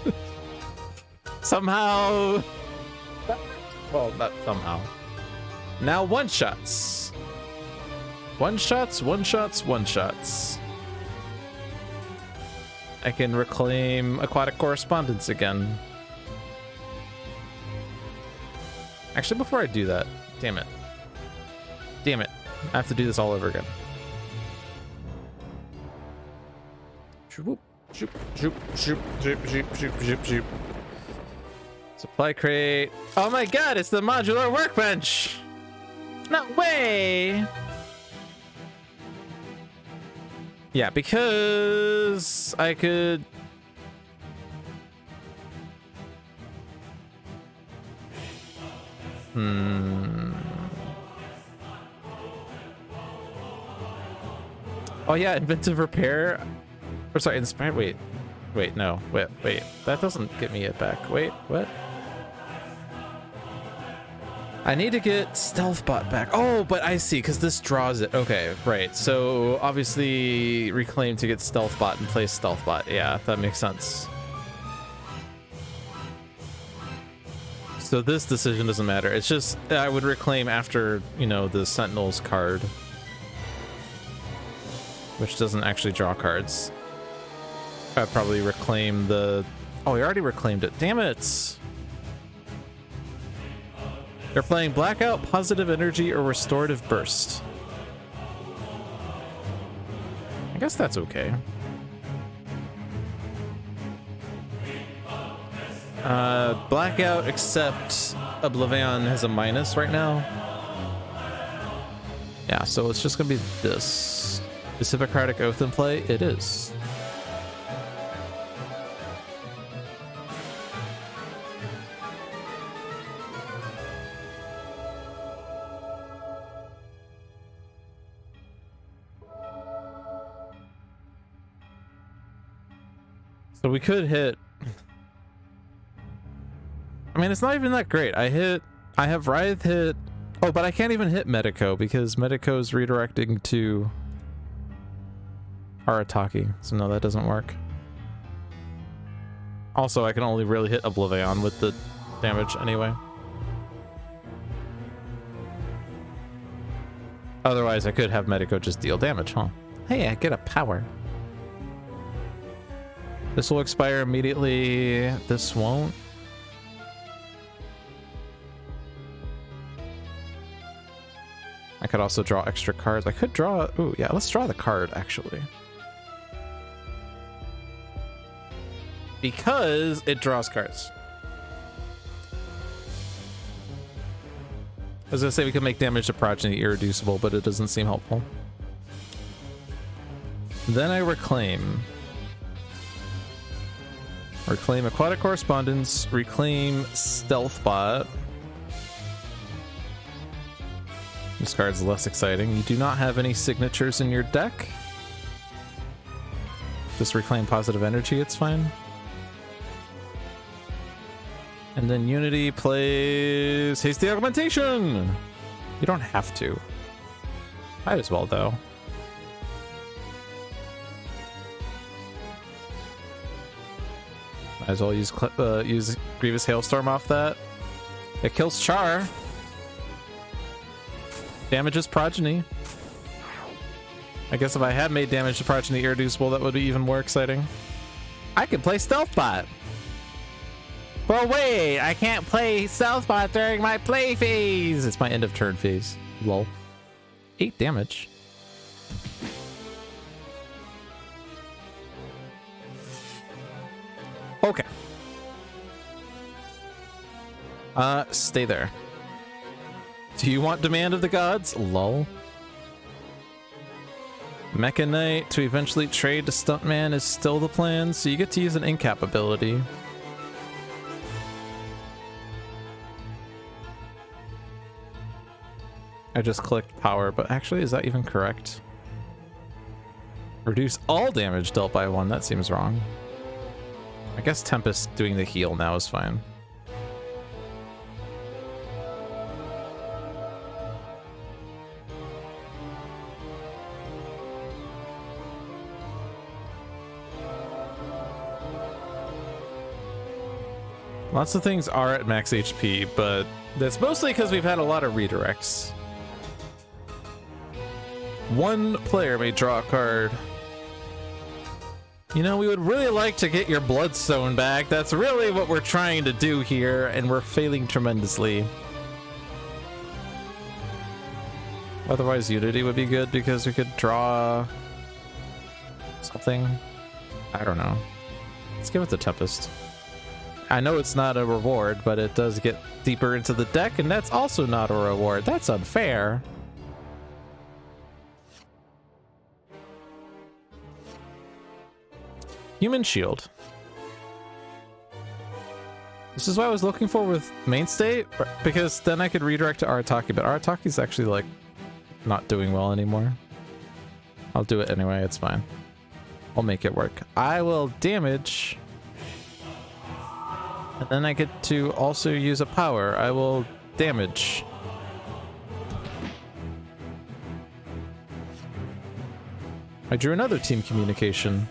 Somehow. Well, not somehow. Now one-shots. One-shots, one-shots, one-shots. I can reclaim aquatic correspondence again. Actually, before I do that, damn it. Damn it. I have to do this all over again. Shoop, shoop, shoop, shoop, shoop, shoop, shoop, shoop, shoop. Supply crate. Oh my god, it's the modular workbench! No way! Yeah, because I could... Oh yeah, inventive repair. Or sorry, inspire. Wait, no. Wait. That doesn't get me it back. Wait, what? I need to get stealth bot back. Oh, but I see, because this draws it. Okay, right. So obviously reclaim to get stealth bot and place stealth bot. Yeah, that makes sense. So this decision doesn't matter. It's just I would reclaim after, you know, the Sentinel's card, which doesn't actually draw cards. I'd probably reclaim the... Oh, we already reclaimed it. Damn it! They're playing Blackout, Positive Energy, or Restorative Burst. I guess that's okay. Blackout, except Oblivion has a minus right now. Yeah, so it's just gonna be this. Is Hippocratic Oath in play? It is. So we could hit... I mean, it's not even that great. I have Writhe hit... Oh, but I can't even hit Medico because Medico is redirecting to Arataki. So no, that doesn't work. Also, I can only really hit Oblivion with the damage anyway. Otherwise, I could have Medico just deal damage, huh? Hey, I get a power. This will expire immediately. This won't. I could also draw extra cards. I could draw... Ooh, yeah, let's draw the card, actually. Because it draws cards. I was gonna say we could make damage to Progeny irreducible, but it doesn't seem helpful. Then I reclaim. Reclaim Aquatic Correspondence. Reclaim Stealth Bot. This card's less exciting. You do not have any signatures in your deck. Just reclaim Positive Energy, it's fine. And then Unity plays Hasty Augmentation! You don't have to. Might as well, though. Might as well use Grievous Hailstorm off that. It kills Char. Damages Progeny. I guess if I had made damage to Progeny irreducible, that would be even more exciting. I could play Stealth Bot. Well, wait, I can't play Stealth Bot during my play phase. It's my end of turn phase. Lol. 8 damage. Okay. Stay there. Do you want Demand of the Gods? Lol. Mecha Knight to eventually trade to Stuntman is still the plan, so you get to use an incap ability. I just clicked power, but actually, is that even correct? Reduce all damage dealt by 1, that seems wrong. I guess Tempest doing the heal now is fine. Lots of things are at max HP, but that's mostly because we've had a lot of redirects. One player may draw a card. You know, we would really like to get your Bloodstone back. That's really what we're trying to do here, and we're failing tremendously. Otherwise, Unity would be good because we could draw something. I don't know. Let's give it the Tempest. I know it's not a reward, but it does get deeper into the deck, and that's also not a reward. That's unfair. Human Shield. This is what I was looking for with main state, because then I could redirect to Arataki, but Arataki's actually like not doing well anymore. I'll do it anyway, it's fine. I'll make it work. I will damage, and then I get to also use a power. I will damage. I drew another team communication.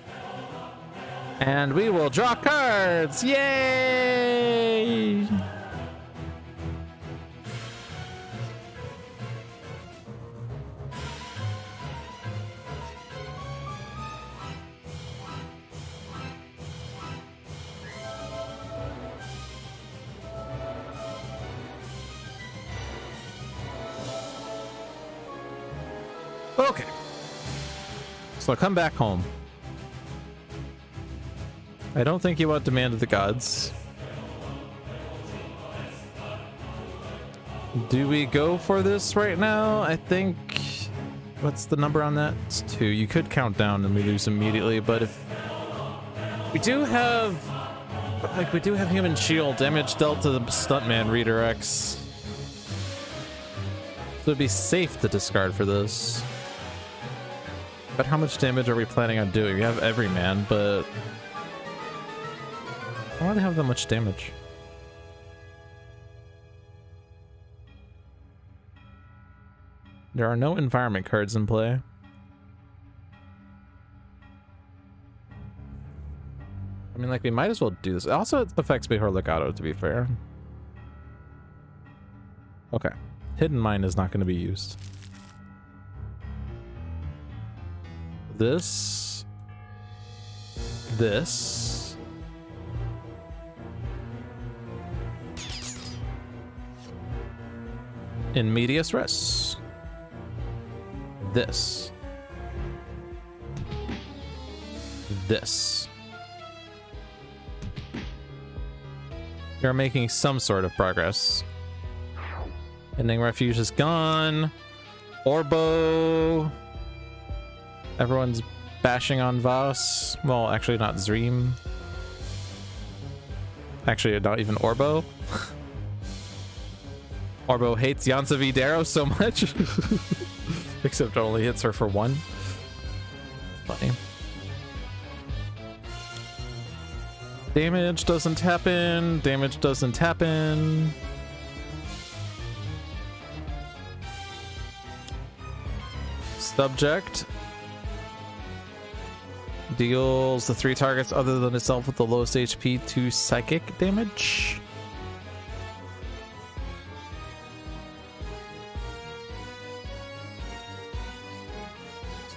And we will draw cards! Yay! Okay. So I'll come back home. I don't think you want Demand of the Gods. Do we go for this right now? I think... What's the number on that? It's 2. You could count down and we lose immediately, but if... We do have... Like, we do have Human Shield. Damage dealt to the Stuntman redirects. So it'd be safe to discard for this. But how much damage are we planning on doing? We have Everyman, but... Why do they have that much damage? There are no environment cards in play. I mean, like, we might as well do this. It also affects Behor Legato, to be fair. Okay. Hidden Mine is not going to be used. This. In medias res. This. You're making some sort of progress. Ending Refuge is gone. Orbo. Everyone's bashing on Voss. Well, actually not Zream. Actually, not even Orbo. Orbo hates Yansa Videro so much. Except it only hits her for 1. Funny. Damage doesn't happen. Damage doesn't happen. Subject deals the 3 targets other than itself with the lowest HP 2 psychic damage.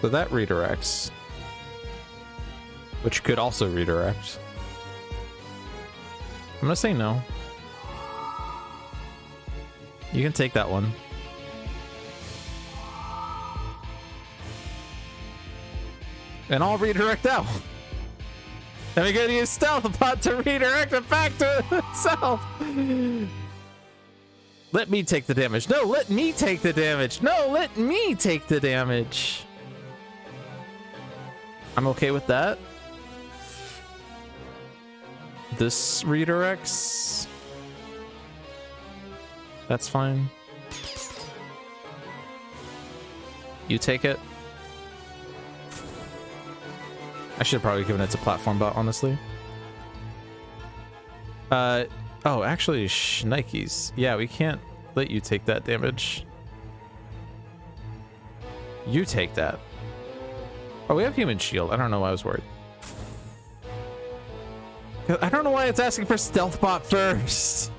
So that redirects, which could also redirect. I'm gonna say no. You can take that one. And I'll redirect that one. And we're gonna use Stealth Pot to redirect it back to itself. Let me take the damage. No, let me take the damage. No, let me take the damage. I'm okay with that. This redirects. That's fine. You take it. I should have probably given it to Platform Bot, honestly. Oh, actually, Shnikes. Yeah, we can't let you take that damage. You take that. Oh, we have Human Shield. I don't know why I was worried. I don't know why it's asking for stealth bot first.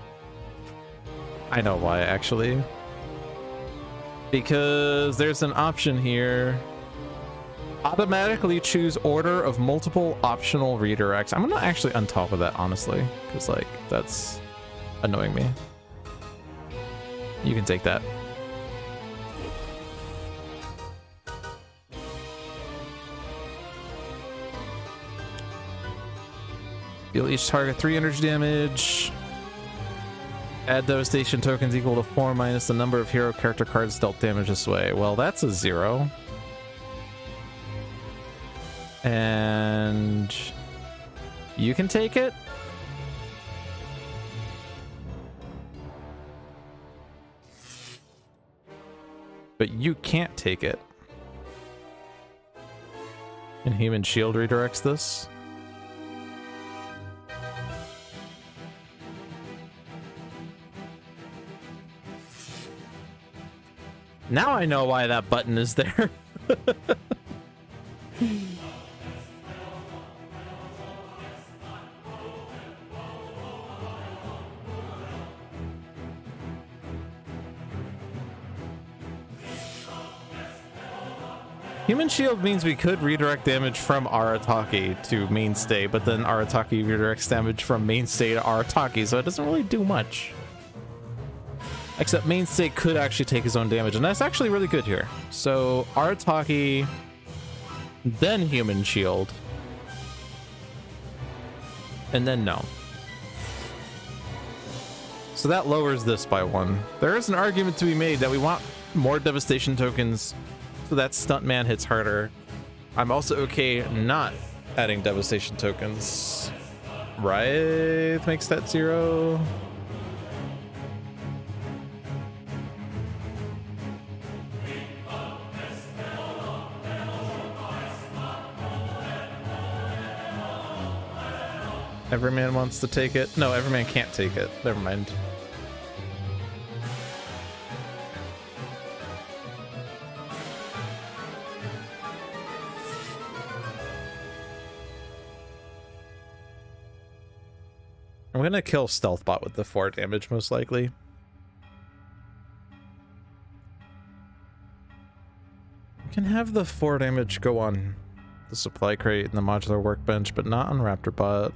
I know why, actually. Because there's an option here. Automatically choose order of multiple optional redirects. I'm gonna actually untoggle that, honestly, because like that's annoying me. You can take that. Deal each target 3 energy damage. Add devastation tokens equal to 4 minus the number of hero character cards dealt damage this way. Well, that's a 0. And you can take it. But you can't take it. And Human Shield redirects this. Now I know why that button is there. Human Shield means we could redirect damage from Arataki to Mainstay, but then Arataki redirects damage from Mainstay to Arataki, so it doesn't really do much. Except Mainstay could actually take his own damage, and that's actually really good here. So Arataki, then Human Shield, and then no. So that lowers this by 1. There is an argument to be made that we want more devastation tokens so that Stuntman hits harder. I'm also okay not adding devastation tokens. Wraith makes that 0. Everyman wants to take it. No, Everyman can't take it. Never mind. I'm gonna kill Stealthbot with the 4 damage, most likely. You can have the 4 damage go on the supply crate and the modular workbench, but not on Raptorbot.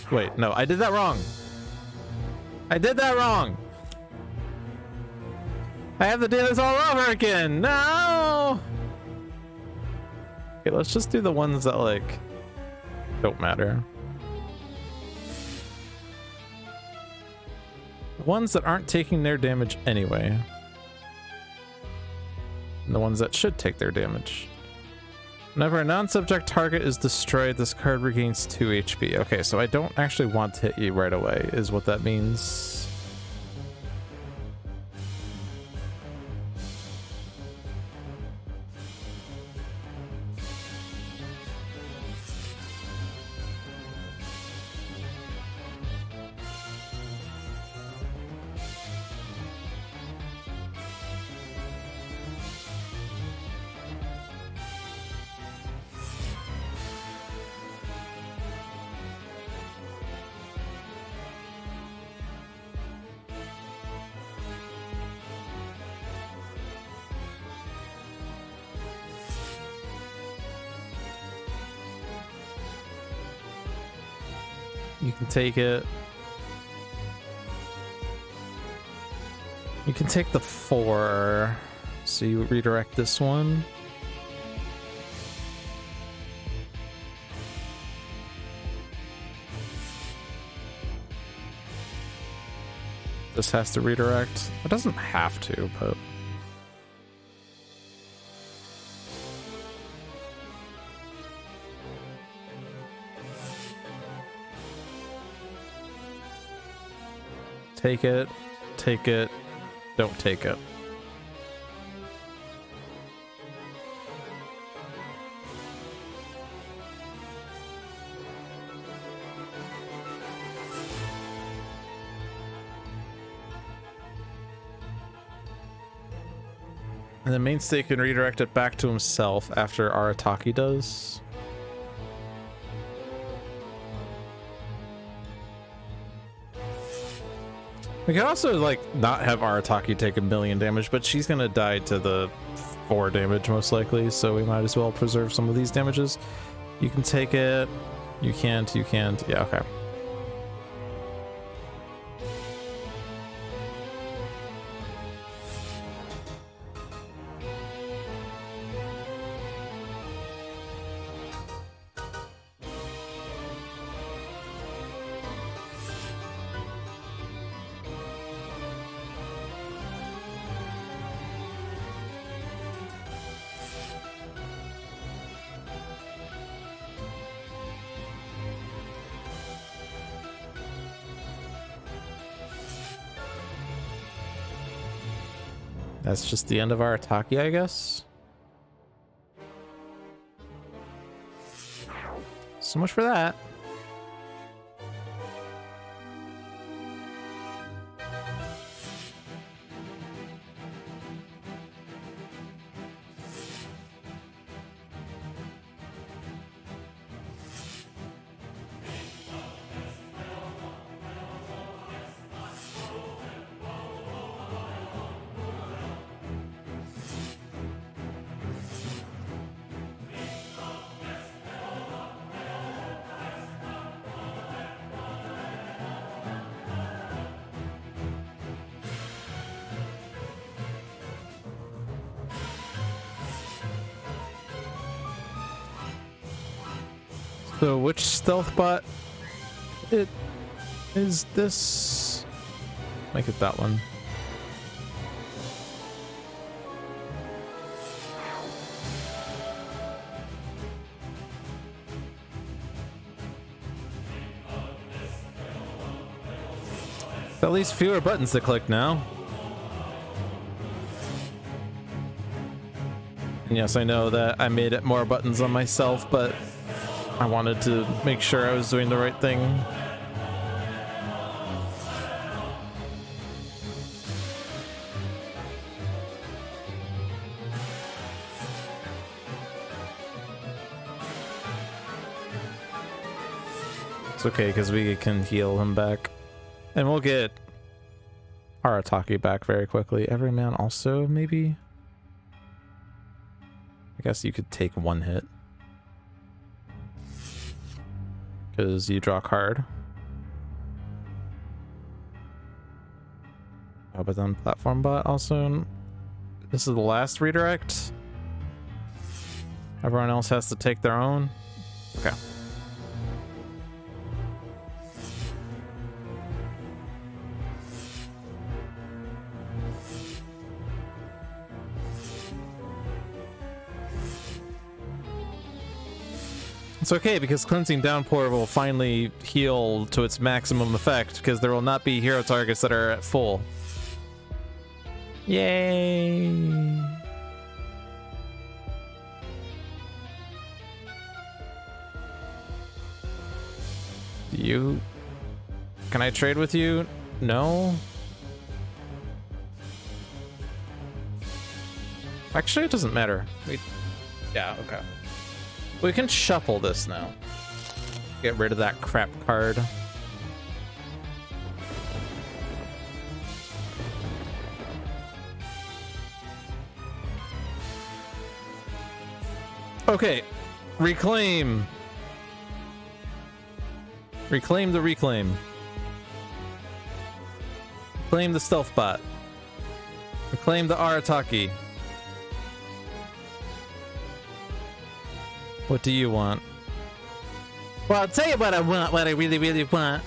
Wait, no, I did that wrong. I did that wrong. I have to do this all over again. No. Okay, let's just do the ones that like don't matter. The ones that aren't taking their damage anyway. And the ones that should take their damage. Whenever a non-subject target is destroyed, this card regains 2 HP. Okay, so I don't actually want to hit you right away, is what that means. You can take it. You can take the 4. So you redirect this one. This has to redirect. It doesn't have to, but... Take it, don't take it. And the mainstay can redirect it back to himself after Arataki does. We could also, like, not have Arataki take 1,000,000 damage, but she's gonna die to the 4 damage most likely, so we might as well preserve some of these damages. You can take it. You can't. Yeah, okay. That's just the end of our Arataki, I guess. So much for that. So which stealth bot it is this? Make it that one. At least fewer buttons to click now. And yes, I know that I made it more buttons on myself, but I wanted to make sure I was doing the right thing. It's okay, because we can heal him back. And we'll get Arataki back very quickly. Everyman also, maybe? I guess you could take 1 hit. Because you draw a card. Oh, but then platform bot also. This is the last redirect. Everyone else has to take their own. Okay. It's okay, because Cleansing Downpour will finally heal to its maximum effect, because there will not be hero targets that are at full. Yay! You... Can I trade with you? No? Actually, it doesn't matter. Yeah, okay. We can shuffle this now. Get rid of that crap card. Okay. Reclaim. Reclaim the reclaim. Reclaim the stealth bot. Reclaim the Arataki. What do you want? Well, I'll tell you what I want, what I really, really want.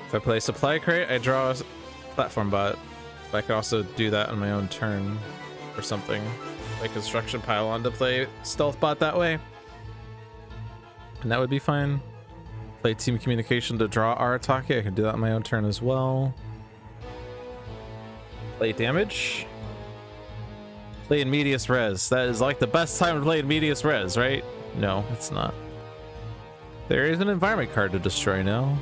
If I play supply crate, I draw platform bot. But I could also do that on my own turn or something. Like construction pylon to play stealth bot that way. And that would be fine. Play team communication to draw Arataki. I can do that on my own turn as well. Play damage. Play in medias res. That is like the best time to play in medias res, right? No, it's not. There is an environment card to destroy now.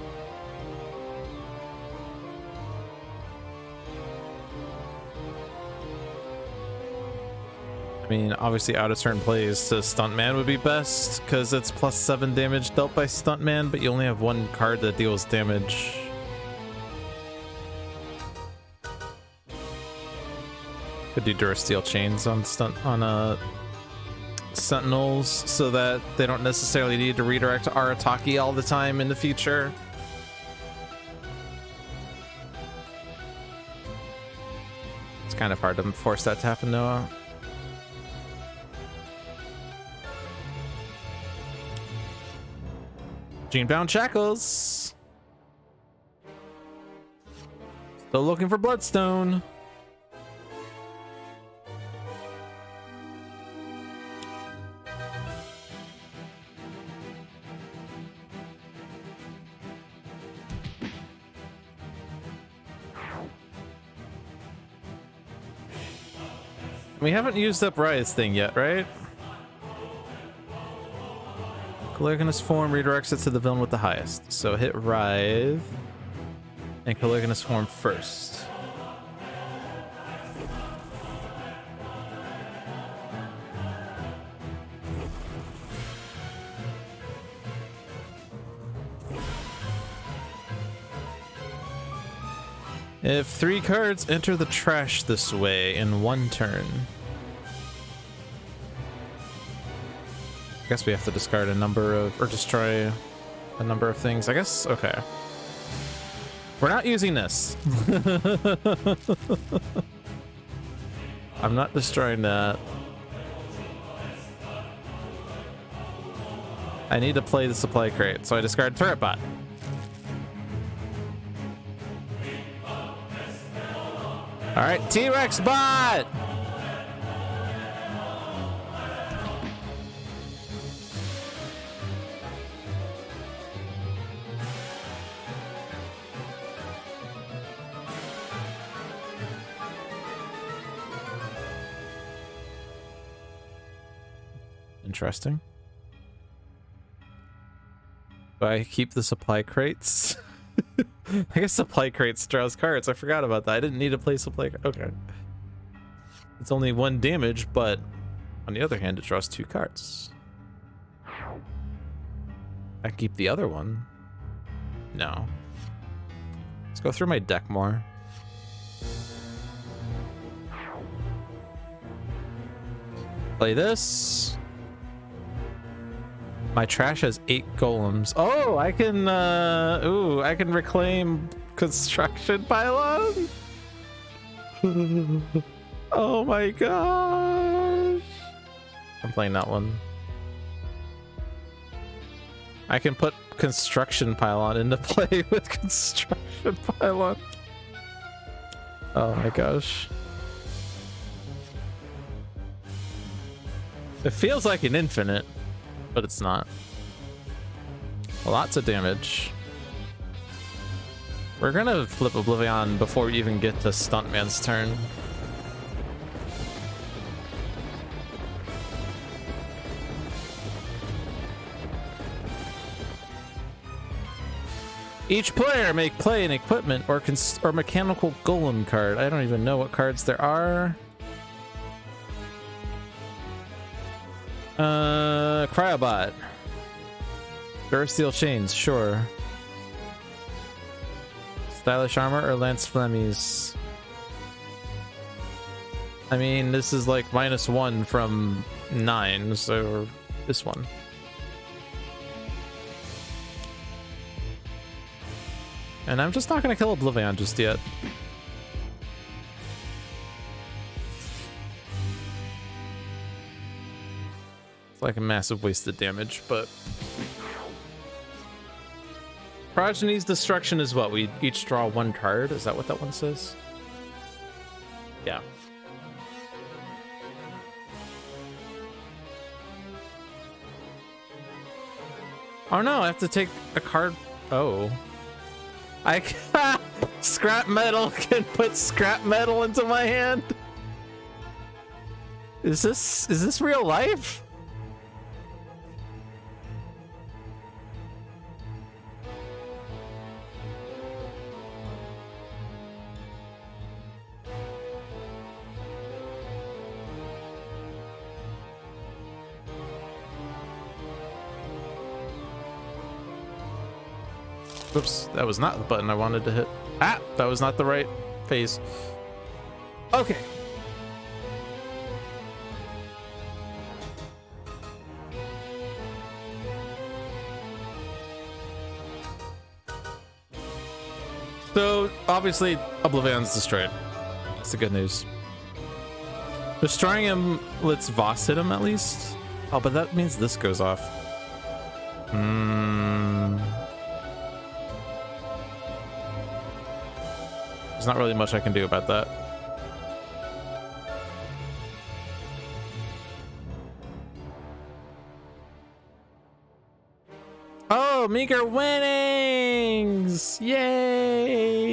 I mean, obviously out of turn plays to Stuntman would be best because it's +7 damage dealt by Stuntman, but you only have one card that deals damage. Could do Durasteel Chains on Sentinels so that they don't necessarily need to redirect to Arataki all the time in the future. It's kind of hard to force that to happen, Noah. Gene-bound Shackles. Still looking for Bloodstone. We haven't used up Riot's thing yet, right? Caligulous form redirects it to the villain with the highest. So hit Writhe and Caligulous form first. If 3 cards enter the trash this way in 1 turn. I guess we have to discard a number of, or destroy a number of things. I guess, okay. We're not using this. I'm not destroying that. I need to play the supply crate, so I discard Turret Bot. All right, T-Rex Bot! Interesting. Do I keep the supply crates? I guess supply crates draws cards. I forgot about that. I didn't need to play supply. Okay. It's only 1 damage, but on the other hand, it draws 2 cards. I keep the other one. No. Let's go through my deck more. Play this. My trash has 8 golems. Oh, I can, ooh, I can reclaim construction pylon. Oh my gosh. I'm playing that one. I can put construction pylon into play with construction pylon. Oh my gosh. It feels like an infinite, but it's not. Lots of damage. We're gonna flip Oblivion before we even get to Stuntman's turn. Each player may play an equipment or mechanical golem card. I don't even know what cards there are. Cryobot. Durasteel Chains, sure. Stylish Armor or Lance Flemmies? I mean, this is like -1 from 9, so this one. And I'm just not gonna kill Oblivion just yet. It's like a massive waste of damage, but Progeny's destruction is what? We each draw one card? Is that what that one says? Yeah. Oh no, I have to take a card. Oh. I scrap metal can put scrap metal into my hand. Is this real life? Oops, that was not the button I wanted to hit. Ah, that was not the right phase. Okay. So, obviously, Oblivion's destroyed. That's the good news. Destroying him lets Voss hit him at least. Oh, but that means this goes off. There's not really much I can do about that. Oh, meager winnings! Yay!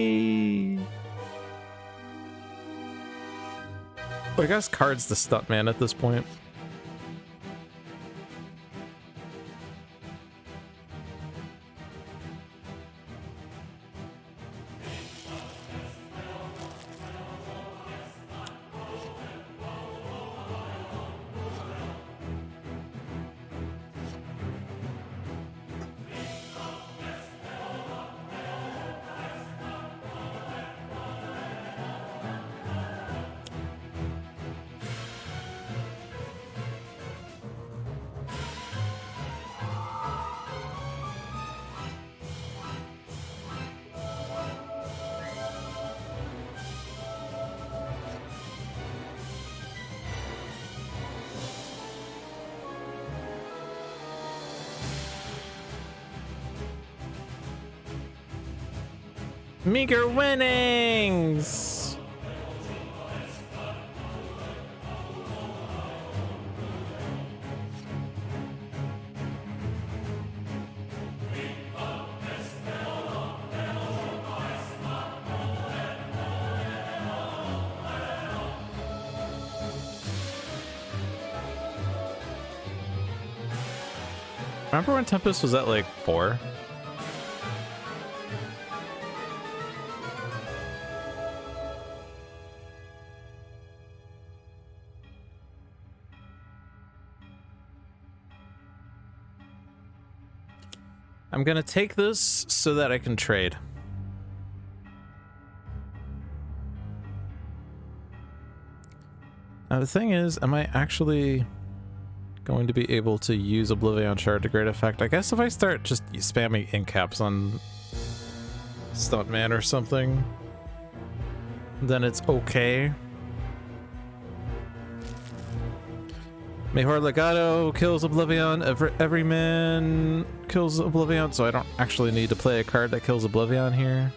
Well, I guess card's the stuntman at this point. Meager winnings! Remember when Tempest was at like 4? I'm gonna take this so that I can trade. Now the thing is, am I actually going to be able to use Oblivion Shard to great effect? I guess if I start just spamming ink caps on Stuntman or something, then it's okay. Mejor Legato kills Oblivion, every man kills Oblivion, so I don't actually need to play a card that kills Oblivion here.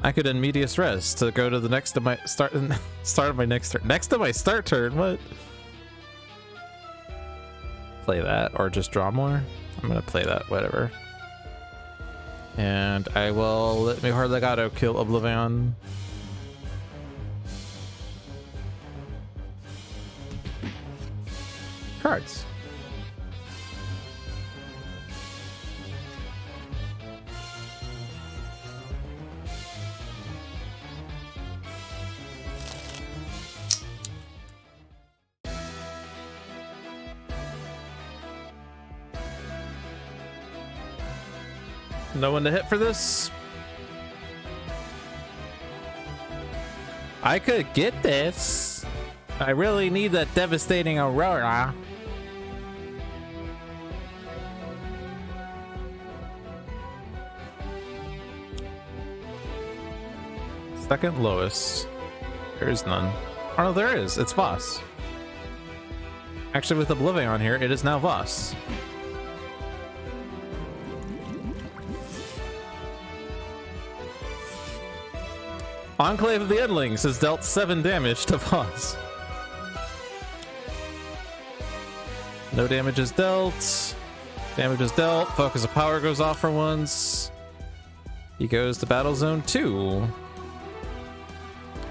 I could end Medias Res to go to the next of my start of my next turn. Next to my start turn, what? Play that or just draw more? I'm gonna play that, whatever. And I will let Mejor Legato kill Oblivion. Cards. No one to hit for this? I could get this. I really need that devastating Aurora. Second lowest. There is none. Oh no, there is. It's Voss. Actually, with Oblivion here, it is now Voss. Enclave of the Endlings has dealt 7 damage to Voss. No damage is dealt. Damage is dealt. Focus of power goes off for once. He goes to Battle Zone 2.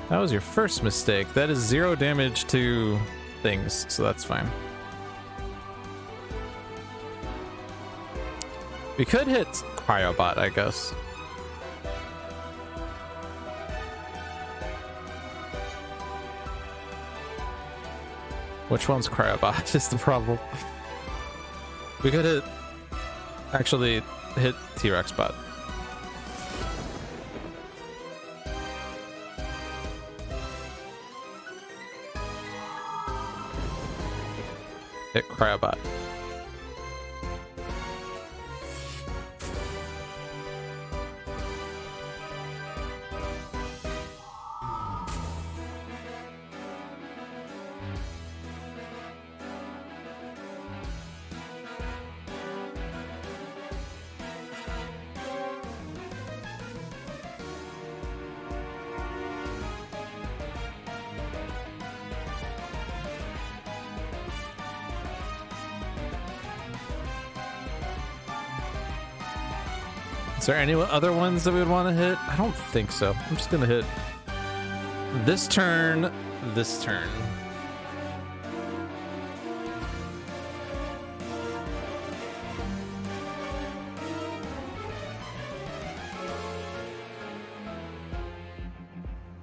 That was your first mistake. That is 0 damage to things, so that's fine. We could hit Cryobot, I guess. Which one's Cryobot is the problem. We could hit... Actually, hit T-Rex Bot. Hit Cryobot. Is there any other ones that we would want to hit? I don't think so. I'm just gonna hit this turn, this turn.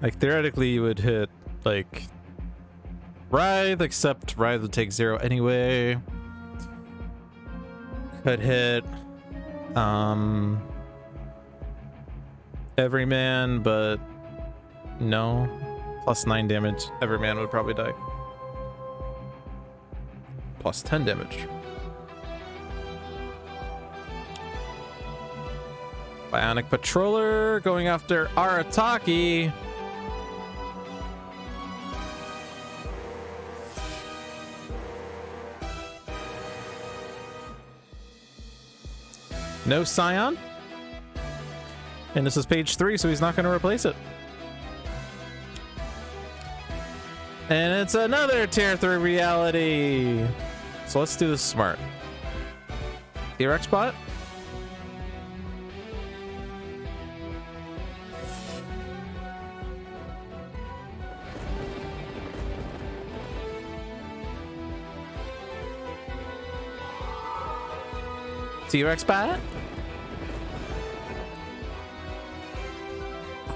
Like theoretically you would hit like Writhe, except Writhe would take 0 anyway. Could hit Everyman, but no. Plus 9 damage. Everyman would probably die. Plus 10 damage. Bionic Patroller going after Arataki. No Scion. And this is page 3, so he's not going to replace it. And it's another tier 3 reality. So let's do this smart. T-Rex Bot. T-Rex Bot.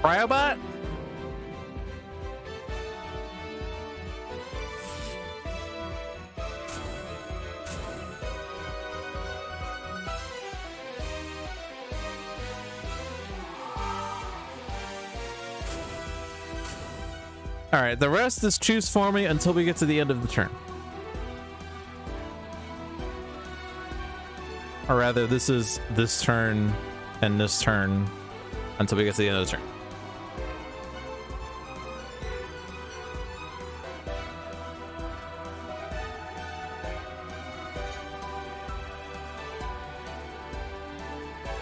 Cryobot? All right, the rest is choose for me until we get to the end of the turn. Or rather, this is this turn and this turn until we get to the end of the turn.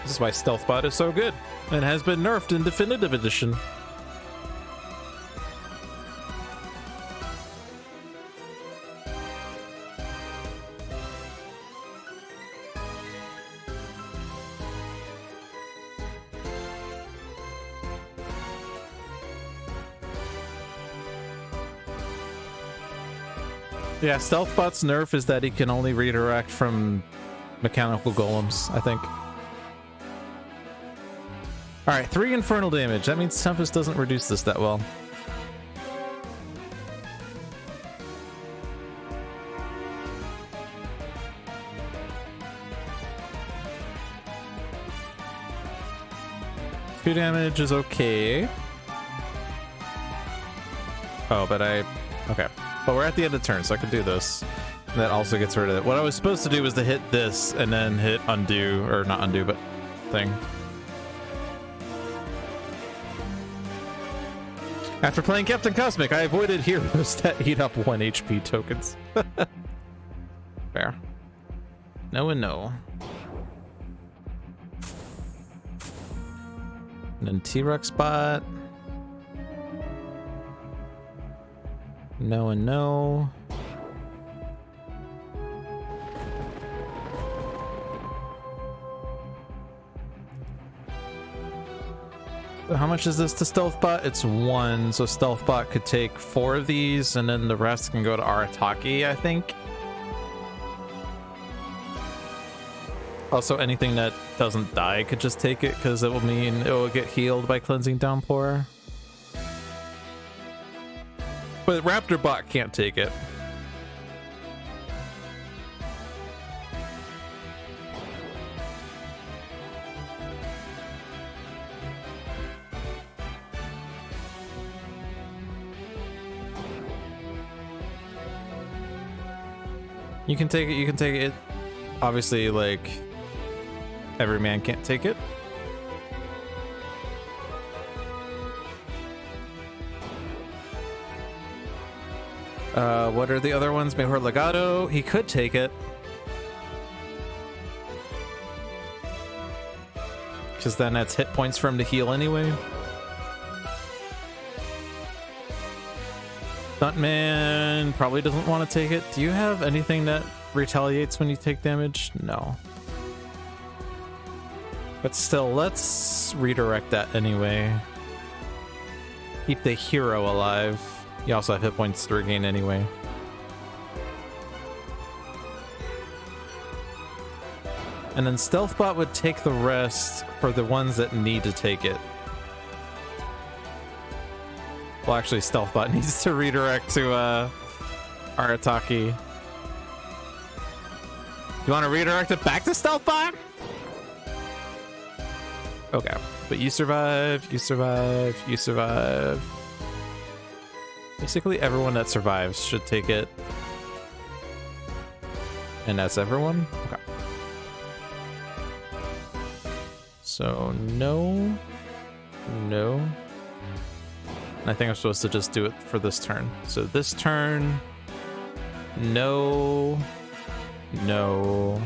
This is why Stealth Bot is so good and has been nerfed in Definitive Edition. Yeah, Stealth Bot's nerf is that he can only redirect from mechanical golems, I think. Alright, 3 infernal damage. That means Tempest doesn't reduce this that well. Two damage is okay. Oh, but okay. But we're at the end of turn, so I can do this. And that also gets rid of it. What I was supposed to do was to hit this and then hit undo, or not undo, but thing. After playing Captain Cosmic, I avoided heroes that eat up 1 HP tokens. Fair. No and no. And then T-Rex Bot. No and no. So how much is this to Stealthbot? It's 1, so Stealthbot could take 4 of these, and then the rest can go to Arataki, I think. Also, anything that doesn't die could just take it, because it will mean it will get healed by Cleansing Downpour. But Raptorbot can't take it. You can take it, you can take it. Obviously, like, every man can't take it. What are the other ones? Mejor Legado. He could take it. Because then that's hit points for him to heal anyway. Stuntman probably doesn't want to take it. Do you have anything that retaliates when you take damage? No. But still, let's redirect that anyway. Keep the hero alive. You also have hit points to regain anyway. And then Stealthbot would take the rest for the ones that need to take it. Well, actually, Stealthbot needs to redirect to Arataki. You want to redirect it back to Stealthbot? Okay, but you survive, you survive, you survive. Basically, everyone that survives should take it. And that's everyone? Okay. So, no. No. And I think I'm supposed to just do it for this turn. So this turn, no, no.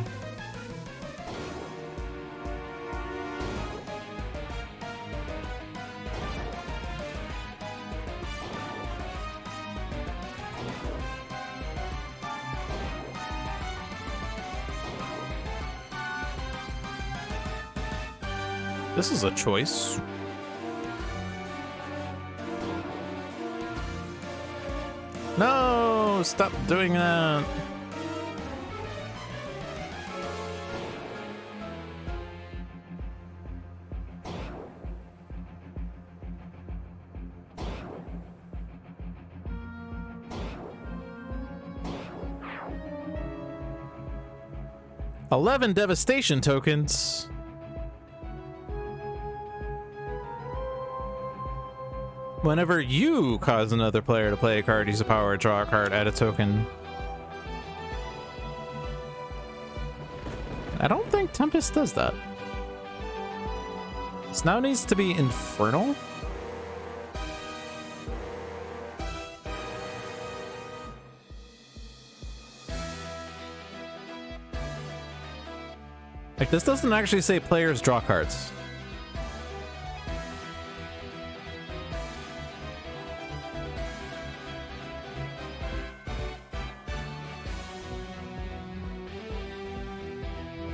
This is a choice. No, stop doing that. "11 devastation tokens. Whenever you cause another player to play a card, use a power, draw a card, add a token." I don't think Tempest does that. This now needs to be Infernal. Like, this doesn't actually say players draw cards.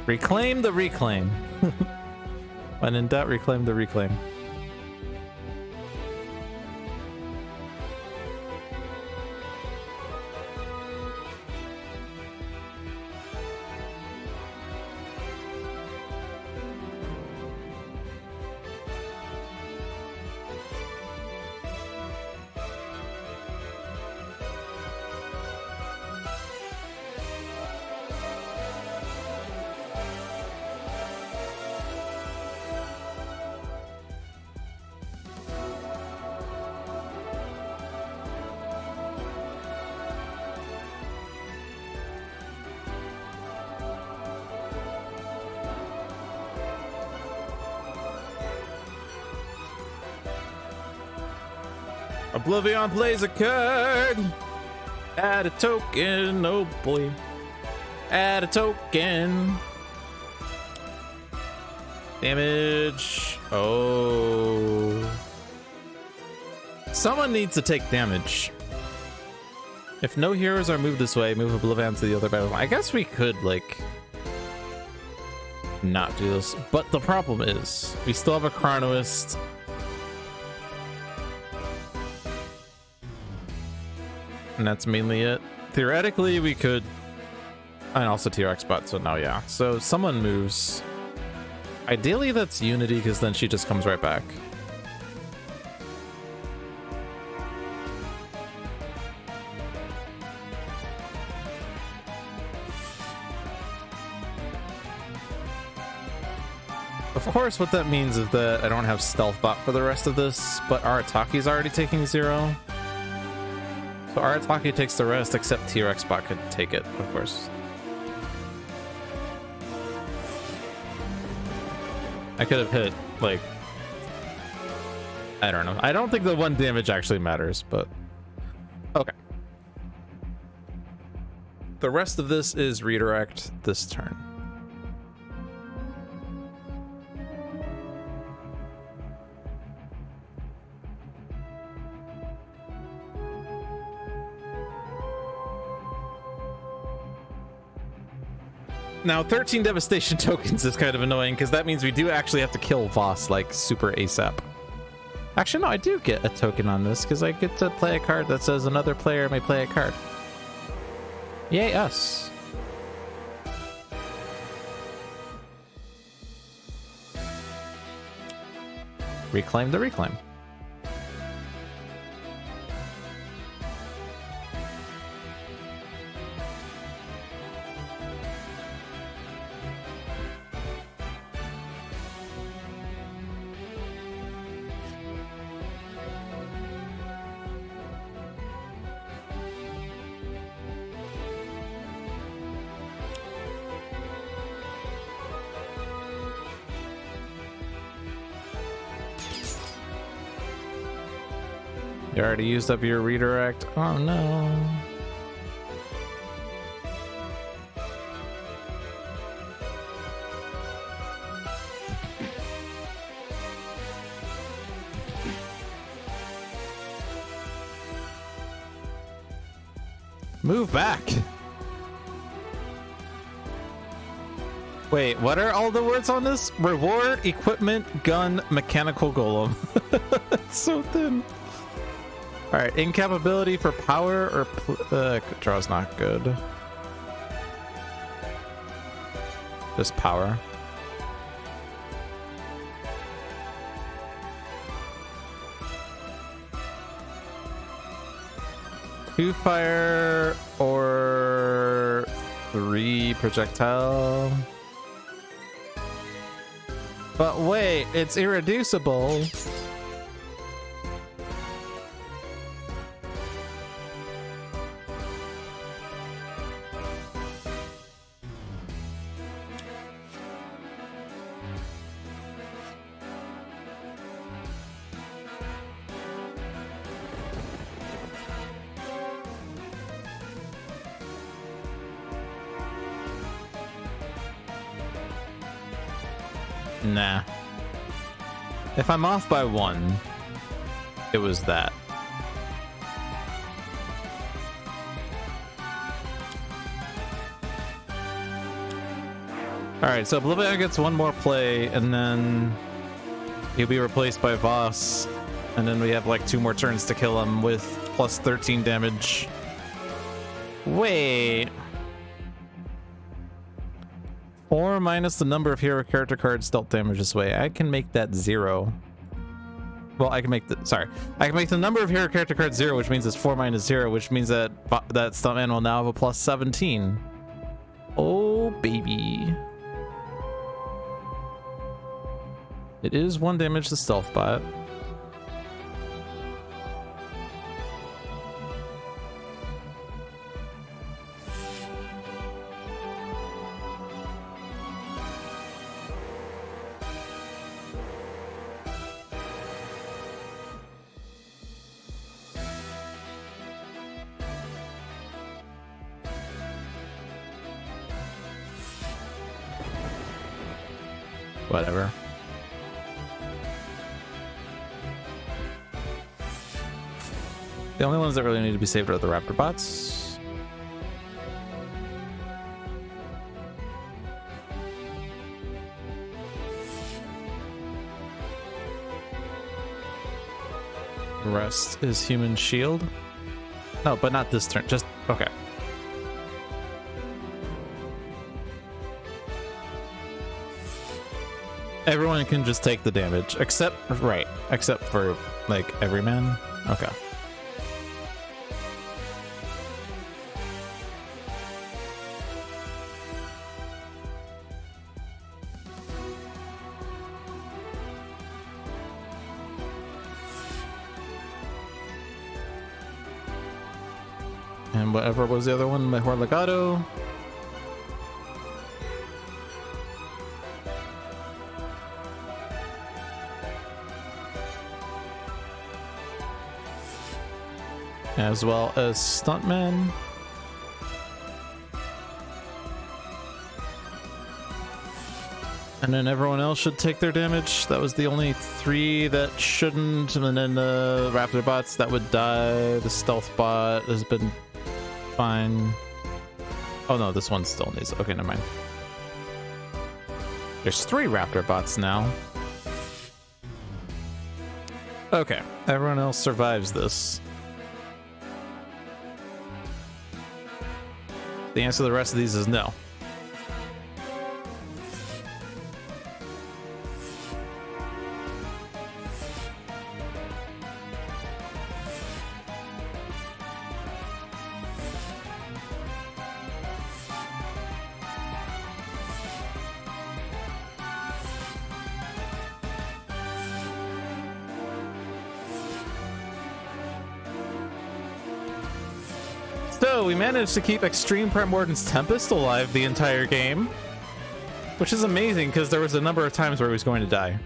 Reclaim the reclaim. When in doubt, reclaim the reclaim. Oblivion plays a card. Add a token. Oh boy. Add a token. Damage. Oh. Someone needs to take damage. If no heroes are moved this way, move Oblivion to the other battle. I guess we could, like, not do this. But the problem is, we still have a Chronoist. And that's mainly it. Theoretically, we could... And also T-Rex bot, so no, yeah. So someone moves. Ideally, that's Unity, because then she just comes right back. Of course, what that means is that I don't have Stealth Bot for the rest of this, but Arataki's already taking 0. So Arataki takes the rest, except T-Rex Bot could take it, of course. I could have hit, like... I don't know. I don't think the 1 damage actually matters, but... Okay. The rest of this is redirect this turn. Now, 13 devastation tokens is kind of annoying because that means we do actually have to kill Voss like super ASAP. Actually, no, I do get a token on this because I get to play a card that says another player may play a card. Yay, us. Reclaim the reclaim. You already used up your redirect. Oh no. Move back. Wait, what are all the words on this? Reward, equipment, gun, mechanical golem. It's so thin. All right, incapability for power or draw's not good. Just power. Two fire or 3 projectile. But wait, it's irreducible. Nah. If I'm off by 1, it was that. Alright, so Oblivion gets 1 more play, and then he'll be replaced by Voss. And then we have like 2 more turns to kill him with plus 13 damage. Wait. 4 minus the number of hero character cards dealt damage this way. I can make that 0. Well, I can make the... Sorry. I can make the number of hero character cards 0, which means it's 4 minus 0, which means that that Stuntman will now have a plus 17. Oh, baby. It is 1 damage to Stealth Bot. Whatever. The only ones that really need to be saved are the raptor bots. Rest is human shield. No, but not this turn. Just okay. Everyone can just take the damage, except for like every man. Okay. And whatever was the other one, Mejor Legado. As well as Stuntman. And then everyone else should take their damage. That was the only 3 that shouldn't. And then the Raptor bots that would die. The Stealth bot has been fine. Oh no, this one still needs. Okay, never mind. There's 3 Raptor bots now. Okay, everyone else survives this. The answer to the rest of these is no. So we managed to keep Extreme Primordant's Tempest alive the entire game, which is amazing because there was a number of times where he was going to die.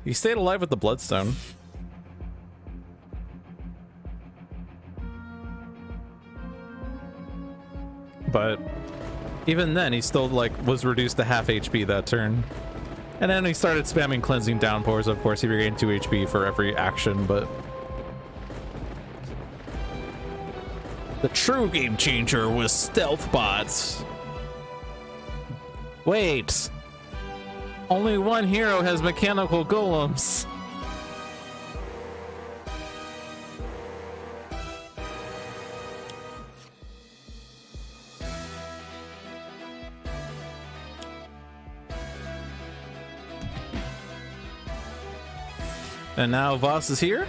He stayed alive with the Bloodstone. But even then, he still like was reduced to half HP that turn. And then he started spamming Cleansing Downpours. Of course, he regained 2 HP for every action, but the true game changer was stealth bots. Wait. Only one hero has mechanical golems. And now Voss is here.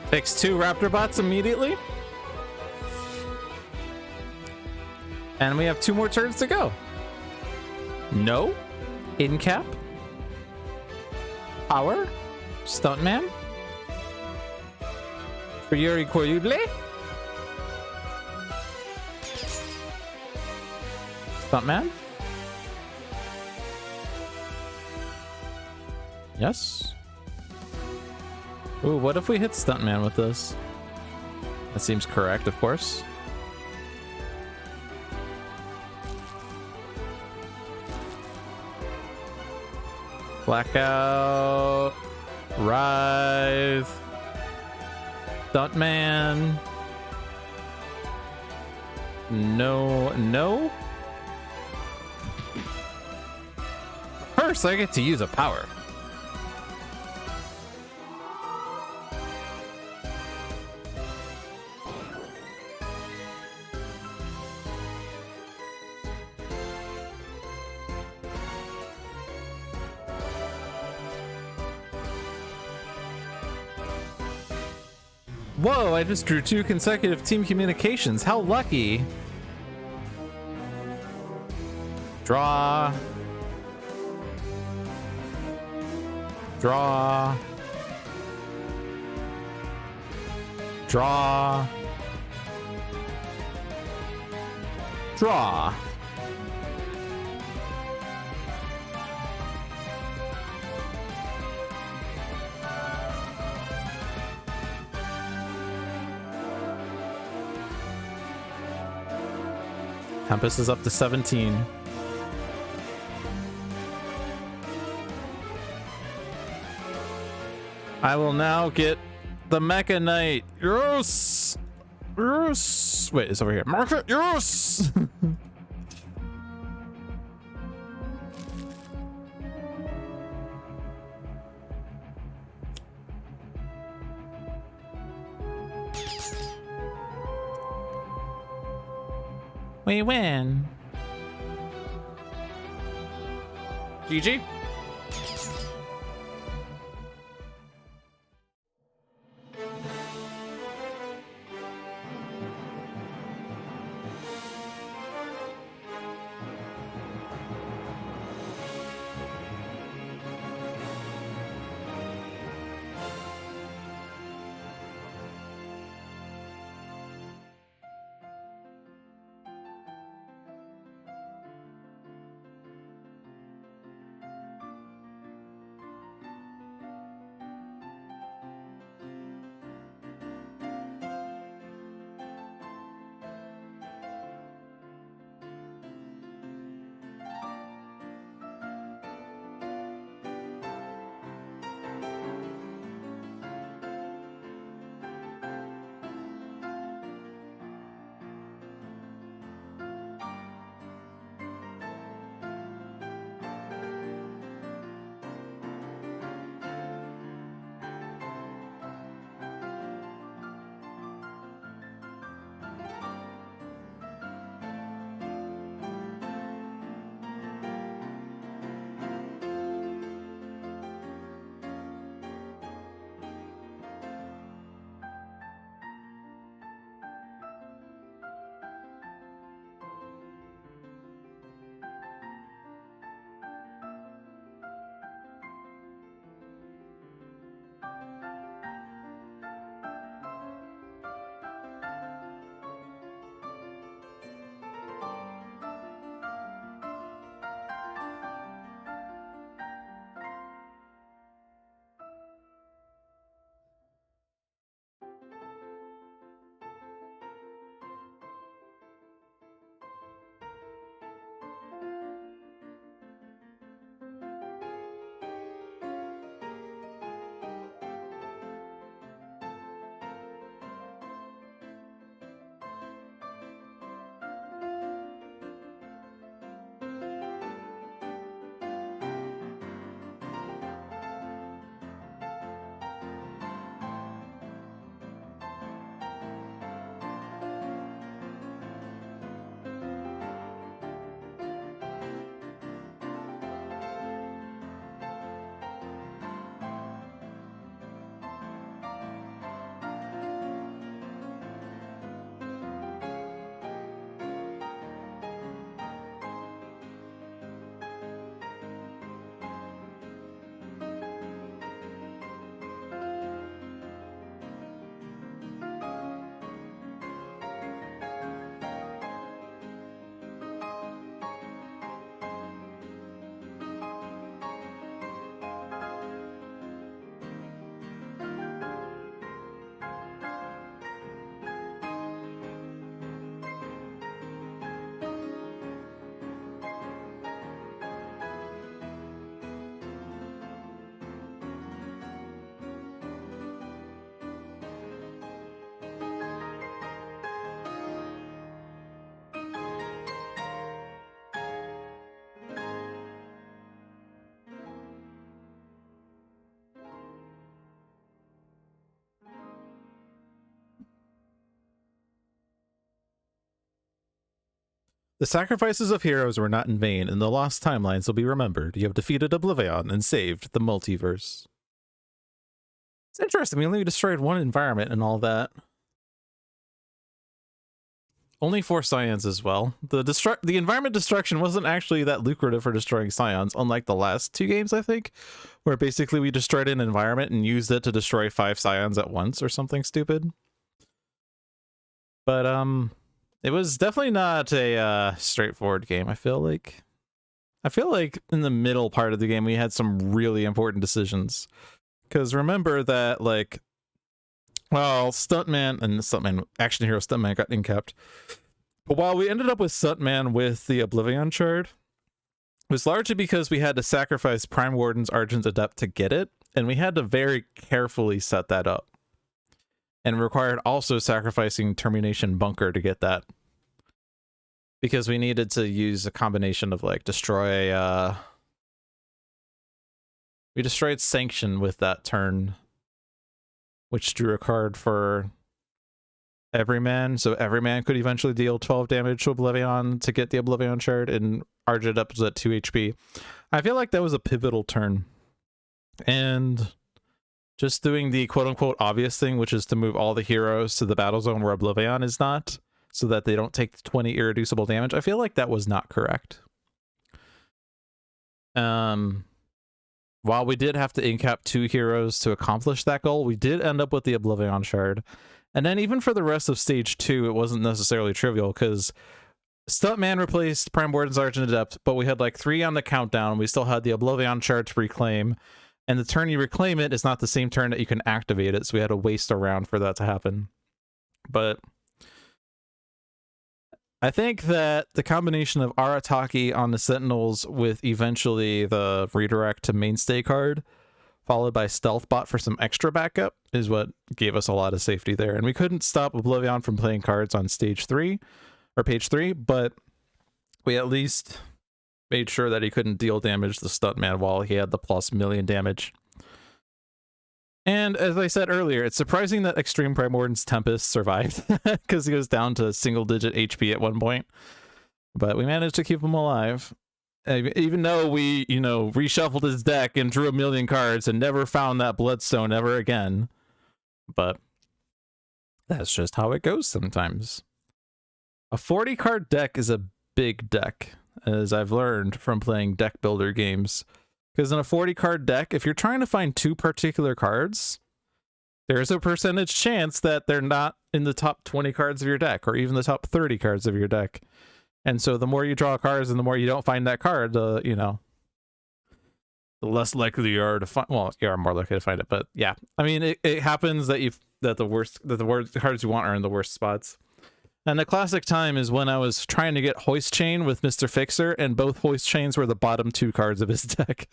Takes 2 Raptor bots immediately. And we have 2 more turns to go. No. In cap. Power. Stuntman. Priori Corrible. Stuntman. Yes. Ooh, what if we hit Stuntman with this? That seems correct, of course. Blackout. Writhe. Stuntman. No, no. First, I get to use a power. Whoa, I just drew 2 consecutive team communications. How lucky. Draw. Draw. Draw. Draw. Tempest is up to 17. I will now get the Mecha Knight. Yes! Yes! Wait, it's over here. Mark it! Yes! We win. GG. The sacrifices of heroes were not in vain, and the lost timelines will be remembered. You have defeated Oblivion and saved the multiverse. It's interesting, we only destroyed one environment and all that. Only 4 scions as well. The environment destruction wasn't actually that lucrative for destroying scions, unlike the last 2 games, I think, where basically we destroyed an environment and used it to destroy 5 scions at once or something stupid. But, it was definitely not a straightforward game. I feel like in the middle part of the game we had some really important decisions. Because remember that, like, well, Action Hero Stuntman got inkept. But while we ended up with Stuntman with the Oblivion Shard, it was largely because we had to sacrifice Prime Warden's Argent Adept to get it, and we had to very carefully set that up. And required also sacrificing Termination Bunker to get that. Because we needed to use a combination of like destroy we destroyed Sanction with that turn, which drew a card for Everyman, so Everyman could eventually deal 12 damage to Oblivion to get the Oblivion Shard, and Argid up was at 2 HP. I feel like that was a pivotal turn. And just doing the quote-unquote obvious thing, which is to move all the heroes to the battle zone where Oblivion is not, so that they don't take 20 irreducible damage, I feel like that was not correct. While we did have to incap 2 heroes to accomplish that goal, we did end up with the Oblivion Shard. And then even for the rest of stage 2, it wasn't necessarily trivial, because Stuntman replaced Prime Warden's Argent Adept, but we had like 3 on the countdown. We still had the Oblivion Shard to reclaim, and the turn you reclaim it is not the same turn that you can activate it, so we had to waste a round for that to happen. But I think that the combination of Arataki on the Sentinels with eventually the redirect to mainstay card, followed by Stealth Bot for some extra backup, is what gave us a lot of safety there. And we couldn't stop Oblivion from playing cards on stage 3, or page 3, but we at least made sure that he couldn't deal damage to Stuntman while he had the plus million damage. And as I said earlier, it's surprising that Extreme Prime Warden's Tempest survived, because he was down to single-digit HP at one point. But we managed to keep him alive. Even though we, you know, reshuffled his deck and drew a million cards and never found that Bloodstone ever again. But that's just how it goes sometimes. A 40-card deck is a big deck, as I've learned from playing deck builder games. Because in a 40-card deck, if you're trying to find 2 particular cards, there's a percentage chance that they're not in the top 20 cards of your deck, or even the top 30 cards of your deck. And so the more you draw cards and the more you don't find that card, you know, the less likely you are to find. Well, you are more likely to find it, but yeah. I mean, it happens that the worst cards you want are in the worst spots. And the classic time is when I was trying to get Hoist Chain with Mr. Fixer, and both Hoist Chains were the bottom 2 cards of his deck.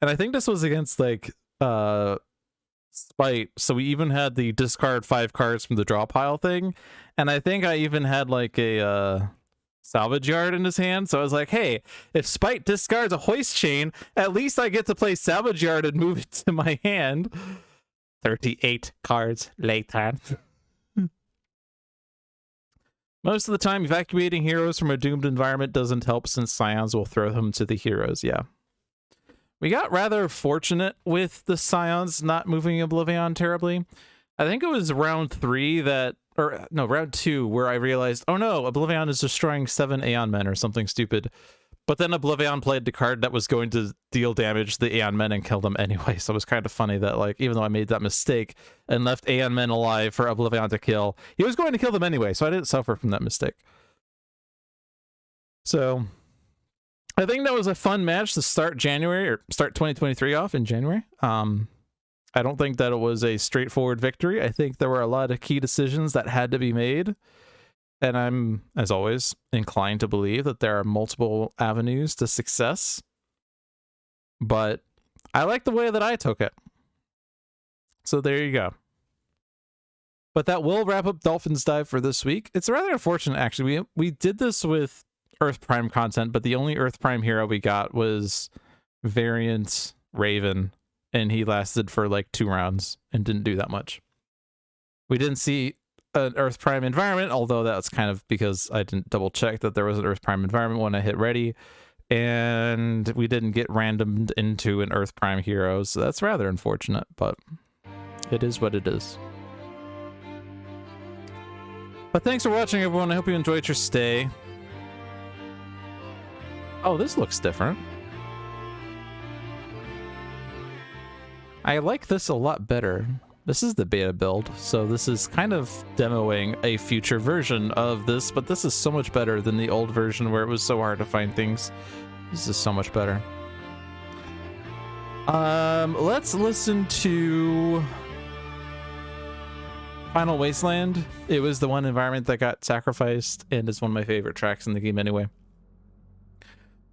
And I think this was against like Spite, so we even had the discard 5 cards from the draw pile thing, and I think I even had like a Salvage Yard in his hand, so I was like, hey, if Spite discards a Hoist Chain, at least I get to play Salvage Yard and move it to my hand. 38 cards later. Most of the time, evacuating heroes from a doomed environment doesn't help, since Scions will throw them to the heroes, yeah. We got rather fortunate with the Scions not moving Oblivion terribly. I think it was round 3 that, or no, round 2, where I realized, oh no, Oblivion is destroying 7 Aeon Men or something stupid. But then Oblivion played the card that was going to deal damage to the Aeon Men and kill them anyway. So it was kind of funny that, like, even though I made that mistake and left Aeon Men alive for Oblivion to kill, he was going to kill them anyway, so I didn't suffer from that mistake. So I think that was a fun match to start January, or start 2023 off in January. I don't think that it was a straightforward victory. I think there were a lot of key decisions that had to be made. And I'm, as always, inclined to believe that there are multiple avenues to success. But I like the way that I took it. So there you go. But that will wrap up Dolphin's Dive for this week. It's rather unfortunate, actually. We did this with Earth Prime content, but the only Earth Prime hero we got was Variant Raven. And he lasted for like 2 rounds and didn't do that much. We didn't see an Earth Prime environment, although that's kind of because I didn't double check that there was an Earth Prime environment when I hit ready, and we didn't get randomed into an Earth Prime hero, so that's rather unfortunate, but it is what it is. But thanks for watching, everyone. I hope you enjoyed your stay. Oh, this looks different. I like this a lot better. This is the beta build, so this is kind of demoing a future version of this, but this is so much better than the old version where it was so hard to find things. This is so much better. Let's listen to Final Wasteland. It was the one environment that got sacrificed, and it's one of my favorite tracks in the game anyway.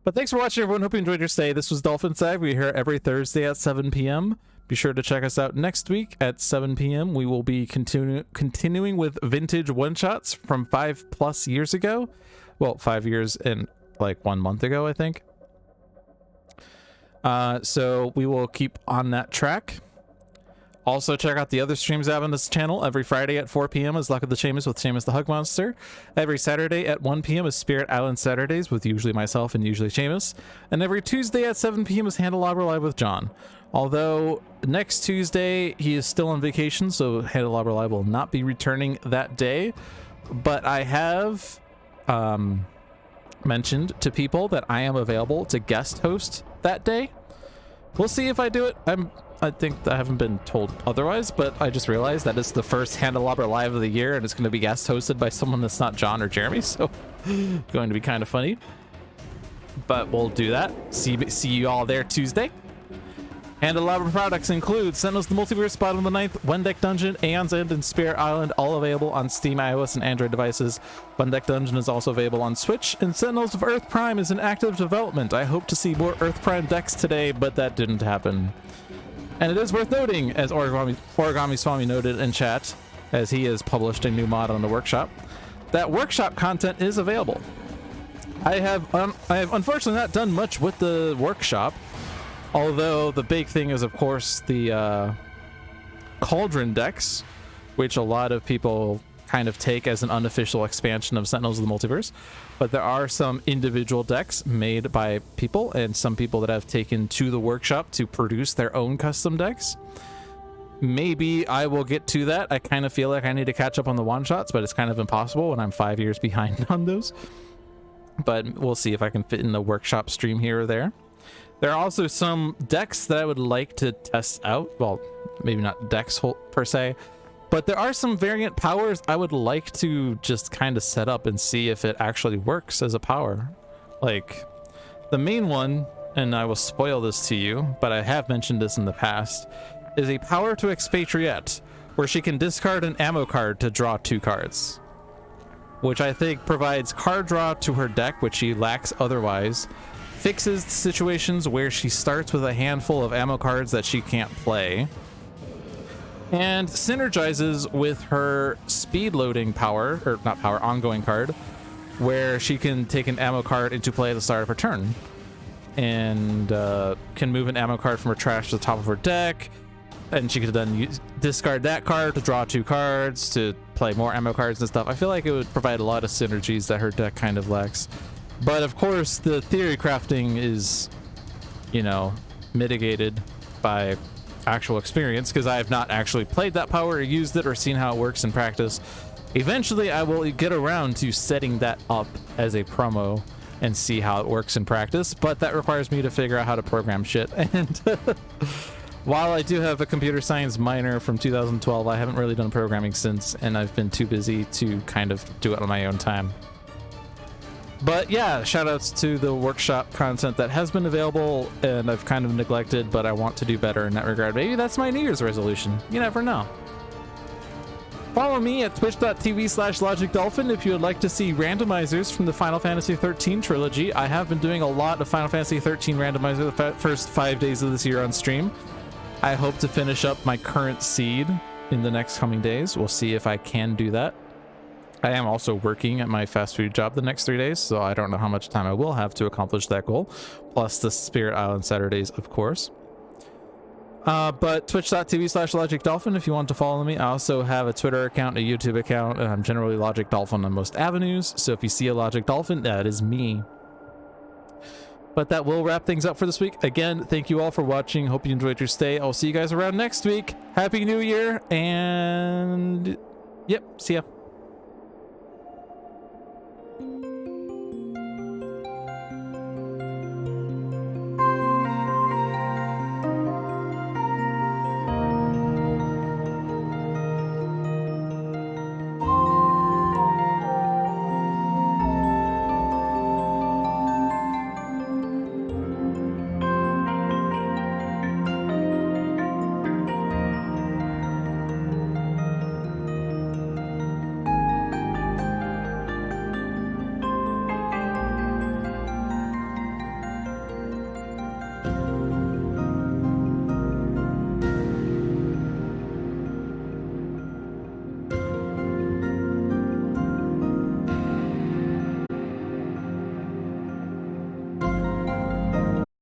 But thanks for watching, everyone. Hope you enjoyed your stay. This was Dolphin Dive. We're here every Thursday at 7 p.m. Be sure to check us out next week at 7 p.m. We will be continuing with vintage one-shots from 5+ years ago. Well, 5 years and like 1 month ago, I think. So we will keep on that track. Also, check out the other streams out on this channel. Every Friday at 4 p.m. is Luck of the Seamus with Seamus the Hug Monster. Every Saturday at 1 p.m. is Spirit Island Saturdays with usually myself and usually Seamus. And every Tuesday at 7 p.m. is Handelabra Live with John. Although next Tuesday he is still on vacation, so Handelabra Live will not be returning that day. But I have mentioned to people that I am available to guest host that day. We'll see if I do it. I think I haven't been told otherwise, but I just realized that it's the first Handelabra Live of the year, and it's going to be guest hosted by someone that's not John or Jeremy, so going to be kind of funny. But we'll do that. See you all there Tuesday. Handelabra products include Sentinels the Multiverse, Bottom of the Ninth, One Deck Dungeon, Aeon's End, and Spirit Island, all available on Steam, iOS, and Android devices. One Deck Dungeon is also available on Switch, and Sentinels of Earth Prime is in active development. I hope to see more Earth Prime decks today, but that didn't happen. And it is worth noting, as Origami Swami noted in chat, as he has published a new mod on the workshop, that workshop content is available. I have unfortunately not done much with the workshop, although the big thing is, of course, the Cauldron decks, which a lot of people kind of take as an unofficial expansion of Sentinels of the Multiverse. But there are some individual decks made by people, and some people that have taken to the workshop to produce their own custom decks. Maybe I will get to that. I kind of feel like I need to catch up on the one-shots, but it's kind of impossible when I'm 5 years behind on those. But we'll see if I can fit in the workshop stream here or there. There are also some decks that I would like to test out. Well, maybe not decks per se, but there are some variant powers I would like to just kind of set up and see if it actually works as a power. Like, the main one, and I will spoil this to you, but I have mentioned this in the past, is a power to expatriate, where she can discard an ammo card to draw 2 cards. Which I think provides card draw to her deck, which she lacks otherwise, fixes situations where she starts with a handful of ammo cards that she can't play, and synergizes with her speed loading power, or not power, ongoing card, where she can take an ammo card into play at the start of her turn, and can move an ammo card from her trash to the top of her deck, and she could then discard that card to draw 2 cards to play more ammo cards and stuff. I feel like it would provide a lot of synergies that her deck kind of lacks. But of course, the theory crafting is, you know, mitigated by actual experience, because I have not actually played that power or used it or seen how it works in practice. Eventually, I will get around to setting that up as a promo and see how it works in practice, but that requires me to figure out how to program shit. And while I do have a computer science minor from 2012, I haven't really done programming since, and I've been too busy to kind of do it on my own time. But yeah, shoutouts to the workshop content that has been available and I've kind of neglected, but I want to do better in that regard. Maybe that's my New Year's resolution. You never know. Follow me at twitch.tv/LogicDolphin if you would like to see randomizers from the Final Fantasy XIII trilogy. I have been doing a lot of Final Fantasy XIII randomizer the first 5 days of this year on stream. I hope to finish up my current seed in the next coming days. We'll see if I can do that. I am also working at my fast food job the next 3 days, so I don't know how much time I will have to accomplish that goal, plus the Spirit Island Saturdays, of course. But twitch.tv/LogicDolphin if you want to follow me. I also have a Twitter account, a YouTube account, and I'm generally Logic Dolphin on most avenues, so if you see a Logic Dolphin, that is me. But that will wrap things up for this week. Again, thank you all for watching. Hope you enjoyed your stay. I'll see you guys around next week. Happy New Year, and yep, see ya.